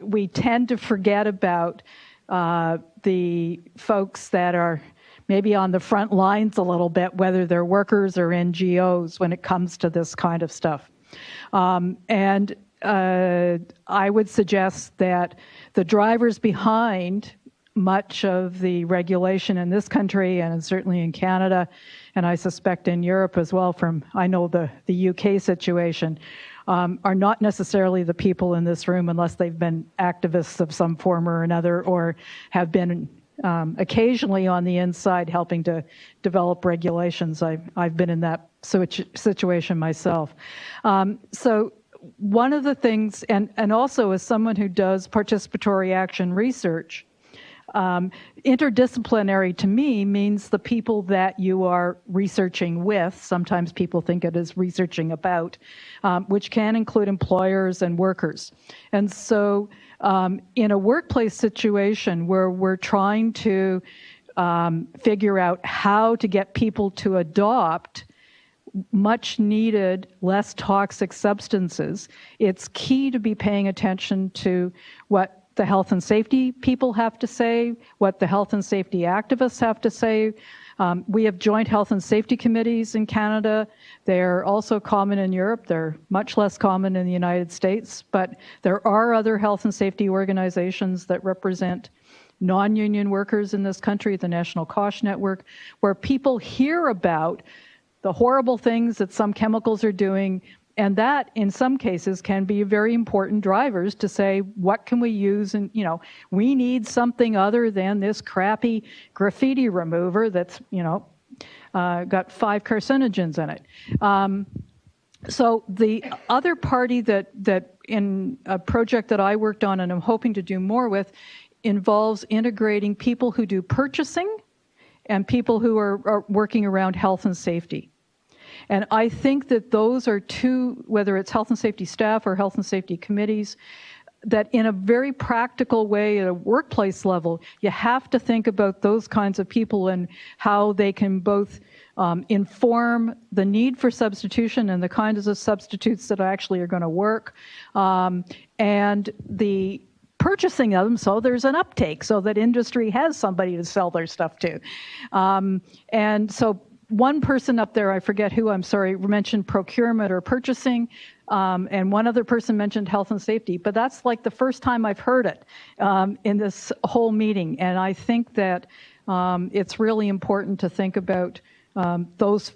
M: We tend to forget about the folks that are maybe on the front lines a little bit, whether they're workers or NGOs, when it comes to this kind of stuff. And I would suggest that the drivers behind much of the regulation in this country and certainly in Canada, and I suspect in Europe as well from, I know the UK situation, are not necessarily the people in this room unless they've been activists of some form or another, or have been occasionally on the inside helping to develop regulations. I've been in that situation myself. So one of the things, and also as someone who does participatory action research, interdisciplinary to me means the people that you are researching with, sometimes people think it is researching about, which can include employers and workers. And so in a workplace situation where we're trying to figure out how to get people to adopt much needed, less toxic substances, it's key to be paying attention to what the health and safety people have to say, what the health and safety activists have to say. We have joint health and safety committees in Canada. They're also common in Europe. They're much less common in the United States, but there are other health and safety organizations that represent non-union workers in this country, the National COSH Network, where people hear about the horrible things that some chemicals are doing, and that, in some cases, can be very important drivers to say, what can we use? And, we need something other than this crappy graffiti remover that's, got 5 carcinogens in it. So the other party that in a project that I worked on and I'm hoping to do more with involves integrating people who do purchasing and people who are working around health and safety. And I think that those are two, whether it's health and safety staff or health and safety committees, that in a very practical way at a workplace level, you have to think about those kinds of people and how they can both inform the need for substitution and the kinds of substitutes that actually are going to work, and the purchasing of them so there's an uptake, so that industry has somebody to sell their stuff to. And so one person up there, I forget who, I'm sorry, mentioned procurement or purchasing, and one other person mentioned health and safety, but that's like the first time I've heard it in this whole meeting. And I think that it's really important to think about those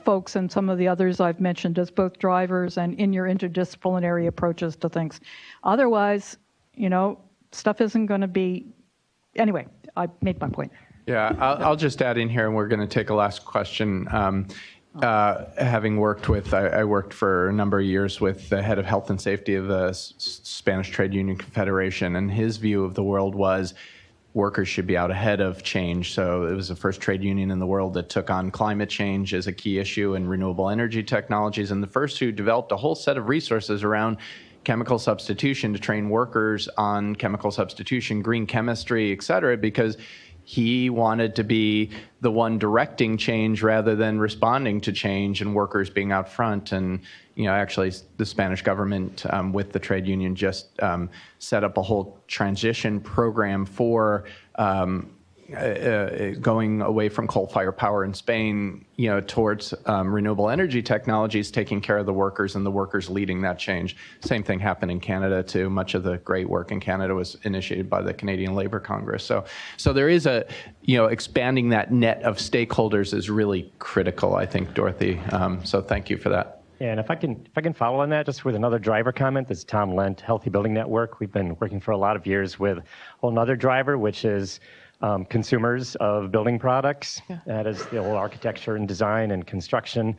M: folks and some of the others I've mentioned as both drivers and in your interdisciplinary approaches to things. Otherwise, stuff isn't going to be... Anyway, I made my point.
D: Yeah, I'll just add in here, and we're going to take a last question. Having worked with, I worked for a number of years with the head of health and safety of the Spanish Trade Union Confederation, and his view of the world was workers should be out ahead of change. So it was the first trade union in the world that took on climate change as a key issue and renewable energy technologies, and the first who developed a whole set of resources around chemical substitution to train workers on chemical substitution, green chemistry, et cetera, because he wanted to be the one directing change rather than responding to change and workers being out front. And, actually the Spanish government with the trade union just set up a whole transition program for going away from coal-fired power in Spain, towards renewable energy technologies, taking care of the workers and the workers leading that change. Same thing happened in Canada too. Much of the great work in Canada was initiated by the Canadian Labour Congress. So there is expanding that net of stakeholders is really critical, I think, Dorothy. So thank you for that.
N: Yeah, and if I can follow on that just with another driver comment, this is Tom Lent, Healthy Building Network. We've been working for a lot of years with a whole another driver, which is consumers of building products. Yeah. That is the whole architecture and design and construction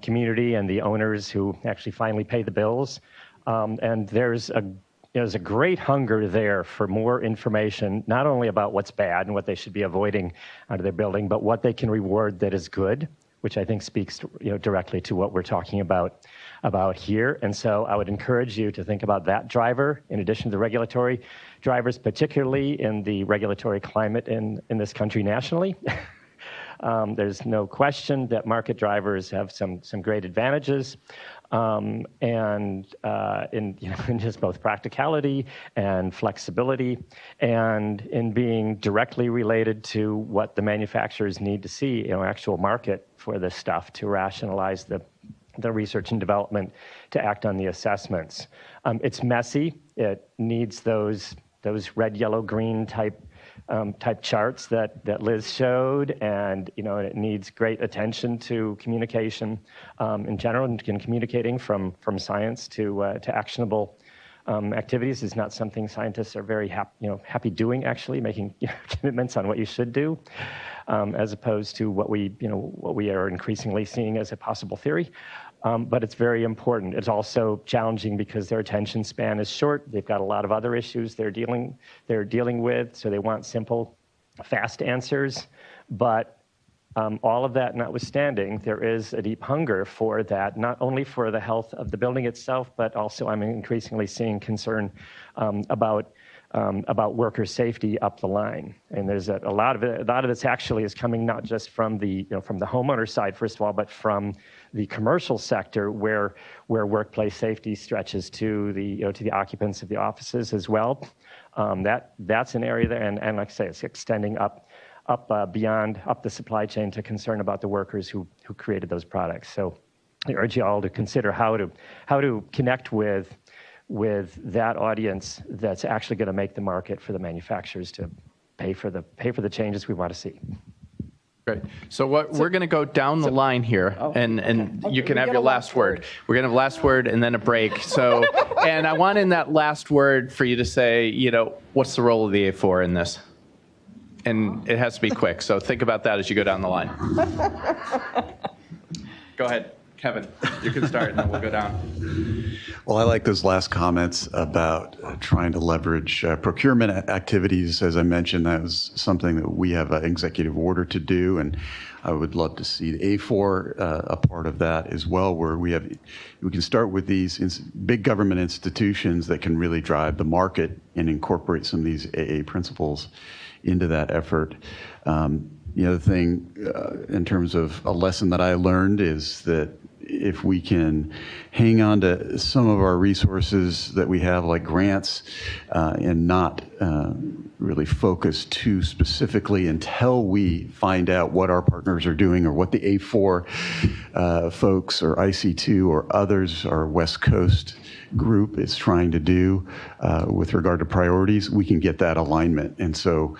N: community and the owners who actually finally pay the bills. And there's a great hunger there for more information, not only about what's bad and what they should be avoiding out of their building, but what they can reward that is good, which I think speaks directly to what we're talking about here. And so I would encourage you to think about that driver in addition to the regulatory drivers, particularly in the regulatory climate in this country nationally. There's no question that market drivers have some great advantages, and in just both practicality and flexibility, and in being directly related to what the manufacturers need to see, actual market for this stuff to rationalize the research and development to act on the assessments. It's messy. It needs those red, yellow, green type charts that Liz showed, and it needs great attention to communication in general, and communicating from science to actionable activities is not something scientists are very happy doing. Actually, making commitments on what you should do, as opposed to what we are increasingly seeing as a possible theory. But it's very important. It's also challenging because their attention span is short. They've got a lot of other issues they're dealing with, so they want simple, fast answers. But all of that notwithstanding, there is a deep hunger for that, not only for the health of the building itself, but also I'm increasingly seeing concern about worker safety up the line. And there's a lot of it. A lot of this actually is coming not just from the homeowner side, first of all, but from the commercial sector, where workplace safety stretches to the occupants of the offices as well. That's an area there, and like I say, it's extending up beyond the supply chain to concern about the workers who created those products. So I urge you all to consider how to connect with that audience that's actually going to make the market for the manufacturers to pay for the changes we want to see.
D: Great. So we're going to go down the line here, and you can have your last word. We're going to have last word and then a break. So, and I want in that last word for you to say, what's the role of the A4 in this? And it has to be quick. So think about that as you go down the line. Go ahead, Kevin. You can start, and then we'll go down.
F: Well, I like those last comments about trying to leverage procurement activities. As I mentioned, that was something that we have an executive order to do, and I would love to see the A4 a part of that as well, where we can start with these big government institutions that can really drive the market and incorporate some of these AA principles into that effort. The other thing, in terms of a lesson that I learned, is that if we can hang on to some of our resources that we have, like grants, and not really focus too specifically until we find out what our partners are doing or what the A4 folks or IC2 or others, our West Coast group is trying to do with regard to priorities, we can get that alignment. And so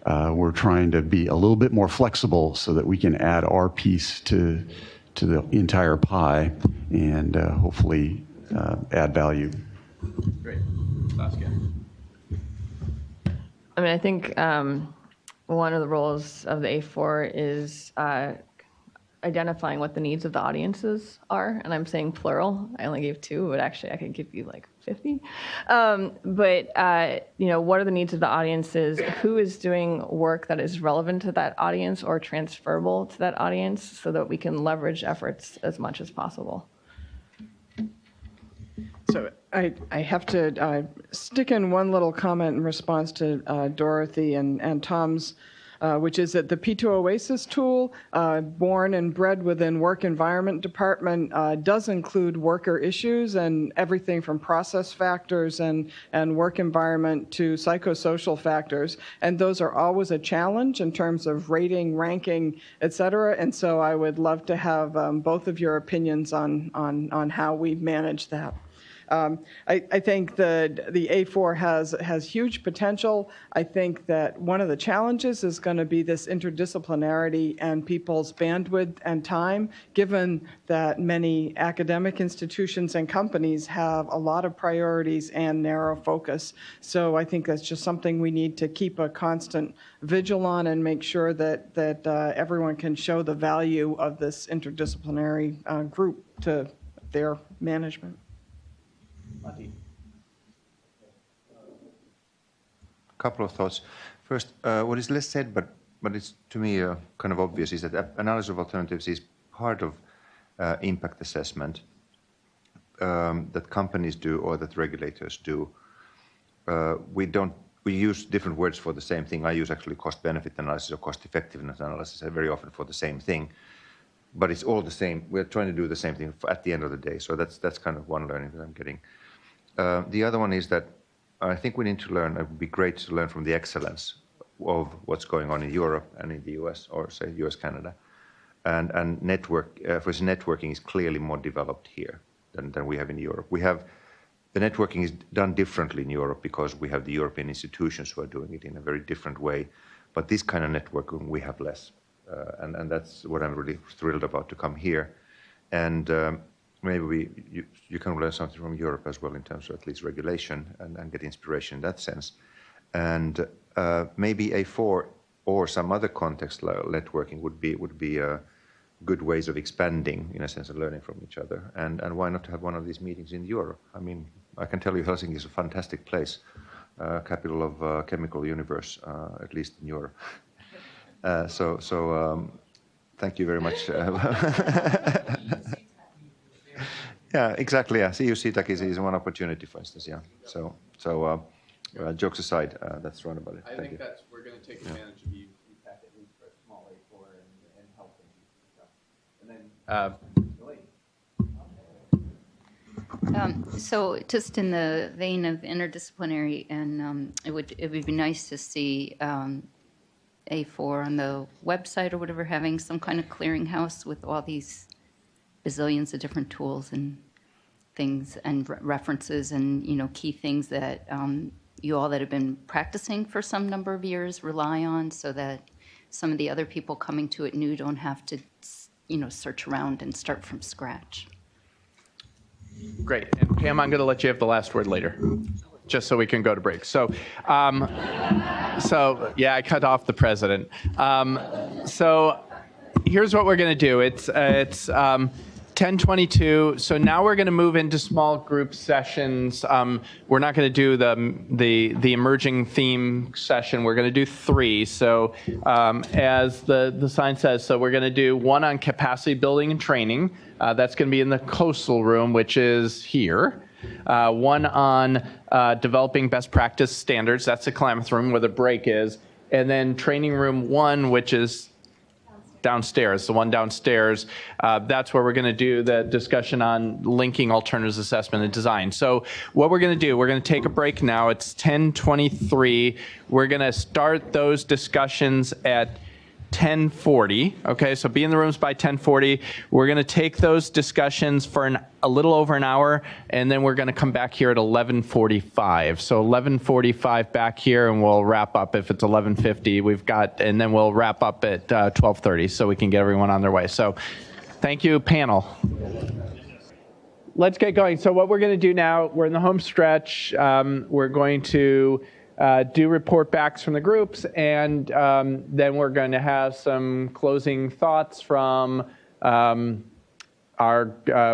F: we're trying to be a little bit more flexible so that we can add our piece to the entire pie and hopefully add value.
D: Great. Saskia.
H: I mean, I think one of the roles of the A4 is identifying what the needs of the audiences are, and I'm saying plural. I only gave 2, but actually I could give you like 50. What are the needs of the audiences? Who is doing work that is relevant to that audience or transferable to that audience so that we can leverage efforts as much as possible?
E: So I have to stick in one little comment in response to Dorothy and Tom's, which is that the P2 Oasis tool, born and bred within Work Environment Department, does include worker issues and everything from process factors and work environment to psychosocial factors. And those are always a challenge in terms of rating, ranking, et cetera. And so I would love to have both of your opinions on how we manage that. I think the A4 has huge potential. I think that one of the challenges is going to be this interdisciplinarity and people's bandwidth and time, given that many academic institutions and companies have a lot of priorities and narrow focus. So I think that's just something we need to keep a constant vigil on and make sure that everyone can show the value of this interdisciplinary group to their management.
G: Couple of thoughts. First, what is less said, but it's to me kind of obvious, is that analysis of alternatives is part of impact assessment that companies do or that regulators do. We use different words for the same thing. I use actually cost-benefit analysis or cost-effectiveness analysis very often for the same thing, but it's all the same. We're trying to do the same thing at the end of the day. So that's kind of one learning that I'm getting. The other one is that I think we need to learn, it would be great to learn from the excellence of what's going on in Europe and in the US, or say US, Canada. And networking is clearly more developed here than we have in Europe. The networking is done differently in Europe because we have the European institutions who are doing it in a very different way. But this kind of networking we have less. And that's what I'm really thrilled about to come here. And maybe you can learn something from Europe as well in terms of at least regulation and get inspiration in that sense. And maybe A4 or some other context networking would be good ways of expanding, in a sense, of learning from each other. And why not have one of these meetings in Europe? I mean, I can tell you Helsinki is a fantastic place, capital of chemical universe, at least in Europe. Thank you very much. Yeah, exactly. Yeah, CU CTAC is one opportunity, for instance. Yeah. Jokes aside, that's right about it.
C: I think we're going to take advantage of UPAC at least for a small A4 and help them. And then,
I: So just in the vein of interdisciplinary, and it would be nice to see A4 on the website or whatever, having some kind of clearinghouse with all these bazillions of different tools and things and references and key things that you all that have been practicing for some number of years rely on, so that some of the other people coming to it new don't have to search around and start from scratch.
D: Great. And Pam, I'm going to let you have the last word later, just so we can go to break. So yeah, I cut off the president. So here's what we're going to do. It's 10:22. So now we're going to move into small group sessions. We're not going to do the emerging theme session. We're going to do 3. So as the sign says, so we're going to do one on capacity building and training. That's going to be in the coastal room, which is here. One on developing best practice standards. That's the Klamath room where the break is. And then training room 1, which is downstairs, the one downstairs. That's where we're going to do the discussion on linking alternatives assessment and design. So what we're going to do, we're going to take a break now. It's 10:23. We're going to start those discussions at 10:40. Okay, so be in the rooms by 10:40. We're going to take those discussions for a little over an hour, and then we're going to come back here at 11:45. So 11:45 back here, and we'll wrap up. If it's 11:50, we've got, and then we'll wrap up at 12:30, so we can get everyone on their way. So, thank you, panel. Let's get going. So what we're going to do now, we're in the home stretch. We're going to do report backs from the groups, and then we're going to have some closing thoughts from our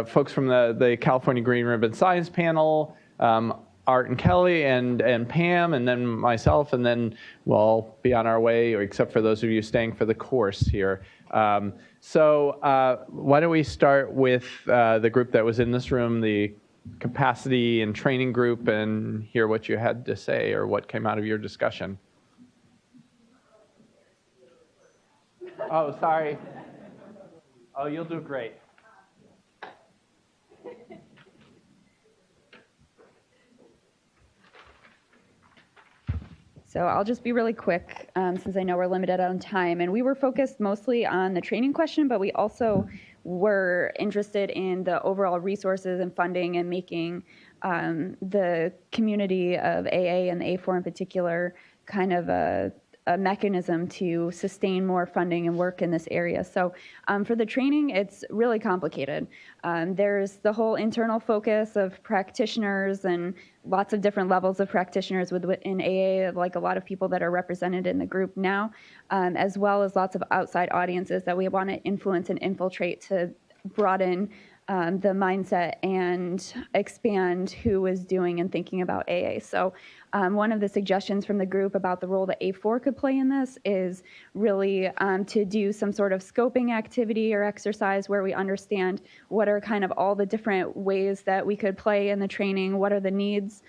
D: folks from the California Green Ribbon Science Panel, Art and Kelly, and Pam, and then myself, and then we'll be on our way, or except for those of you staying for the course here. So why don't we start with the group that was in this room, the capacity and training group, and hear what you had to say or what came out of your discussion. Oh, sorry. Oh, you'll do great.
O: So I'll just be really quick since I know we're limited on time. And we were focused mostly on the training question, but we also were interested in the overall resources and funding and making the community of AA and the A4 in particular kind of a mechanism to sustain more funding and work in this area. So for the training, it's really complicated. There's the whole internal focus of practitioners and lots of different levels of practitioners within AA, like a lot of people that are represented in the group now, as well as lots of outside audiences that we want to influence and infiltrate to broaden the mindset and expand who is doing and thinking about AA. So one of the suggestions from the group about the role that A4 could play in this is really to do some sort of scoping activity or exercise where we understand what are kind of all the different ways that we could play in the training, what are the needs,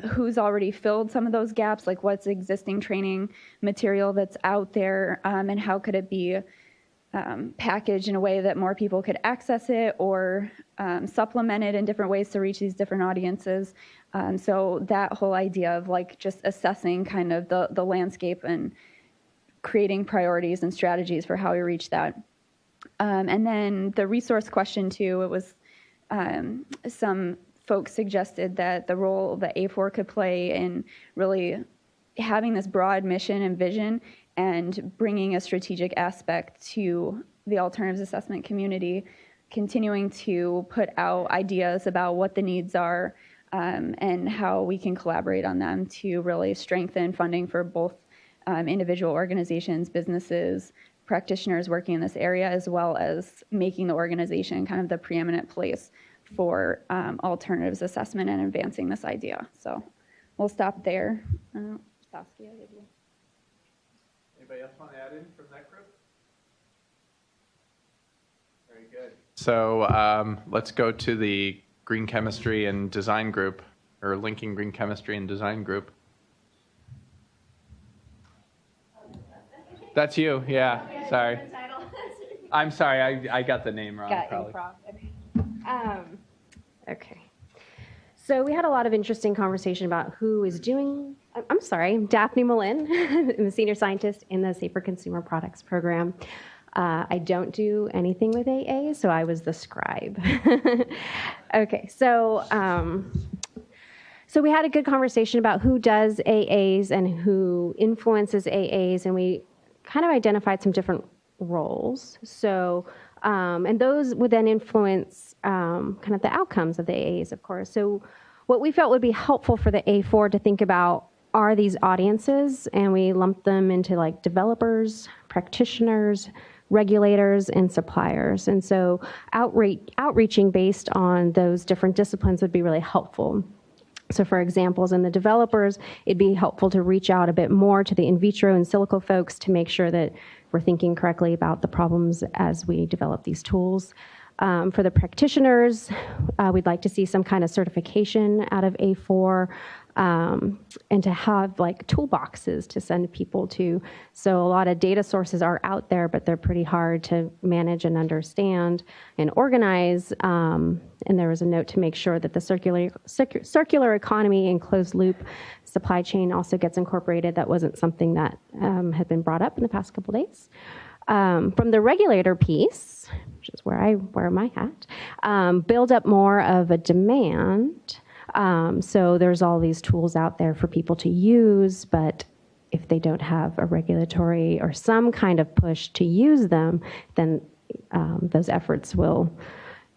O: who's already filled some of those gaps, like what's existing training material that's out there, and how could it be packaged in a way that more people could access it or supplement it in different ways to reach these different audiences. So that whole idea of like just assessing kind of the landscape and creating priorities and strategies for how we reach that. And then the resource question too, it was some folks suggested that the role that A4 could play in really having this broad mission and vision and bringing a strategic aspect to the alternatives assessment community, continuing to put out ideas about what the needs are and how we can collaborate on them to really strengthen funding for both individual organizations, businesses, practitioners working in this area, as well as making the organization kind of the preeminent place for alternatives assessment and advancing this idea. So we'll stop there. Saskia, did you?
D: Anybody else want to add in from that group? Very good. So let's go to the green chemistry and design group, or linking green chemistry and design group. That's you, yeah. Sorry. I'm sorry, I got the name wrong.
P: Got
D: probably.
P: improv. Okay. So we had a lot of interesting conversation about who is doing. I'm sorry, I'm Daphne Malin. I'm a senior scientist in the Safer Consumer Products program. I don't do anything with AA, so I was the scribe. Okay, so we had a good conversation about who does AAs and who influences AAs, and we kind of identified some different roles. So, and those would then influence kind of the outcomes of the AAs, of course. So what we felt would be helpful for the A4 to think about are these audiences, and we lumped them into like developers, practitioners, regulators, and suppliers. And so outreaching based on those different disciplines would be really helpful. So for examples, in the developers, it'd be helpful to reach out a bit more to the in vitro and silico folks to make sure that we're thinking correctly about the problems as we develop these tools. For the practitioners, We'd like to see some kind of certification out of A4, and to have like toolboxes to send people to. So a lot of data sources are out there, but they're pretty hard to manage and understand and organize. And there was a note to make sure that the circular economy and closed loop supply chain also gets incorporated. That wasn't something that had been brought up in the past couple days. From the regulator piece, which is where I wear my hat, build up more of a demand. So there's all these tools out there for people to use, but if they don't have a regulatory or some kind of push to use them, then those efforts will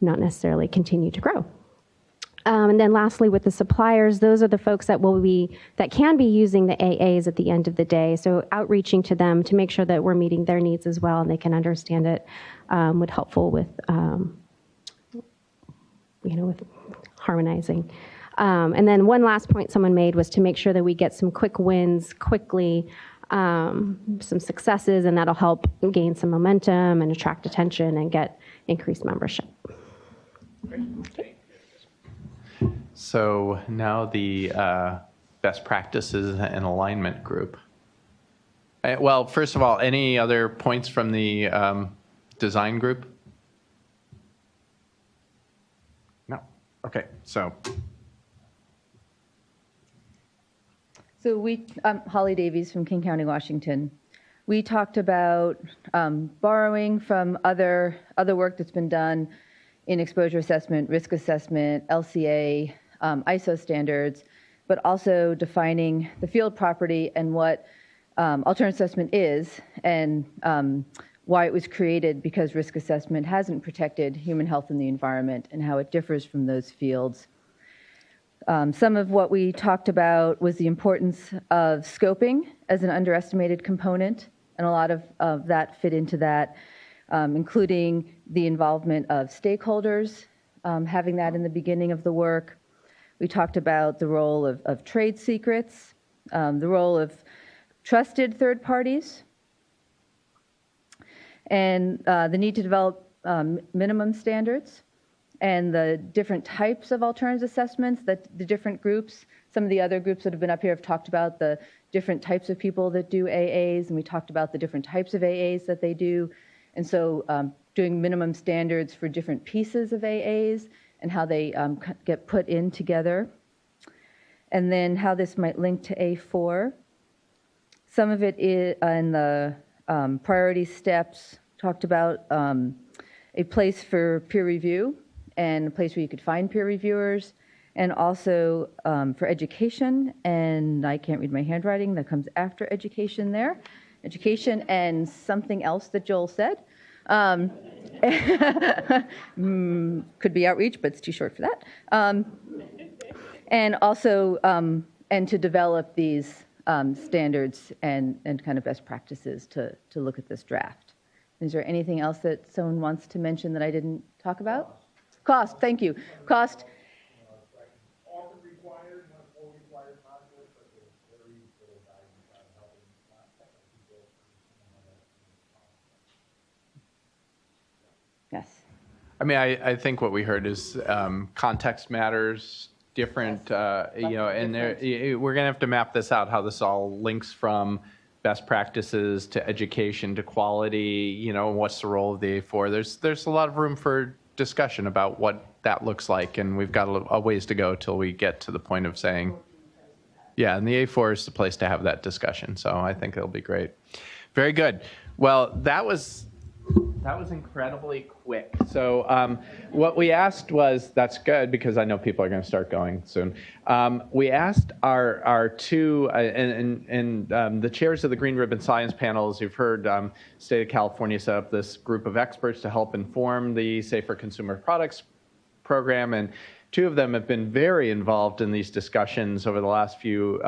P: not necessarily continue to grow. And then lastly, with the suppliers, those are the folks that can be using the AAs at the end of the day. So outreaching to them to make sure that we're meeting their needs as well and they can understand it would helpful with, with harmonizing. And then one last point someone made was to make sure that we get some quick wins quickly, some successes, and that'll help gain some momentum and attract attention and get increased membership.
D: Great. So now the best practices and alignment group. Well, first of all, any other points from the design group? No. Okay, so.
Q: So I'm Holly Davies from King County, Washington. We talked about borrowing from other work that's been done in exposure assessment, risk assessment, LCA, ISO standards, but also defining the field property and what alternative assessment is and why it was created, because risk assessment hasn't protected human health and the environment, and how it differs from those fields. Some of what we talked about was the importance of scoping as an underestimated component, and a lot of that fit into that, including the involvement of stakeholders, having that in the beginning of the work. We talked about the role of trade secrets, the role of trusted third parties, and the need to develop minimum standards, and the different types of alternatives assessments that the different groups, some of the other groups that have been up here have talked about the different types of people that do AAs, and we talked about the different types of AAs that they do. And so doing minimum standards for different pieces of AAs and how they get put in together. And then how this might link to A4. Some of it is in the priority steps, talked about a place for peer review and a place where you could find peer reviewers, and also for education, and I can't read my handwriting, that comes after education there. Education and something else that Joel said. Could be outreach, but it's too short for that. And also, and to develop these standards and kind of best practices to look at this draft. Is there anything else that someone wants to mention that I didn't talk about? Cost, thank you. Cost. Yes.
D: I mean, I think what we heard is context matters, different, and we're going to have to map this out, how this all links from best practices to education to quality, what's the role of the A4. There's a lot of room for discussion about what that looks like, and we've got a ways to go till we get to the point of saying, yeah, and the A4 is the place to have that discussion, so I think it'll be great. Very good. Well, that was incredibly quick. So what we asked was, that's good because I know people are going to start going soon. We asked our two, and the chairs of the Green Ribbon Science Panels, you've heard State of California set up this group of experts to help inform the Safer Consumer Products program, and two of them have been very involved in these discussions over the last few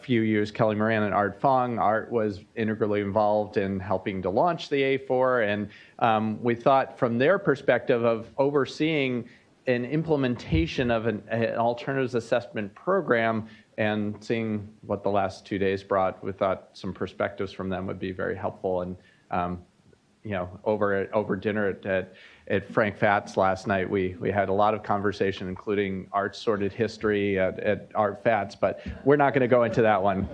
D: years. Kelly Moran and Art Fong. Art was integrally involved in helping to launch the A4, and we thought from their perspective of overseeing an implementation of an alternatives assessment program and seeing what the last 2 days brought, we thought some perspectives from them would be very helpful. And over dinner at Frank Fat's last night, we had a lot of conversation, including Art's sordid history at Art Fat's, but we're not going to go into that one.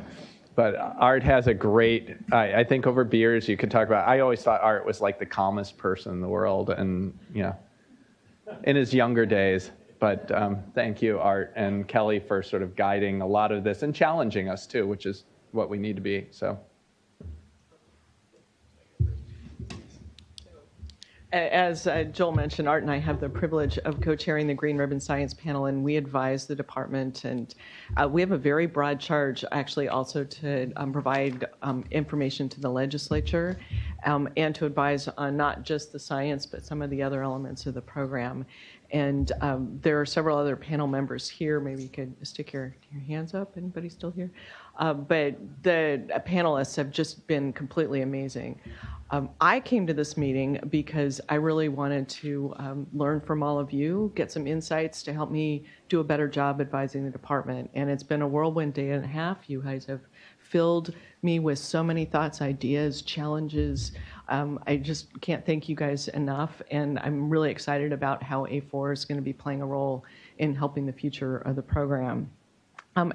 D: But Art has a great, I think over beers you could talk about, I always thought Art was like the calmest person in the world, and in his younger days. But thank you, Art and Kelly, for sort of guiding a lot of this and challenging us too, which is what we need to be. So.
R: As Joel mentioned, Art and I have the privilege of co-chairing the Green Ribbon Science Panel, and we advise the department. And we have a very broad charge, actually, also to provide information to the legislature and to advise on not just the science, but some of the other elements of the program. And there are several other panel members here. Maybe you could stick your hands up. Anybody still here? But the panelists have just been completely amazing. I came to this meeting because I really wanted to learn from all of you, get some insights to help me do a better job advising the department. And it's been a whirlwind day and a half. You guys have filled me with so many thoughts, ideas, challenges. I just can't thank you guys enough. And I'm really excited about how A4 is going to be playing a role in helping the future of the program.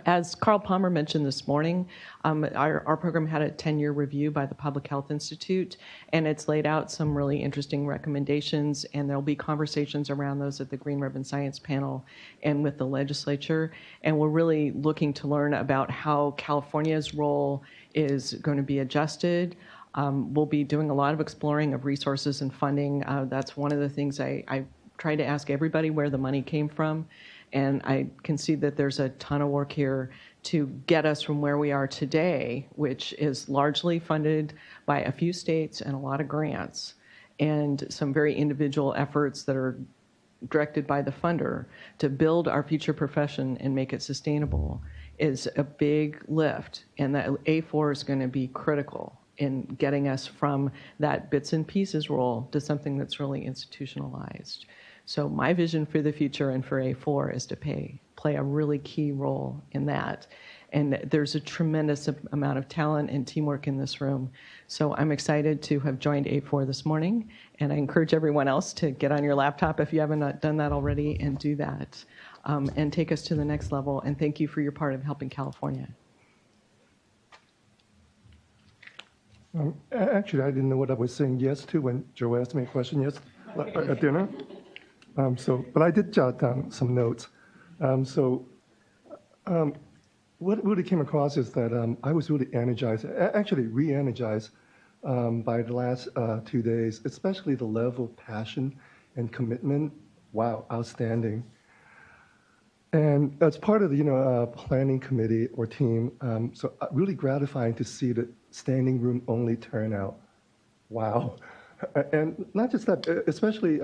R: As Carl Palmer mentioned this morning, our program had a 10-year review by the Public Health Institute, and it's laid out some really interesting recommendations, and there'll be conversations around those at the Green Ribbon Science Panel and with the legislature. And we're really looking to learn about how California's role is going to be adjusted. We'll be doing a lot of exploring of resources and funding. That's one of the things I try to ask everybody where the money came from. And I can see that there's a ton of work here to get us from where we are today, which is largely funded by a few states and a lot of grants, and some very individual efforts that are directed by the funder to build our future profession and make it sustainable is a big lift. And that A4 is going to be critical in getting us from that bits and pieces role to something that's really institutionalized. So my vision for the future and for A4 is to play a really key role in that. And there's a tremendous amount of talent and teamwork in this room. So I'm excited to have joined A4 this morning. And I encourage everyone else to get on your laptop if you haven't done that already and do that and take us to the next level. And thank you for your part of helping California.
S: Actually, I didn't know what I was saying yes to when Joe asked me a question at dinner. But I did jot down some notes. What really came across is that I was really energized, actually re-energized by the last 2 days, especially the level of passion and commitment. Wow, outstanding. And as part of the planning committee or team, so really gratifying to see the standing room only turnout. Wow. And not just that, especially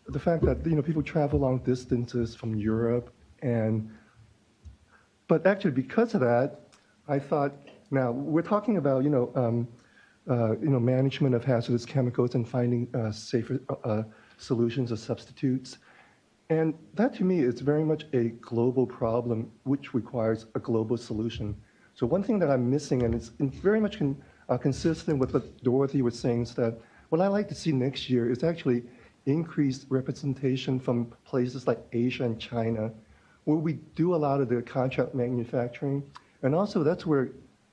S: the fact that people travel long distances from Europe, but actually because of that, I thought, now we're talking about management of hazardous chemicals and finding safer solutions or substitutes, and that to me is very much a global problem which requires a global solution. So one thing that I'm missing, and it's very much consistent with what Dorothy was saying, is that what I like to see next year is actually increased representation from places like Asia and China, where we do a lot of the contract manufacturing. And also that's where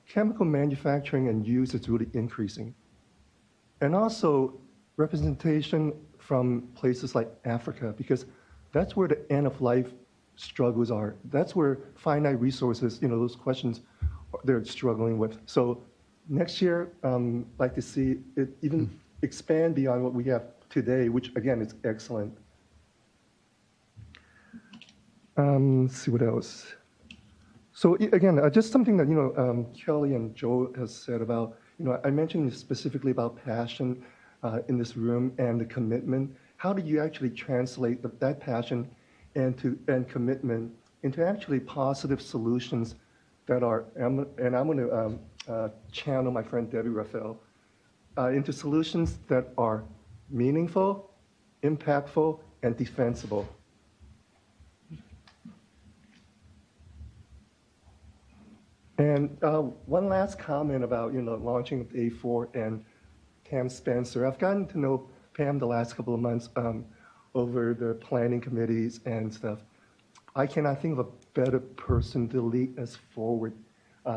S: chemical manufacturing and use is really increasing. And also representation from places like Africa, because that's where the end of life struggles are. That's where finite resources, those questions they're struggling with. So next year, I'd like to see it even expand beyond what we have today, which again is excellent. Let's see what else. So again, just something that Kelly and Joe has said about. I mentioned specifically about passion in this room and the commitment. How do you actually translate that passion and commitment into actually positive solutions that are? And I'm going to channel my friend Debbie Raphael into solutions that are meaningful, impactful, and defensible. And one last comment about launching A4 and Pam Spencer. I've gotten to know Pam the last couple of months over the planning committees and stuff. I cannot think of a better person to lead us forward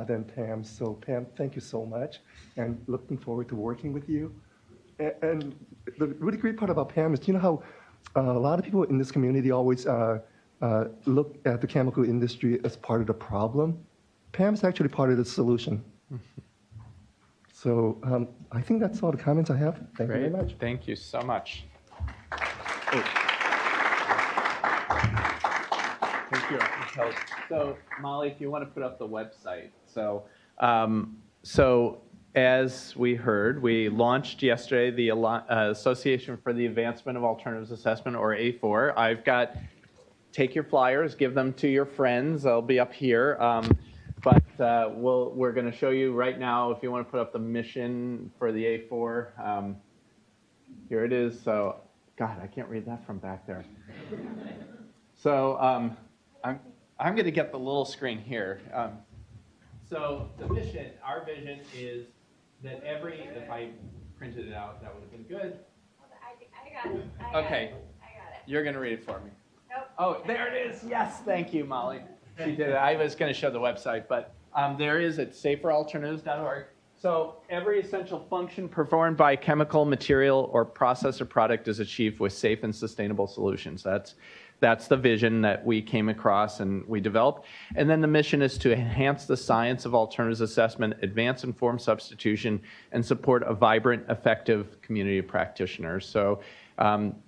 S: than Pam. So Pam, thank you so much, and looking forward to working with you. And the really great part about Pam is, you know how a lot of people in this community always look at the chemical industry as part of the problem. Pam's actually part of the solution. So I think that's all the comments I have. Thank you very much.
D: Thank you so much. Thank you. So Molly, if you want to put up the website. So, as we heard, we launched yesterday the Association for the Advancement of Alternatives Assessment, or A4. Take your flyers, give them to your friends. They'll be up here. But we're going to show you right now, if you want to put up the mission for the A4. Here it is. So, God, I can't read that from back there. So I'm going to get the little screen here. So the mission, our vision is that if I printed it out, that would have been good.
H: I got it.
D: Okay. You're going to read it for me.
H: Nope.
D: Oh, there it is. Yes, thank you, Molly. She did it. I was going to show the website, but there is at saferalternatives.org. So every essential function performed by a chemical, material, or process or product is achieved with safe and sustainable solutions. That's the vision that we came across and we developed. And then the mission is to enhance the science of alternatives assessment, advance informed substitution, and support a vibrant, effective community of practitioners. So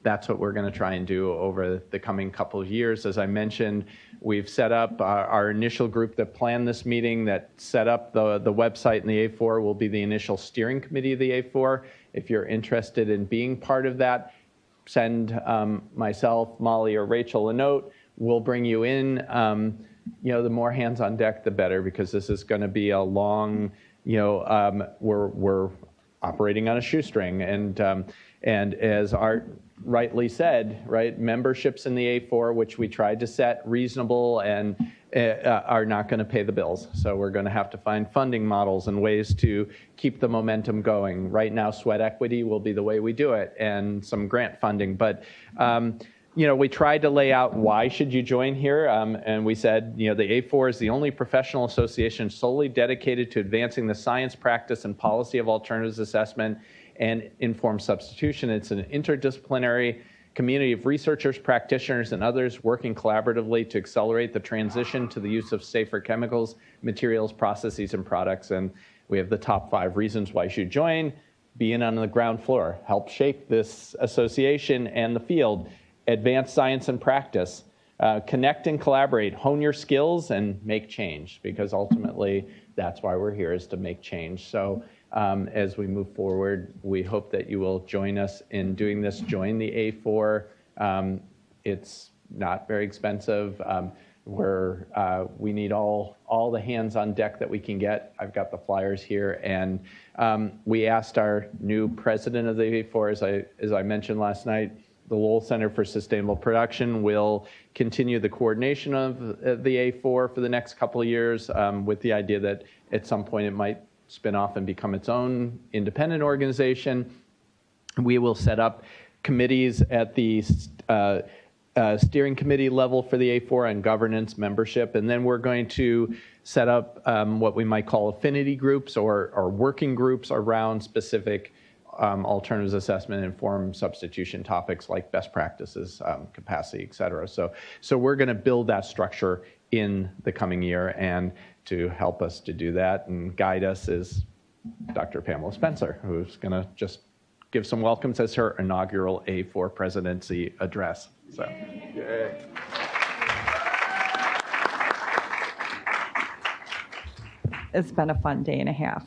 D: that's what we're going to try and do over the coming couple of years. As I mentioned, we've set up our initial group that planned this meeting, that set up the website, and the A4 will be the initial steering committee of the A4. If you're interested in being part of that, send myself, Molly, or Rachel a note. We'll bring you in. The more hands on deck, the better, because this is going to be a long, we're operating on a shoestring. And as Art rightly said, right, memberships in the A4, which we tried to set reasonable and are not going to pay the bills. So we're going to have to find funding models and ways to keep the momentum going. Right now, sweat equity will be the way we do it, and some grant funding. But we tried to lay out why should you join here, and we said, the A4 is the only professional association solely dedicated to advancing the science, practice, and policy of alternatives assessment and informed substitution. It's an interdisciplinary community of researchers, practitioners, and others working collaboratively to accelerate the transition to the use of safer chemicals, materials, processes, and products. And we have the top 5 reasons why you should join. Be in on the ground floor, help shape this association and the field, advance science and practice, connect and collaborate, hone your skills, and make change, because ultimately that's why we're here, is to make change. So as we move forward, we hope that you will join us in doing this. Join the A4. It's not very expensive. We need all the hands on deck that we can get. I've got the flyers here, and we asked our new president of the A4, as I mentioned last night. The Lowell Center for Sustainable Production will continue the coordination of the A4 for the next couple of years, with the idea that at some point it might spin off and become its own independent organization. We will set up committees at the steering committee level for the A4 and governance membership, and then we're going to set up what we might call affinity groups or working groups around specific alternatives assessment, informed substitution topics like best practices, capacity, et cetera. So we're going to build that structure in the coming year, and to help us to do that and guide us is Dr. Pamela Spencer, who's going to just give some welcomes as her inaugural A4 presidency address. So, yay.
J: It's been a fun day and a half.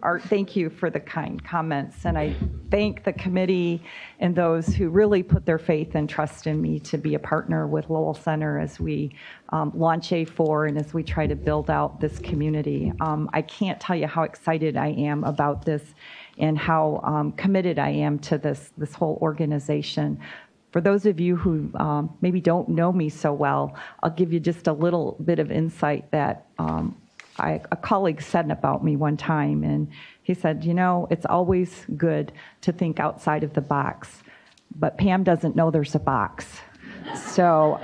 J: Art, thank you for the kind comments, and I thank the committee and those who really put their faith and trust in me to be a partner with Lowell Center as we launch A4 and as we try to build out this community. I can't tell you how excited I am about this and how committed I am to this whole organization. For those of you who maybe don't know me so well, I'll give you just a little bit of insight that a colleague said about me one time, and he said, it's always good to think outside of the box, but Pam doesn't know there's a box. So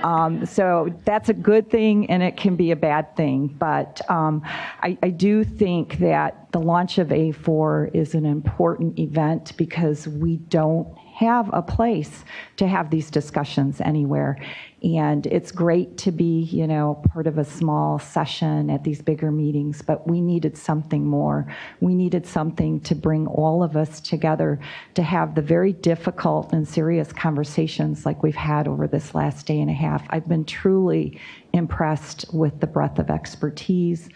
J: that's a good thing, and it can be a bad thing. But I do think that the launch of A4 is an important event because we don't have a place to have these discussions anywhere. And it's great to be, part of a small session at these bigger meetings, but we needed something more. We needed something to bring all of us together to have the very difficult and serious conversations like we've had over this last day and a half. I've been truly impressed with the breadth of expertise,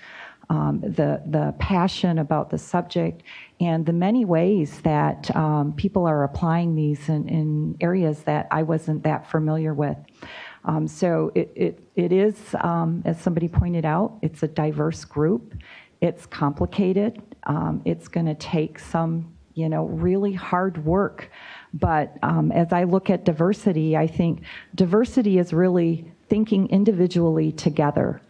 J: the passion about the subject, and the many ways that people are applying these in areas that I wasn't that familiar with. So it is, as somebody pointed out, it's a diverse group. It's complicated. It's going to take some, really hard work. But as I look at diversity, I think diversity is really thinking individually together.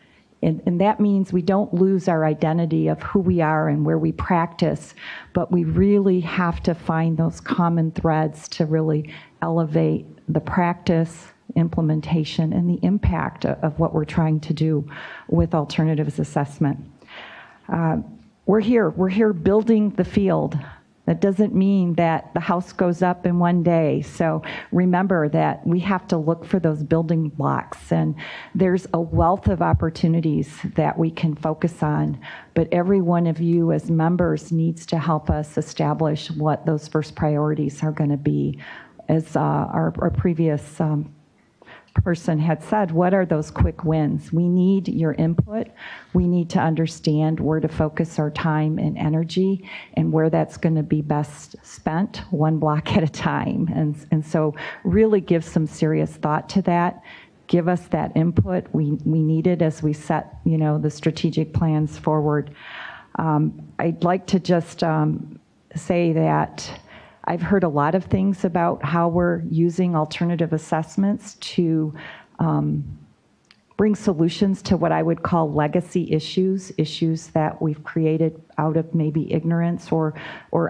J: And that means we don't lose our identity of who we are and where we practice, but we really have to find those common threads to really elevate the practice, implementation, and the impact of what we're trying to do with alternatives assessment. We're here building the field. That doesn't mean that the house goes up in one day. So remember that we have to look for those building blocks, and there's a wealth of opportunities that we can focus on, but every one of you as members needs to help us establish what those first priorities are going to be. As our previous person had said, what are those quick wins? We need your input. We need to understand where to focus our time and energy and where that's going to be best spent one block at a time. And so really give some serious thought to that. Give us that input. We need it as we set, the strategic plans forward. I'd like to just say that I've heard a lot of things about how we're using alternative assessments to bring solutions to what I would call legacy issues that we've created out of maybe ignorance or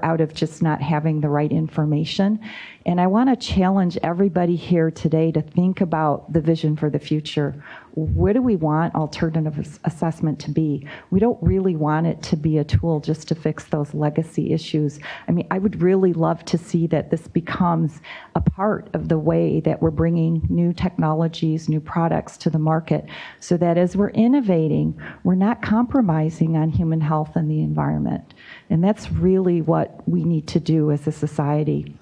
J: out of just not having the right information. And I want to challenge everybody here today to think about the vision for the future. Where do we want alternative assessment to be? We don't really want it to be a tool just to fix those legacy issues. I mean, I would really love to see that this becomes a part of the way that we're bringing new technologies, new products to the market, so that as we're innovating, we're not compromising on human health and the environment. And that's really what we need to do as a society.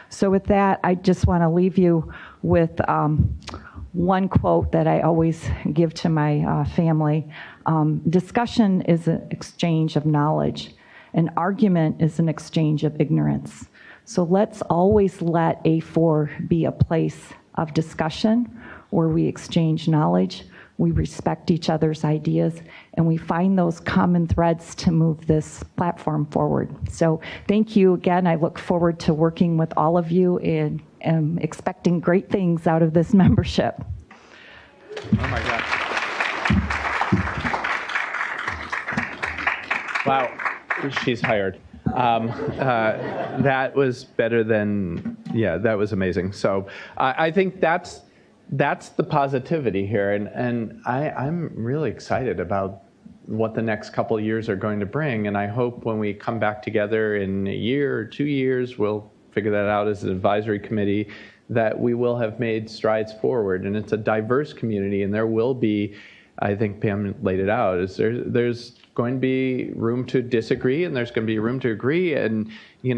J: So with that, I just want to leave you with one quote that I always give to my family. Discussion is an exchange of knowledge. An argument is an exchange of ignorance. So let's always let A4 be a place of discussion where we exchange knowledge, we respect each other's ideas, and we find those common threads to move this platform forward. So thank you again. I look forward to working with all of you and am expecting great things out of this membership.
D: Oh my God. Wow, she's hired. That was better than, that was amazing. So I think that's the positivity here, and I'm really excited about what the next couple of years are going to bring, and I hope when we come back together in a year or 2 years, we'll figure that out as an advisory committee, that we will have made strides forward. And it's a diverse community, and there will be, I think Pam laid it out, is there's going to be room to disagree, and there's going to be room to agree, and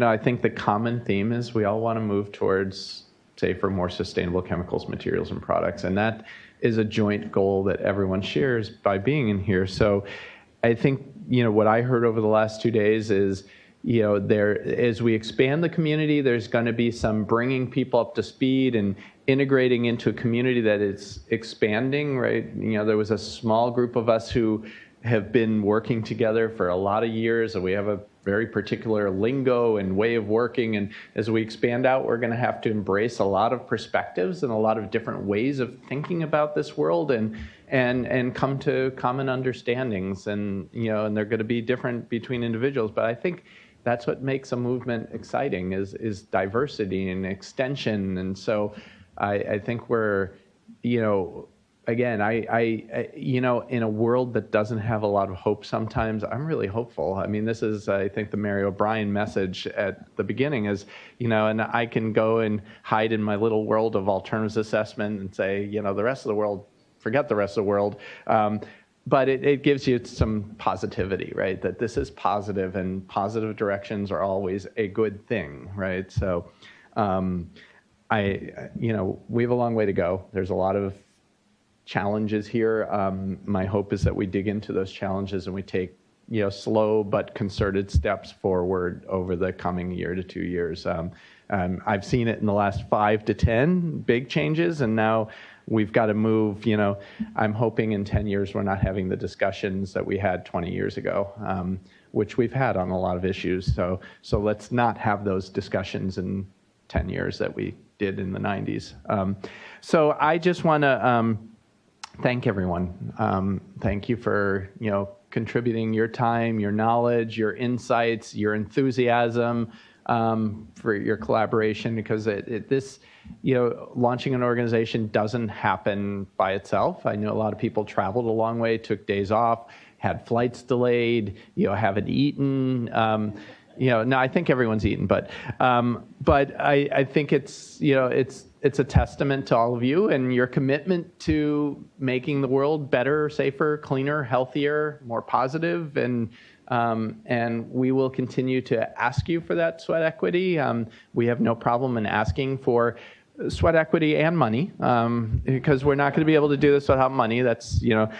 D: I think the common theme is we all want to move towards safer, more sustainable chemicals, materials, and products. And that is a joint goal that everyone shares by being in here. So I think, what I heard over the last 2 days is, as we expand the community, there's going to be some bringing people up to speed and integrating into a community that is expanding, right? There was a small group of us who have been working together for a lot of years, and we have a very particular lingo and way of working. And as we expand out, we're going to have to embrace a lot of perspectives and a lot of different ways of thinking about this world and come to common understandings. And, and they're going to be different between individuals. But I think that's what makes a movement exciting is diversity and extension. And so I think we're, again, in a world that doesn't have a lot of hope sometimes, I'm really hopeful. I mean, this is, I think, the Mary O'Brien message at the beginning is, and I can go and hide in my little world of alternatives assessment and say, the rest of the world, forget the rest of the world. But it gives you some positivity, right? That this is positive, and positive directions are always a good thing, right? So, we have a long way to go. There's a lot of challenges here. My hope is that we dig into those challenges and we take, slow but concerted steps forward over the coming year to 2 years. I've seen it in the last 5 to 10 big changes, and now we've got to move. I'm hoping in 10 years we're not having the discussions that we had 20 years ago, which we've had on a lot of issues. So let's not have those discussions in 10 years that we did in the 90s. So I just want to thank everyone. Thank you for contributing your time, your knowledge, your insights, your enthusiasm, for your collaboration, because launching an organization doesn't happen by itself. I know a lot of people traveled a long way, took days off, had flights delayed, haven't eaten. No, I think everyone's eaten, but I think it's a testament to all of you and your commitment to making the world better, safer, cleaner, healthier, more positive, and we will continue to ask you for that sweat equity. We have no problem in asking for sweat equity and money, because we're not going to be able to do this without money. That's so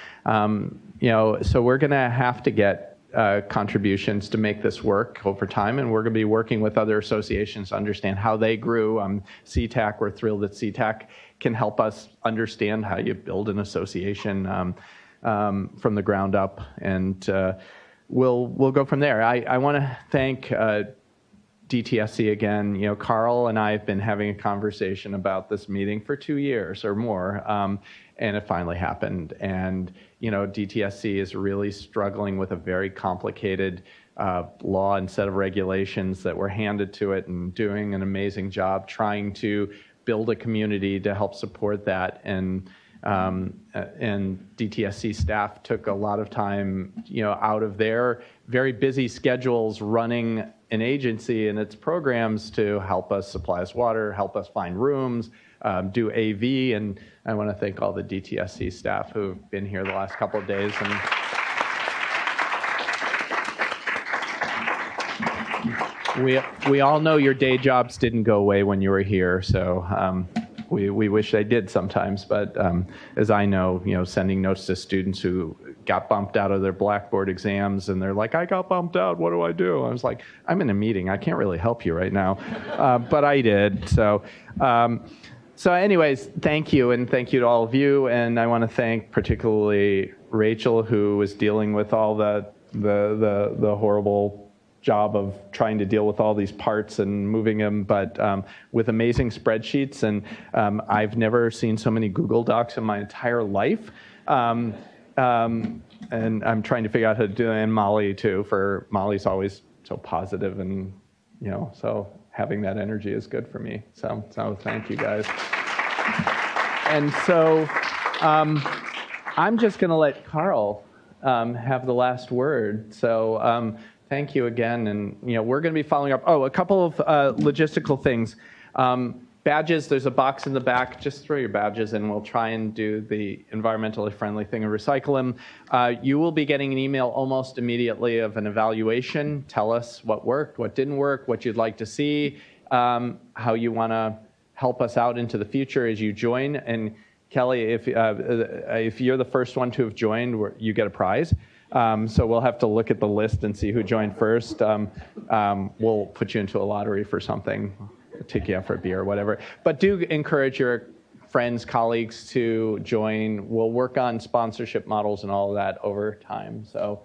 D: we're going to have to get contributions to make this work over time, and we're going to be working with other associations to understand how they grew. CTAC, we're thrilled that CTAC can help us understand how you build an association from the ground up, and we'll go from there. I want to thank DTSC again. Carl and I have been having a conversation about this meeting for 2 years or more, and it finally happened. And DTSC is really struggling with a very complicated law and set of regulations that were handed to it, and doing an amazing job trying to build a community to help support that. And DTSC staff took a lot of time, out of their very busy schedules running an agency and its programs to help us supply us water, help us find rooms, do AV. And I want to thank all the DTSC staff who've been here the last couple of days. And we all know your day jobs didn't go away when you were here, so we wish they did sometimes. But as I know, sending notes to students who got bumped out of their Blackboard exams, and they're like, I got bumped out, what do I do? I was like, I'm in a meeting, I can't really help you right now. But I did. So anyways, thank you, and thank you to all of you. And I want to thank particularly Rachel, who was dealing with all the horrible job of trying to deal with all these parts and moving them, but with amazing spreadsheets. And I've never seen so many Google Docs in my entire life. And I'm trying to figure out how to do it. And Molly too, for Molly's always so positive, and so having that energy is good for me. So thank you guys. And so I'm just going to let Carl have the last word. So thank you again. And we're going to be following up. Oh, a couple of logistical things. Badges, there's a box in the back. Just throw your badges in. We'll try and do the environmentally friendly thing and recycle them. You will be getting an email almost immediately of an evaluation. Tell us what worked, what didn't work, what you'd like to see, how you want to help us out into the future as you join. And Kelly, if you're the first one to have joined, you get a prize. So we'll have to look at the list and see who joined first. We'll put you into a lottery for something, take you out for a beer or whatever. But do encourage your friends, colleagues to join. We'll work on sponsorship models and all of that over time. So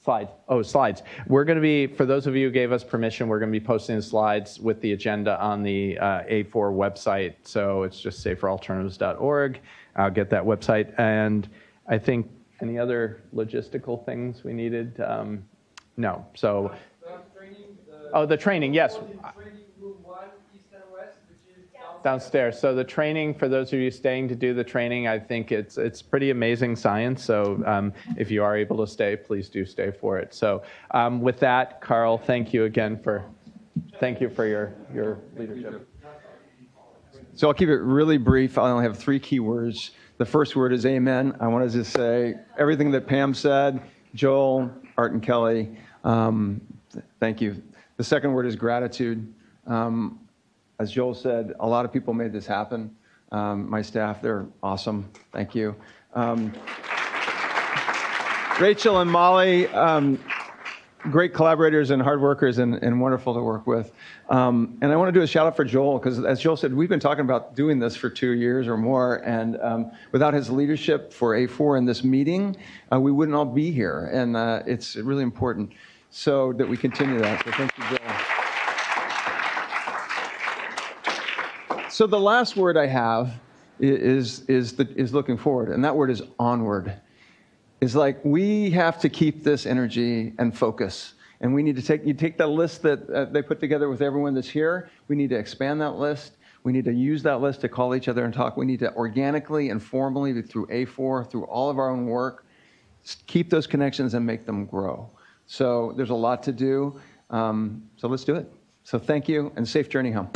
D: Slides. Oh, slides. We're going to be, for those of you who gave us permission, we're going to be posting the slides with the agenda on the A4 website. So it's just saferalternatives.org. I'll get that website. And I think any other logistical things we needed? No. So, the training, yes. Downstairs. So the training, for those of you staying to do the training, I think it's pretty amazing science. So if you are able to stay, please do stay for it. So with that, Carl, thank you again for your leadership.
A: So I'll keep it really brief. I only have 3 key words. The first word is amen. I want to just say everything that Pam said, Joel, Art, and Kelly, thank you. The second word is gratitude. As Joel said, a lot of people made this happen. My staff, they're awesome. Thank you. Rachel and Molly, great collaborators and hard workers and wonderful to work with. And I want to do a shout out for Joel, because as Joel said, we've been talking about doing this for 2 years or more. And without his leadership for A4 in this meeting, we wouldn't all be here. And it's really important so that we continue that. So thank you, Joel. So the last word I have is looking forward, and that word is onward. It's like we have to keep this energy and focus, and we need to take that list that they put together with everyone that's here. We need to expand that list. We need to use that list to call each other and talk. We need to organically and formally, through A4, through all of our own work, keep those connections and make them grow. So there's a lot to do. So let's do it. So thank you, and safe journey home.